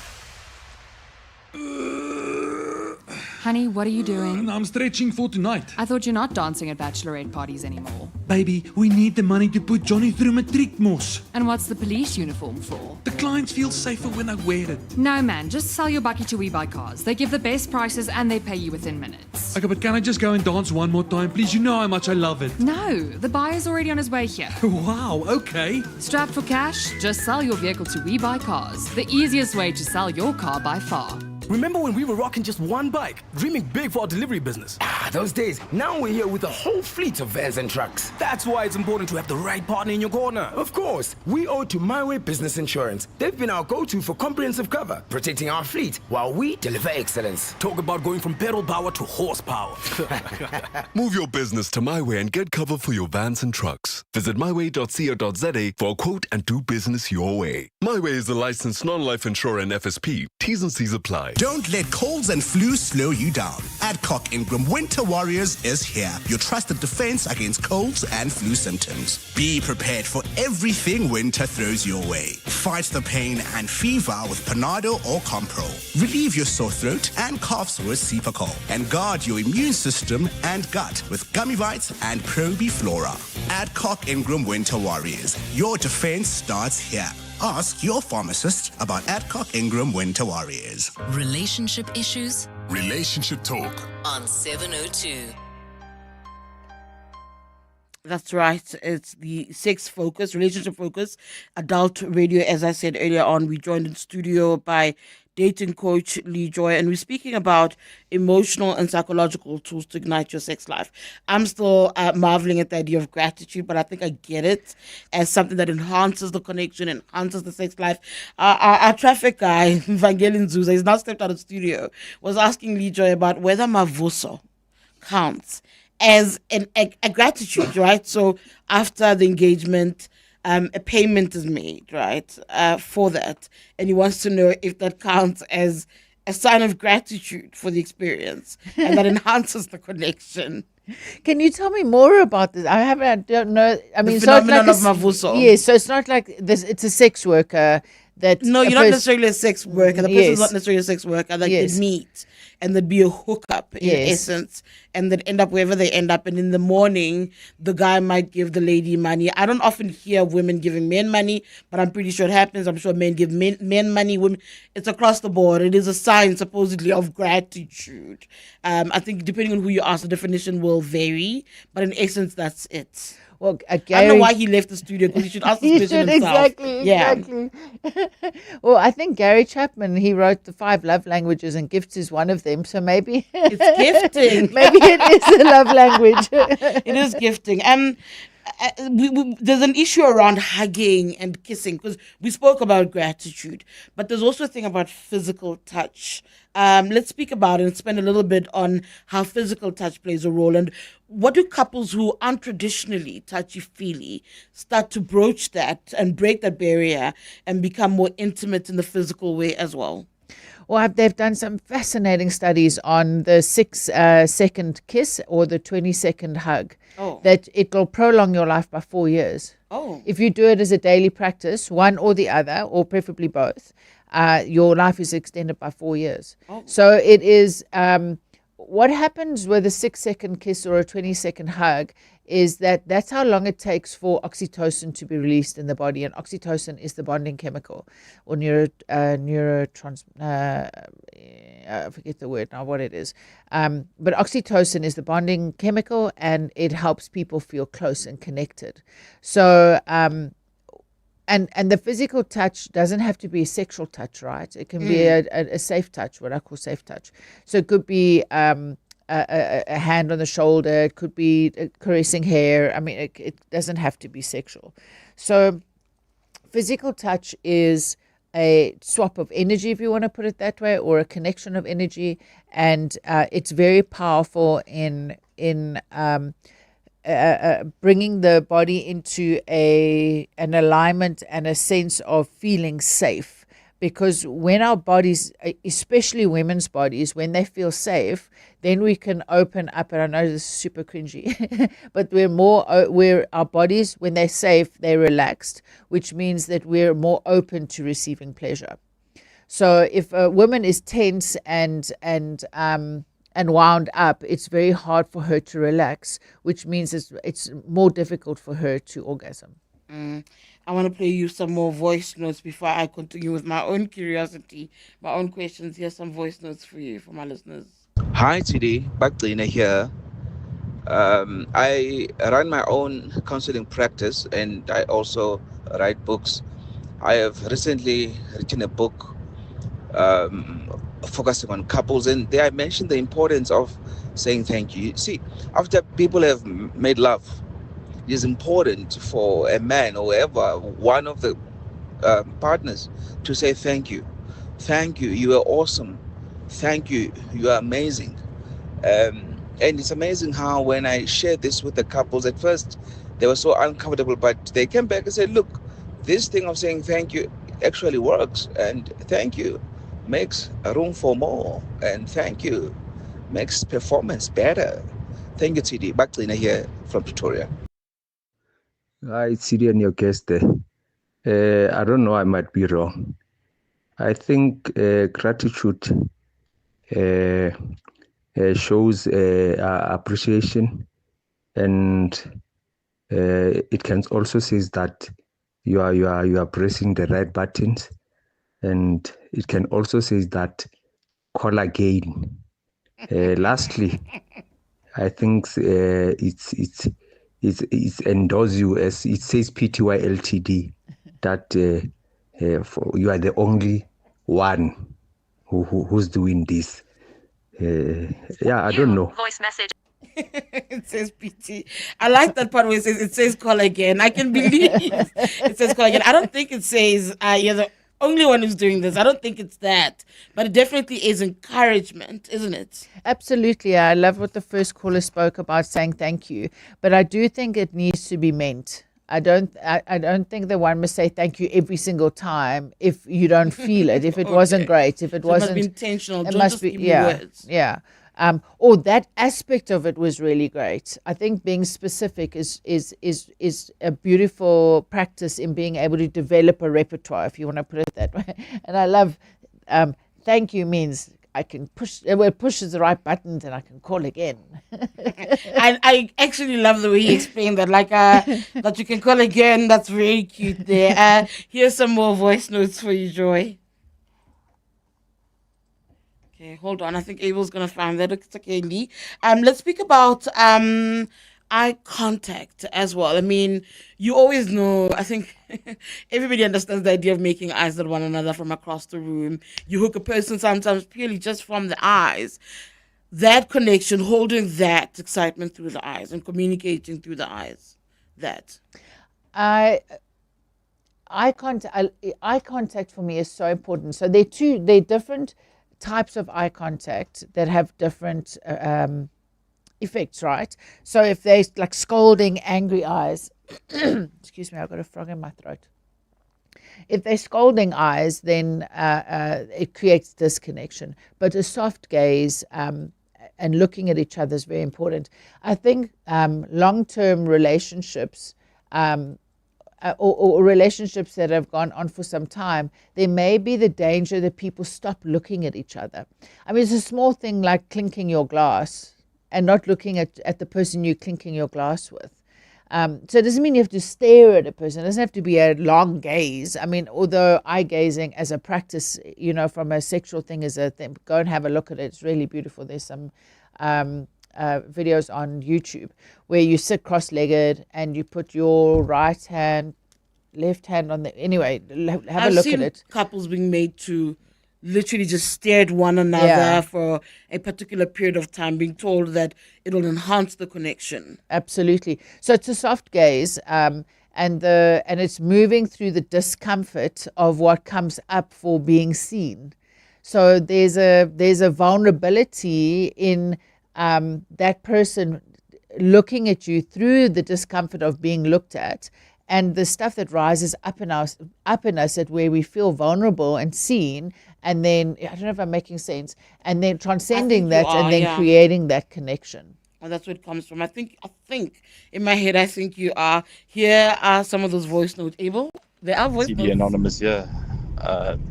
Honey, what are you doing? I'm stretching for tonight. I thought you're not dancing at bachelorette parties anymore. Baby, we need the money to put Johnny through matric mos. And what's the police uniform for? The clients feel safer when I wear it. No, man, just sell your bucky to We Buy Cars. They give the best prices and they pay you within minutes. Okay, but can I just go and dance one more time, please? You know how much I love it. No, the buyer's already on his way here. Wow, okay. Strapped for cash? Just sell your vehicle to We Buy Cars. The easiest way to sell your car by far. Remember when we were rocking just one bike, dreaming big for our delivery business? Those days. Now we're here with a whole fleet of vans and trucks. That's why it's important to have the right partner in your corner. Of course, we owe to My Way Business Insurance. They've been our go-to for comprehensive cover, protecting our fleet while we deliver excellence. Talk about going from pedal power to horsepower. Move your business to My Way and get cover for your vans and trucks. Visit myway.co.za for a quote and do business your way. My Way is a licensed non-life insurer and FSP. T's and C's apply. Don't let colds and flu slow you down. Adcock Ingram Winter Warriors is here. Your trusted defense against colds and flu symptoms. Be prepared for everything winter throws your way. Fight the pain and fever with Panado or Compro. Relieve your sore throat and coughs with Cepacol. And guard your immune system and gut with Gummy Vites and Probiflora. Adcock Ingram Winter Warriors. Your defense starts here. Ask your pharmacist about Adcock Ingram Winter Warriors. Relationship issues? Relationship Talk on 702. That's right. It's the sex focus, relationship focus, adult radio. As I said earlier on, we joined in studio by dating coach Lee Joy, and we're speaking about emotional and psychological tools to ignite your sex life. I'm still marveling at the idea of gratitude, but I think I get it as something that enhances the connection, enhances the sex life. Our traffic guy, Vangelian Zuza, he's now stepped out of the studio, was asking Lee Joy about whether mavuso counts as a gratitude, right? So after the engagement, a payment is made, right, for that. And he wants to know if that counts as a sign of gratitude for the experience and that enhances the connection. Can you tell me more about this? I don't know. I mean, the phenomenon of mavuso. Yes, so it's not like this. It's a sex worker that. No, you're not necessarily a sex worker. The person's not necessarily a sex worker. Like they meet and there'd be a hookup in essence, and they'd end up wherever they end up. And in the morning, the guy might give the lady money. I don't often hear women giving men money, but I'm pretty sure it happens. I'm sure men give men money. Women, it's across the board. It is a sign supposedly of gratitude. I think depending on who you ask, the definition will vary, but in essence, that's it. Well, I don't know why he left the studio, because he should ask this question himself. Exactly. Well, I think Gary Chapman, he wrote the 5 love languages, and gifts is one of them. So maybe it's gifting. Maybe it is a love language. It is gifting. There's an issue around hugging and kissing, because we spoke about gratitude, but there's also a thing about physical touch. Let's speak about it and spend a little bit on how physical touch plays a role, and what do couples who aren't traditionally touchy-feely start to broach that and break that barrier and become more intimate in the physical way as well? Well, they've done some fascinating studies on the 6-second kiss or the 20-second hug. Oh. That it will prolong your life by 4 years. Oh. If you do it as a daily practice, one or the other, or preferably both, your life is extended by 4 years. Oh. So it is, what happens with a 6-second kiss or a 20-second hug is that's how long it takes for oxytocin to be released in the body. And oxytocin is the bonding chemical, or neurotrans. I forget the word now, what it is. But oxytocin is the bonding chemical, and it helps people feel close and connected. So, and the physical touch doesn't have to be a sexual touch, right? It can be a safe touch, what I call safe touch. So it could be a hand on the shoulder, it could be caressing hair. I mean, it doesn't have to be sexual. So physical touch is a swap of energy, if you want to put it that way, or a connection of energy, and it's very powerful in bringing the body into an alignment and a sense of feeling safe. Because when our bodies, especially women's bodies, when they feel safe, then we can open up. And I know this is super cringy, but we're our bodies, when they're safe, they're relaxed, which means that we're more open to receiving pleasure. So if a woman is tense and wound up, it's very hard for her to relax, which means it's more difficult for her to orgasm. I want to play you some more voice notes before I continue with my own curiosity, my own questions. Here's some voice notes for you, for my listeners. Hi, Tshidi Madia here. I run my own counseling practice, and I also write books. I have recently written a book focusing on couples, and there I mentioned the importance of saying thank you. See, after people have made love, it is important for a man or whoever, one of the partners, to say thank you. Thank you, you are awesome. Thank you, you are amazing. And it's amazing how when I shared this with the couples, at first they were so uncomfortable, but they came back and said, look, this thing of saying thank you actually works, and thank you makes room for more, and thank you makes performance better. Thank you, Tshidi Madia here from Pretoria. Hi, Tshidi and your guest there. I don't know, I might be wrong. I think gratitude shows appreciation, and it can also say that you are pressing the right buttons, and it can also say that call again. Lastly, I think it's endorse you, as it says PTY Ltd, that you are the only one who's doing this. I don't know. Voice message. It says PT. I like that part where it says call again. I can believe it says call again. I don't think it says you're the only one who's doing this. I don't think it's that, but it definitely is encouragement, isn't it? Absolutely. I love what the first caller spoke about, saying thank you, but I do think it needs to be meant. I don't think that one must say thank you every single time if you don't feel it, if it wasn't great, if it wasn't. It must be intentional. It Don't must just be, give me words. yeah. Or that aspect of it was really great. I think being specific is a beautiful practice in being able to develop a repertoire, if you want to put it that way. And I love thank you means I can push, it pushes the right buttons and I can call again. I actually love the way he explained that, like that you can call again. That's very cute there. Here's some more voice notes for you, Joy. Okay, hold on. I think Abel's gonna find that. It's okay, Lee. Let's speak about eye contact as well. I mean, you always know, I think everybody understands the idea of making eyes at one another from across the room. You hook a person sometimes purely just from the eyes. That connection, holding that excitement through the eyes and communicating through the eyes. That. Eye contact for me is so important. So they're different types of eye contact that have different effects, right? So if they're like scolding, angry eyes, excuse me, I've got a frog in my throat. If they're scolding eyes, then it creates disconnection. But a soft gaze and looking at each other is very important. I think long-term relationships or relationships that have gone on for some time, there may be the danger that people stop looking at each other. I mean, it's a small thing like clinking your glass and not looking at the person you're clinking your glass with. So it doesn't mean you have to stare at a person. It doesn't have to be a long gaze. I mean, although eye gazing as a practice, you know, from a sexual thing is a thing. Go and have a look at it. It's really beautiful. There's some videos on YouTube where you sit cross-legged and you put your left hand on the... Anyway, have a look at it. Couples being made to literally just stare at one another for a particular period of time, being told that it'll enhance the connection. Absolutely. So it's a soft gaze, and it's moving through the discomfort of what comes up for being seen. So there's a vulnerability in that person looking at you through the discomfort of being looked at, and the stuff that rises up in us at where we feel vulnerable and seen, and then I don't know if I'm making sense, and then transcending that and then creating that connection. And that's where it comes from. I think in my head, I think you are. Here are some of those voice notes. Abel, there are voice notes. Anonymous here.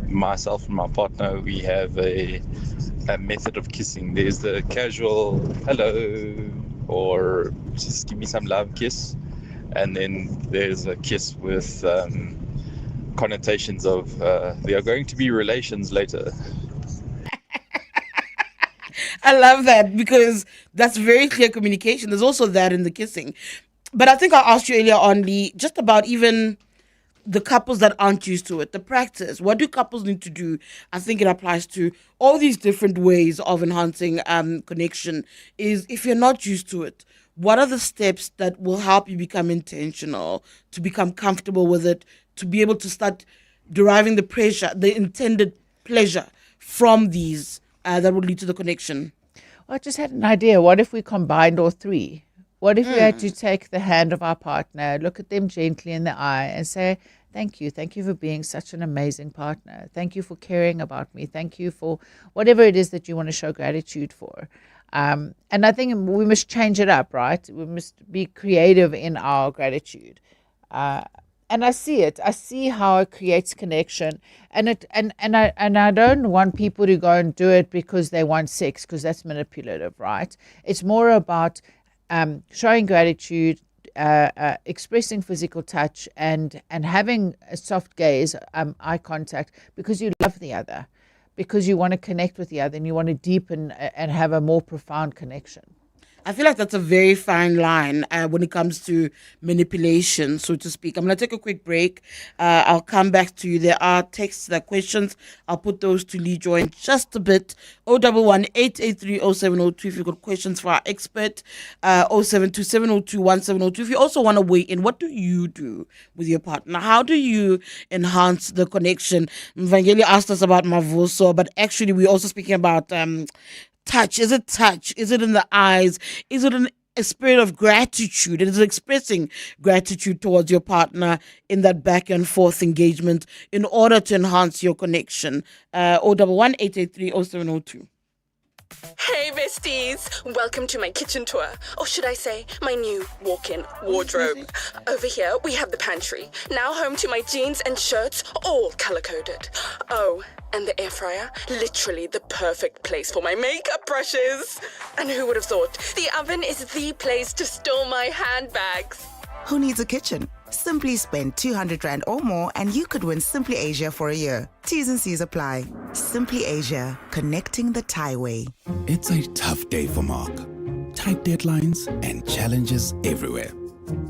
Myself and my partner, we have a method of kissing. There's the casual hello or just give me some love kiss, and then there's a kiss with connotations of there are going to be relations later. I love that because that's very clear communication. There's also that in the kissing. But I think I asked you earlier on, Lee, just about even the couples that aren't used to it, the practice. What do couples need to do? I think it applies to all these different ways of enhancing connection. Is if you're not used to it, what are the steps that will help you become intentional, to become comfortable with it, to be able to start deriving the intended pleasure from these that would lead to the connection? Well, I just had an idea. What if we combined all three? What if we had to take the hand of our partner, look at them gently in the eye and say, thank you for being such an amazing partner. Thank you for caring about me. Thank you for whatever it is that you want to show gratitude for. And I think we must change it up, right? We must be creative in our gratitude. And I see it. I see how it creates connection. And I don't want people to go and do it because they want sex, because that's manipulative, right? It's more about showing gratitude, expressing physical touch, and having a soft gaze, eye contact, because you love the other, because you want to connect with the other and you want to deepen and have a more profound connection. I feel like that's a very fine line when it comes to manipulation, so to speak. I'm going to take a quick break. I'll come back to you. There are texts, there are questions. I'll put those to Lee Joy in just a bit. 011-883-0702 if you've got questions for our expert. 072-702-1702. If you also want to weigh in, what do you do with your partner? How do you enhance the connection? Mvangeli asked us about Mavuso, but actually we're also speaking about touch. Is it touch? Is it in the eyes? Is it a spirit of gratitude? Is it expressing gratitude towards your partner in that back and forth engagement in order to enhance your connection? 011-883-0702. Hey besties, welcome to my kitchen tour, or should I say my new walk-in wardrobe. Over here we have the pantry, now home to my jeans and shirts, all color-coded. Oh, and the air fryer, literally the perfect place for my makeup brushes. And who would have thought, the oven is the place to store my handbags. Who needs a kitchen? Simply spend 200 Rand or more and you could win Simply Asia for a year. T's and C's apply. Simply Asia, connecting the Thai way. It's a tough day for Mark. tight deadlines and challenges everywhere.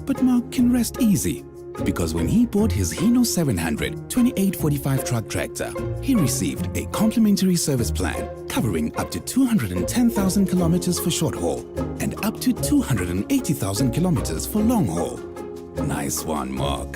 But Mark can rest easy, because when he bought his Hino 700 2845 truck tractor, he received a complimentary service plan covering up to 210,000 kilometers for short haul and up to 280,000 kilometers for long haul. Nice one, Mark.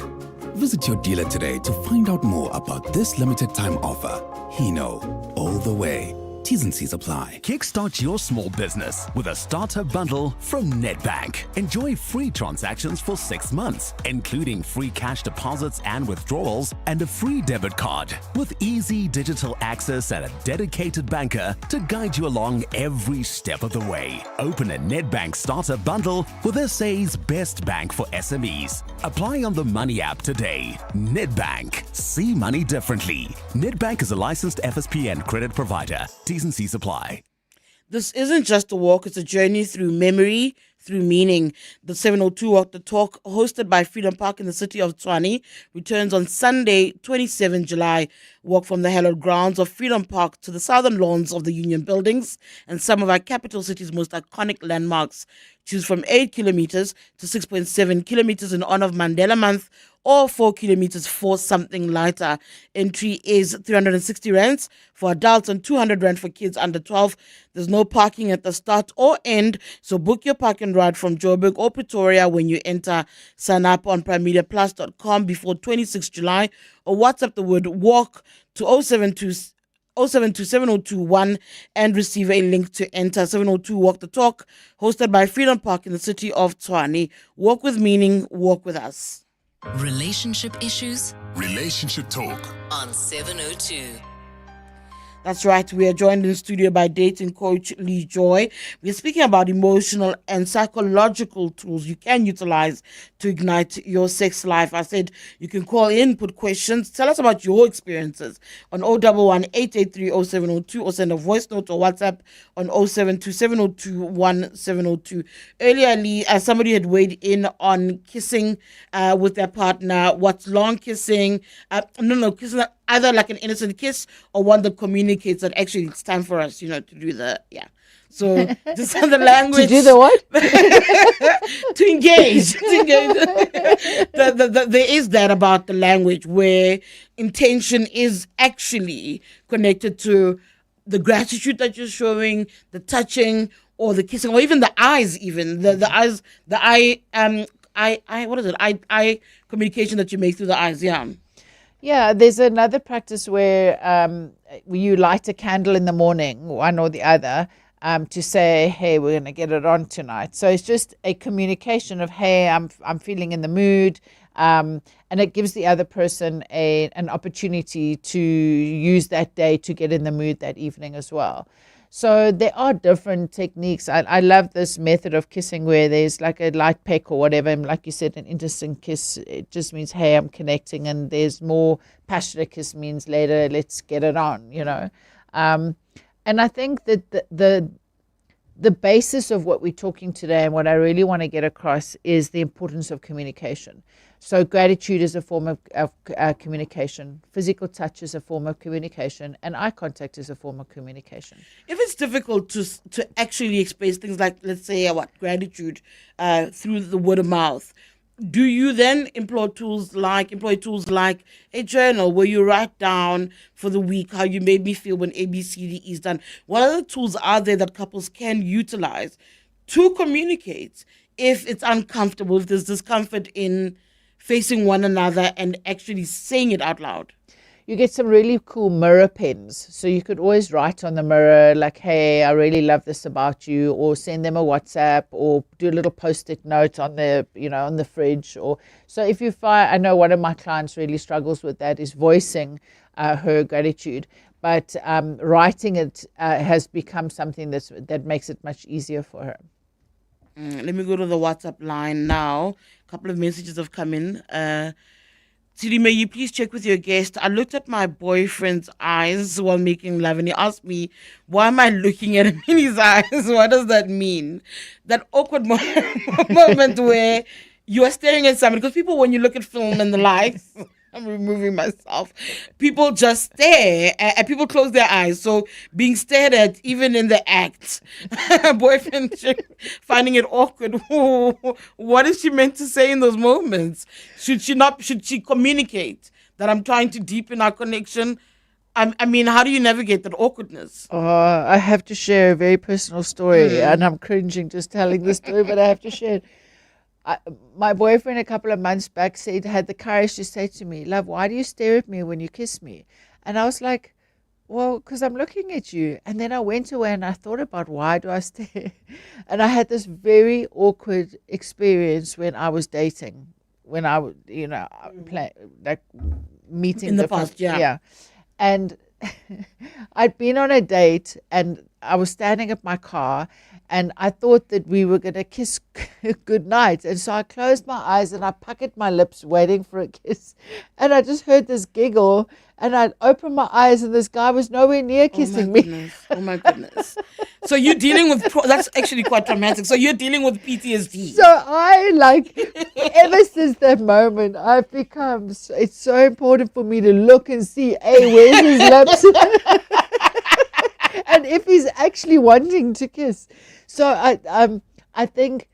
Visit your dealer today to find out more about this limited time offer. Hino, all the way. T's and C's apply. Kickstart your small business with a starter bundle from Nedbank. Enjoy free transactions for 6 months, including free cash deposits and withdrawals and a free debit card with easy digital access and a dedicated banker to guide you along every step of the way. Open a Nedbank starter bundle with SA's best bank for SMEs. Apply on the Money app today. Nedbank. See money differently. Nedbank is a licensed FSP and credit provider. T's and C's apply. This isn't just a walk, it's a journey through memory, through meaning. The 702 Walk the Talk, hosted by Freedom Park in the city of Tshwane, returns on Sunday, 27 July. Walk from the hallowed grounds of Freedom Park to the southern lawns of the Union Buildings and some of our capital city's most iconic landmarks. Choose from 8 kilometers to 6.7 kilometers in honor of Mandela Month, or 4 kilometers for something lighter. Entry is 360 rands for adults and 200 rand for kids under 12. There's no parking at the start or end, so book your park and ride from Joburg or Pretoria when you enter. Sign up on primediaplus.com before 26 July or WhatsApp the word walk to 0727021 and receive a link to enter. 702 Walk the Talk, hosted by Freedom Park in the city of Tshwane. Walk with meaning, walk with us. Relationship issues Relationship talk. on 702. That's right. We are joined in studio by dating coach Lee Joy. We're speaking about emotional and psychological tools you can utilize to ignite your sex life. I said you can call in, put questions, tell us about your experiences on 011-883-0702 or send a voice note or WhatsApp on 072-702-1702. Earlier, Lee, somebody had weighed in on kissing with their partner. What's long kissing? Kissing either like an innocent kiss or one that communicates that actually it's time for us, to do So just the language. To do the what? to engage. There is that about the language where intention is actually connected to the gratitude that you're showing, the touching, or the kissing, or even the eyes. Even the eyes, eye communication that you make through the eyes. Yeah. Yeah, there's another practice where you light a candle in the morning, one or the other, to say, hey, we're going to get it on tonight. So it's just a communication of, hey, I'm feeling in the mood, and it gives the other person an opportunity to use that day to get in the mood that evening as well. So there are different techniques. I love this method of kissing where there's like a light peck or whatever. And like you said, an innocent kiss, it just means, hey, I'm connecting. And there's more passionate kiss means later, let's get it on, And I think that the basis of what we're talking today and what I really want to get across is the importance of communication. So gratitude is a form of communication. Physical touch is a form of communication. And eye contact is a form of communication. If it's difficult to actually express things like, let's say, gratitude through the word of mouth, do you then employ tools like a journal where you write down for the week how you made me feel when ABCD is done? What other tools are there that couples can utilize to communicate if it's uncomfortable, if there's discomfort in facing one another and actually saying it out loud? You get some really cool mirror pens. So you could always write on the mirror like, hey, I really love this about you, or send them a WhatsApp, or do a little Post-it note on the, on the fridge. So if you find, I know one of my clients really struggles with that, is voicing her gratitude. But writing it has become something that makes it much easier for her. Let me go to the WhatsApp line now. A couple of messages have come in. Tshidi, may you please check with your guest? I looked at my boyfriend's eyes while making love, and he asked me, why am I looking at him in his eyes? What does that mean? That awkward moment where you are staring at somebody, because people, when you look at film and the likes, I'm removing myself. People just stare and people close their eyes. So being stared at even in the act. Boyfriend finding it awkward. What is she meant to say in those moments? Should she communicate that I'm trying to deepen our connection? I mean, how do you navigate that awkwardness? I have to share a very personal story, and I'm cringing just telling the story, but I have to share it. My boyfriend a couple of months back had the courage to say to me, "Love, why do you stare at me when you kiss me?" And I was like, well, because I'm looking at you. And then I went away and I thought about why do I stare? And I had this very awkward experience when I was dating, when I would, like meeting in the different- past, yeah. And I'd been on a date and I was standing at my car and I thought that we were going to kiss goodnight. And so I closed my eyes and I puckered my lips waiting for a kiss. And I just heard this giggle and I opened my eyes and this guy was nowhere near kissing me. Oh my goodness. So you're dealing with, that's actually quite traumatic. So you're dealing with PTSD. So ever since that moment, I've become, it's so important for me to look and see, hey, where's his lips? And if he's actually wanting to kiss. So I think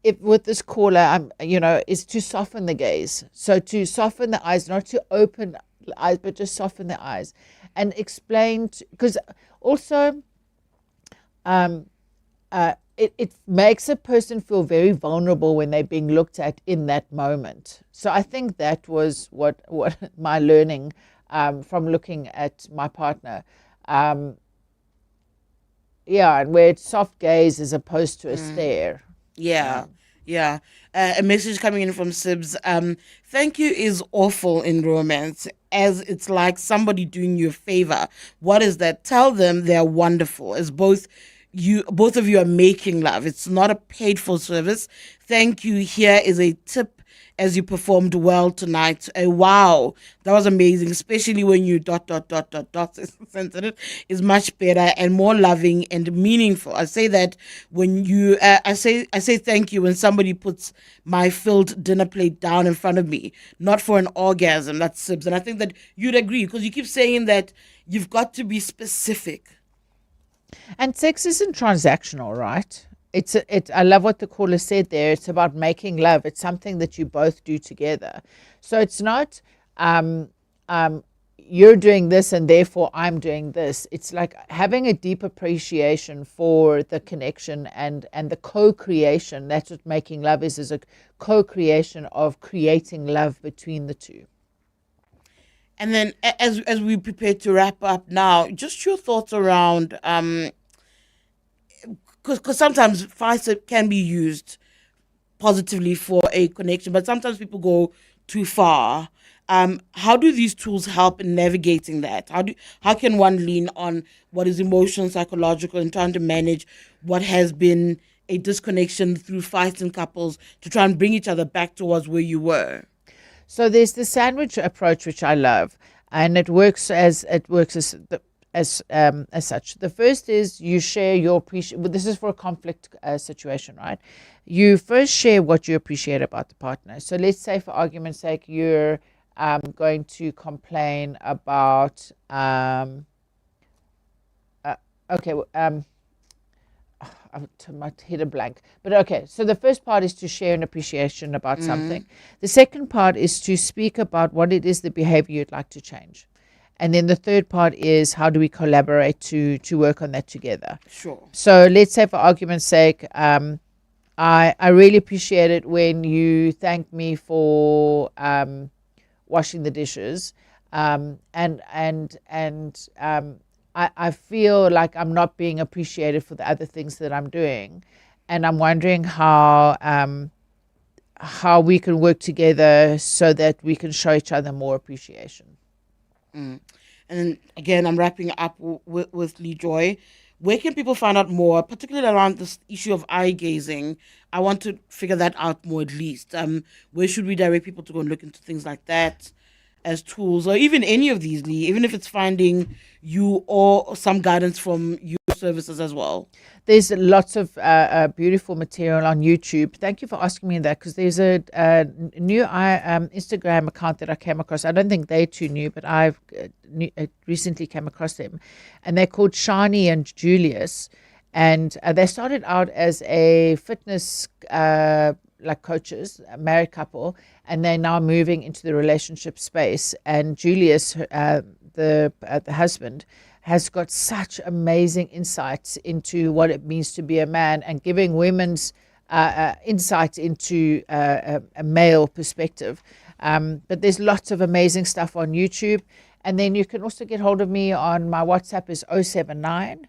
if with this caller, is to soften the gaze. So to soften the eyes, not to open the eyes, but just soften the eyes and explain, because also it makes a person feel very vulnerable when they're being looked at in that moment. So I think that was what my learning from looking at my partner. And where it's soft gaze as opposed to a stare. Yeah. A message coming in from Sibs. Thank you is awful in romance, as it's like somebody doing you a favor. What is that? Tell them they're wonderful, as both of you are making love. It's not a paid for service. Thank you. Here is a tip as you performed well tonight. Wow, that was amazing, especially when you ... censored it, is much better and more loving and meaningful. I say that when you, I say thank you when somebody puts my filled dinner plate down in front of me, not for an orgasm. That's Sibs. And I think that you'd agree, because you keep saying that you've got to be specific. And sex isn't transactional, right? I love what the caller said there. It's about making love. It's something that you both do together. So it's not you're doing this and therefore I'm doing this. It's like having a deep appreciation for the connection and the co-creation. That's what making love is a co-creation of creating love between the two. And then as we prepare to wrap up now, just your thoughts around because sometimes fights can be used positively for a connection, but sometimes people go too far. How do these tools help in navigating that? How can one lean on what is emotional, psychological, and trying to manage what has been a disconnection through fights in couples to try and bring each other back towards where you were? So there's the sandwich approach, which I love, and it works as such. The first is you share your appreciation. This is for a conflict situation, right? You first share what you appreciate about the partner. So let's say, for argument's sake, you're going to complain about I might hit a blank. But okay, so the first part is to share an appreciation about something. The second part is to speak about what it is, the behavior you'd like to change. And then the third part is how do we collaborate to work on that together. Sure. So let's say, for argument's sake, I really appreciate it when you thank me for washing the dishes. I feel like I'm not being appreciated for the other things that I'm doing, and I'm wondering how we can work together so that we can show each other more appreciation. And then again, I'm wrapping up with Lee Joy. Where can people find out more, particularly around this issue of eye gazing? I want to figure that out more at least. Where should we direct people to go and look into things like that? as tools, or even any of these, Lee, even if it's finding you or some guidance from your services as well? There's lots of beautiful material on YouTube. Thank you for asking me that, because there's a new Instagram account that I came across. I don't think they're too new, but I've recently came across them. And they're called Shani and Julius. And they started out as a fitness like coaches, a married couple, and they're now moving into the relationship space. And Julius, the husband, has got such amazing insights into what it means to be a man, and giving women's insight into a male perspective. But there's lots of amazing stuff on YouTube. And then you can also get hold of me on my WhatsApp is 079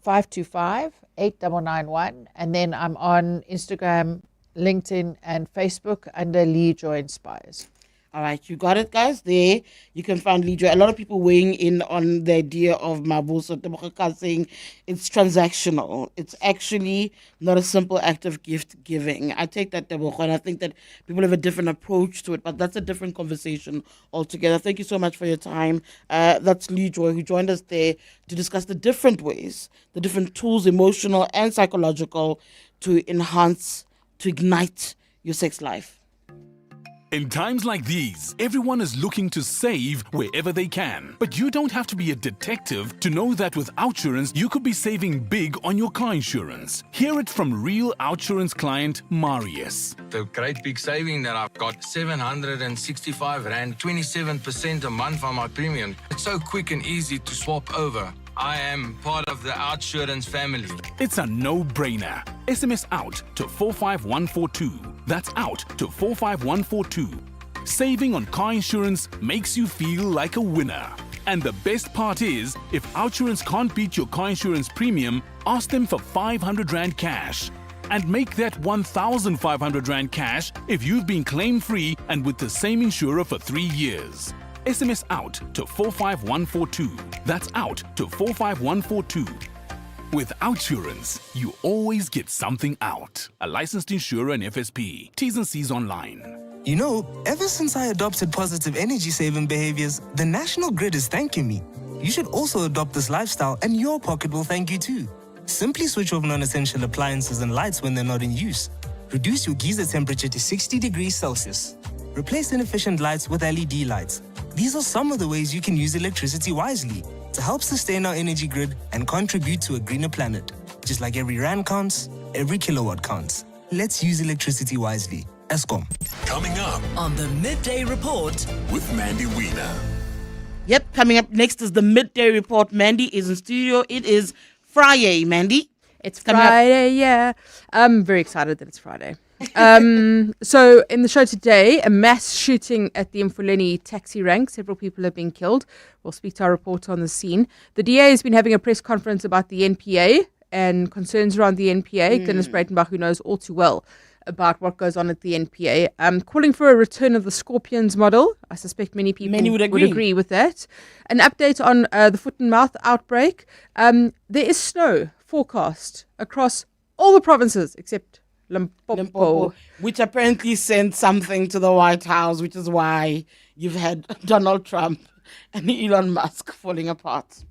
525 8991. And then I'm on Instagram, LinkedIn, and Facebook under Lee Joy Inspires. All right, you got it, guys. There you can find Lee Joy. A lot of people weighing in on the idea of Mabuso Teboka saying it's transactional. It's actually not a simple act of gift giving. I take that, Teboka, and I think that people have a different approach to it, but that's a different conversation altogether. Thank you so much for your time. That's Lee Joy, who joined us there to discuss the different ways, the different tools, emotional and psychological, to enhance, to ignite your sex life. In times like these, everyone is looking to save wherever they can. But you don't have to be a detective to know that with Outsurance, you could be saving big on your car insurance. Hear it from real Outsurance client Marius. The great big saving that I've got, 765 Rand, 27% a month on my premium. It's so quick and easy to swap over. I am part of the Outsurance family. It's a no-brainer. SMS out to 45142. That's out to 45142. Saving on car insurance makes you feel like a winner. And the best part is, if Outsurance can't beat your car insurance premium, ask them for 500 Rand cash. And make that 1,500 Rand cash if you've been claim-free and with the same insurer for 3 years. SMS out to 45142. That's out to 45142. With Outsurance, you always get something out. A licensed insurer and FSP. T's and C's online. You know, ever since I adopted positive energy-saving behaviors, the National Grid is thanking me. You should also adopt this lifestyle, and your pocket will thank you too. Simply switch off non-essential appliances and lights when they're not in use. Reduce your geyser temperature to 60 degrees Celsius. Replace inefficient lights with LED lights. These are some of the ways you can use electricity wisely to help sustain our energy grid and contribute to a greener planet. Just like every rand counts, every kilowatt counts. Let's use electricity wisely. Eskom. Coming up on the Midday Report with Mandy Wiener. Yep, coming up next is the Midday Report. Mandy is in studio. It is Friday, Mandy. It's Friday, yeah. I'm very excited that it's Friday. So in the show today, a mass shooting at the Mfuleni taxi rank. Several people have been killed. We'll speak to our reporter on the scene. The DA has been having a press conference about the NPA and concerns around the NPA. Glennis Breitenbach, who knows all too well about what goes on at the NPA, calling for a return of the Scorpions model. I suspect many people would agree with that. An update on the foot and mouth outbreak. There is snow forecast across all the provinces except Limpopo, which apparently sent something to the White House, which is why you've had Donald Trump and Elon Musk falling apart.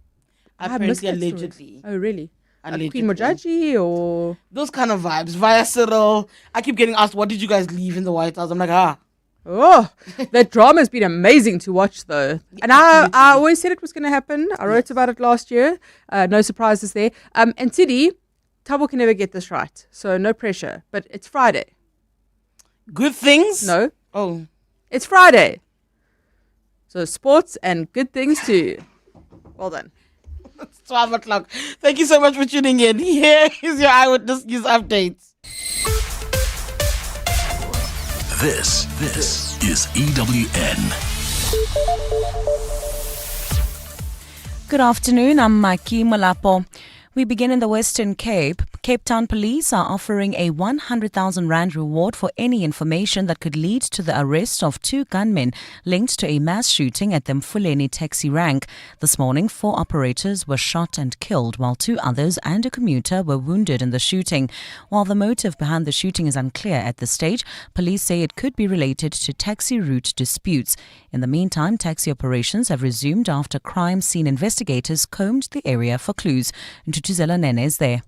Apparently, allegedly. Oh, really? Allegedly. Queen Mojaji or those kind of vibes via Cyril. I keep getting asked, what did you guys leave in the White House? I'm like, Oh, that drama has been amazing to watch, though. And I always said it was going to happen. I wrote about it last year. No surprises there. And Tshidi, Thabo can never get this right, so no pressure. But it's Friday. Good things? No. Oh. It's Friday. So sports and good things too. Well done. It's 12 o'clock. Thank you so much for tuning in. Here is your Eyewitness News updates. This is EWN. Good afternoon, I'm Maki Malapo. We begin in the Western Cape. Cape Town police are offering a 100,000 rand reward for any information that could lead to the arrest of 2 gunmen linked to a mass shooting at the Mfuleni taxi rank. This morning, 4 operators were shot and killed, while 2 others and a commuter were wounded in the shooting. While the motive behind the shooting is unclear at this stage, police say it could be related to taxi route disputes. In the meantime, taxi operations have resumed after crime scene investigators combed the area for clues. Ntutuzela Nene is there.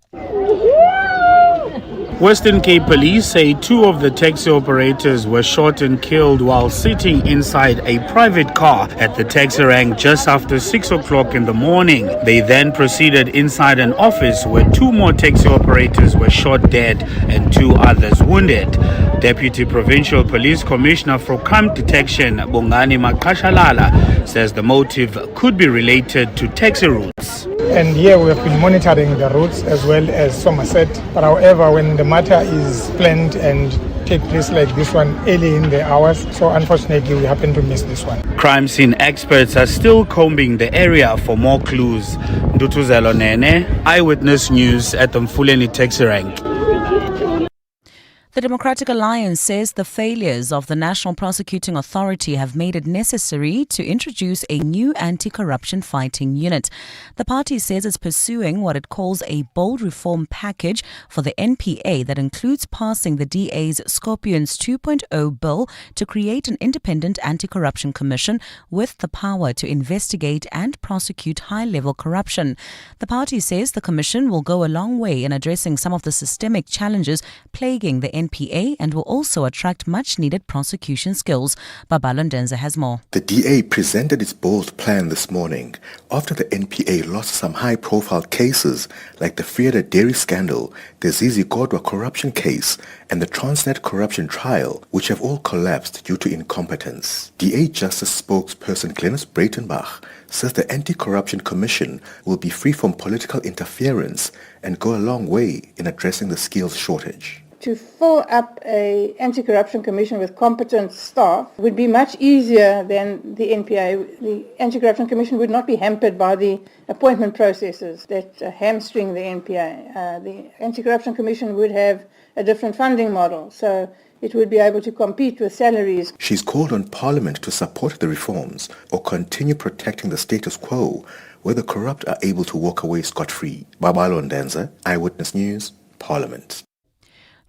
Western Cape Police say 2 of the taxi operators were shot and killed while sitting inside a private car at the taxi rank just after 6 o'clock in the morning. They then proceeded inside an office where 2 more taxi operators were shot dead and 2 others wounded. Deputy Provincial Police Commissioner for Crime Detection, Bongani Makashalala, says the motive could be related to taxi routes. And here we have been monitoring the routes as well as Somerset. But however, when the matter is planned and take place like this one early in the hours, so unfortunately we happen to miss this one. Crime scene experts are still combing the area for more clues. Ndutuzelo Nene, Eyewitness News at the Mfuleni taxi rank. The Democratic Alliance says the failures of the National Prosecuting Authority have made it necessary to introduce a new anti-corruption fighting unit. The party says it's pursuing what it calls a bold reform package for the NPA that includes passing the DA's Scorpions 2.0 bill to create an independent anti-corruption commission with the power to investigate and prosecute high-level corruption. The party says the commission will go a long way in addressing some of the systemic challenges plaguing the NPA and will also attract much-needed prosecution skills. Babalo Ndenza has more. The DA presented its bold plan this morning after the NPA lost some high-profile cases like the Frieda dairy scandal, the Zizi Kodwa corruption case, and the Transnet corruption trial, which have all collapsed due to incompetence. DA Justice spokesperson Glenys Breitenbach says the Anti-Corruption Commission will be free from political interference and go a long way in addressing the skills shortage. To fill up an anti-corruption commission with competent staff would be much easier than the NPA. The anti-corruption commission would not be hampered by the appointment processes that hamstring the NPA. The anti-corruption commission would have a different funding model, so it would be able to compete with salaries. She's called on Parliament to support the reforms or continue protecting the status quo where the corrupt are able to walk away scot-free. Babalo Ndenza, Eyewitness News, Parliament.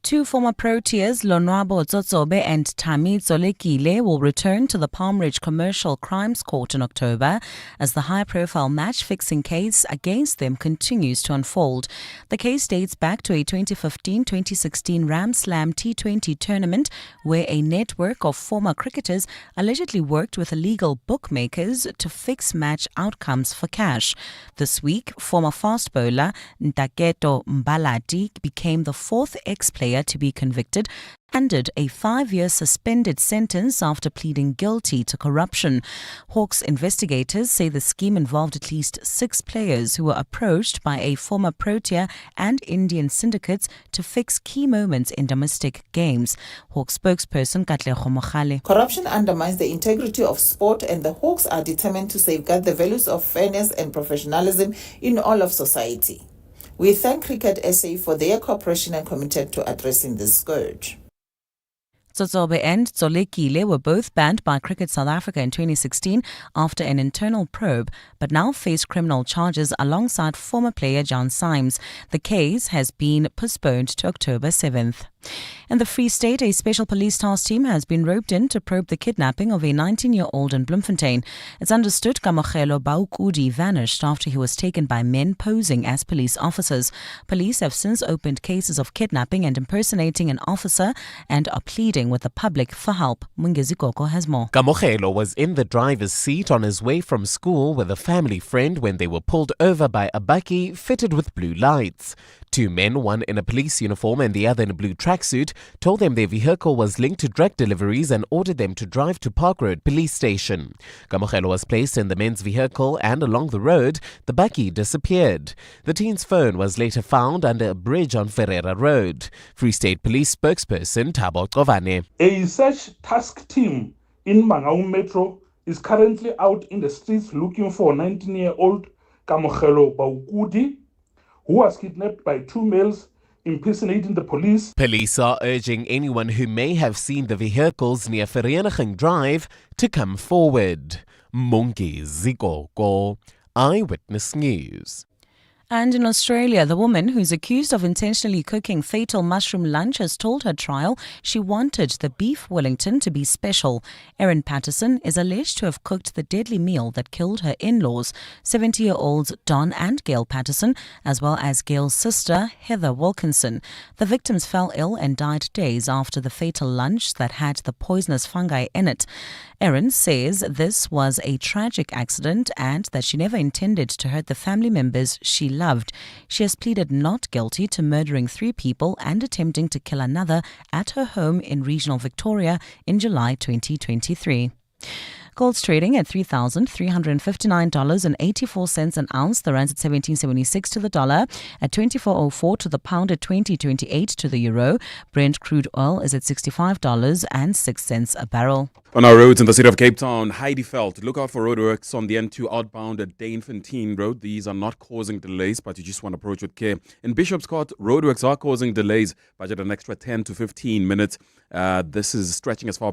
2 former Proteas, Lonwabo Tsotsobe and Thami Tsolekile, will return to the Palm Ridge Commercial Crimes Court in October as the high-profile match-fixing case against them continues to unfold. The case dates back to a 2015-2016 Ram Slam T20 tournament where a network of former cricketers allegedly worked with illegal bookmakers to fix match outcomes for cash. This week, former fast bowler Ntaketo Mbalati became the 4th ex-player to be convicted, handed a 5-year suspended sentence after pleading guilty to corruption. Hawks investigators say the scheme involved at least 6 players who were approached by a former Protea and Indian syndicates to fix key moments in domestic games. Hawks spokesperson Katlego Mogale. Corruption undermines the integrity of sport, and the Hawks are determined to safeguard the values of fairness and professionalism in all of society. We thank Cricket SA for their cooperation and committed to addressing this scourge. Tsotsobe and Tsolekile were both banned by Cricket South Africa in 2016 after an internal probe, but now face criminal charges alongside former player John Symes. The case has been postponed to October 7th. In the Free State, a special police task team has been roped in to probe the kidnapping of a 19-year-old in Bloemfontein. It's understood Kamogelo Nkosi vanished after he was taken by men posing as police officers. Police have since opened cases of kidnapping and impersonating an officer and are pleading with the public for help. Mungezi Koko has more. Kamogelo was in the driver's seat on his way from school with a family friend when they were pulled over by a bakkie fitted with blue lights. 2 men, one in a police uniform and the other in a blue tracksuit, told them their vehicle was linked to drug deliveries and ordered them to drive to Park Road Police Station. Kamogelo was placed in the men's vehicle and along the road, the bakkie disappeared. The teen's phone was later found under a bridge on Ferreira Road. Free State Police spokesperson Thabo Chovane. A search task team in Mangaung Metro is currently out in the streets looking for 19-year-old Kamogelo Nkosi, who was kidnapped by 2 males impersonating the police. Police are urging anyone who may have seen the vehicles near Vereniging Drive to come forward. Mongi Zikoko, Eyewitness News. And in Australia, the woman who's accused of intentionally cooking fatal mushroom lunch has told her trial she wanted the beef Wellington to be special. Erin Patterson is alleged to have cooked the deadly meal that killed her in-laws, 70-year-olds Don and Gail Patterson, as well as Gail's sister, Heather Wilkinson. The victims fell ill and died days after the fatal lunch that had the poisonous fungi in it. Erin says this was a tragic accident and that she never intended to hurt the family members she loved. She has pleaded not guilty to murdering 3 people and attempting to kill another at her home in regional Victoria in July 2023. Gold's trading at $3,359.84 an ounce. The rand's at 17.76 to the dollar, at 24.04 to the pound, at 20.28 to the euro. Brent crude oil is at $65.06 a barrel. On our roads in the city of Cape Town, Heidi Felt, look out for roadworks on the N2 outbound at Dainfontein Road. These are not causing delays, but you just want to approach with care. In Bishop's Court, roadworks are causing delays. Budget an extra 10 to 15 minutes. This is stretching as far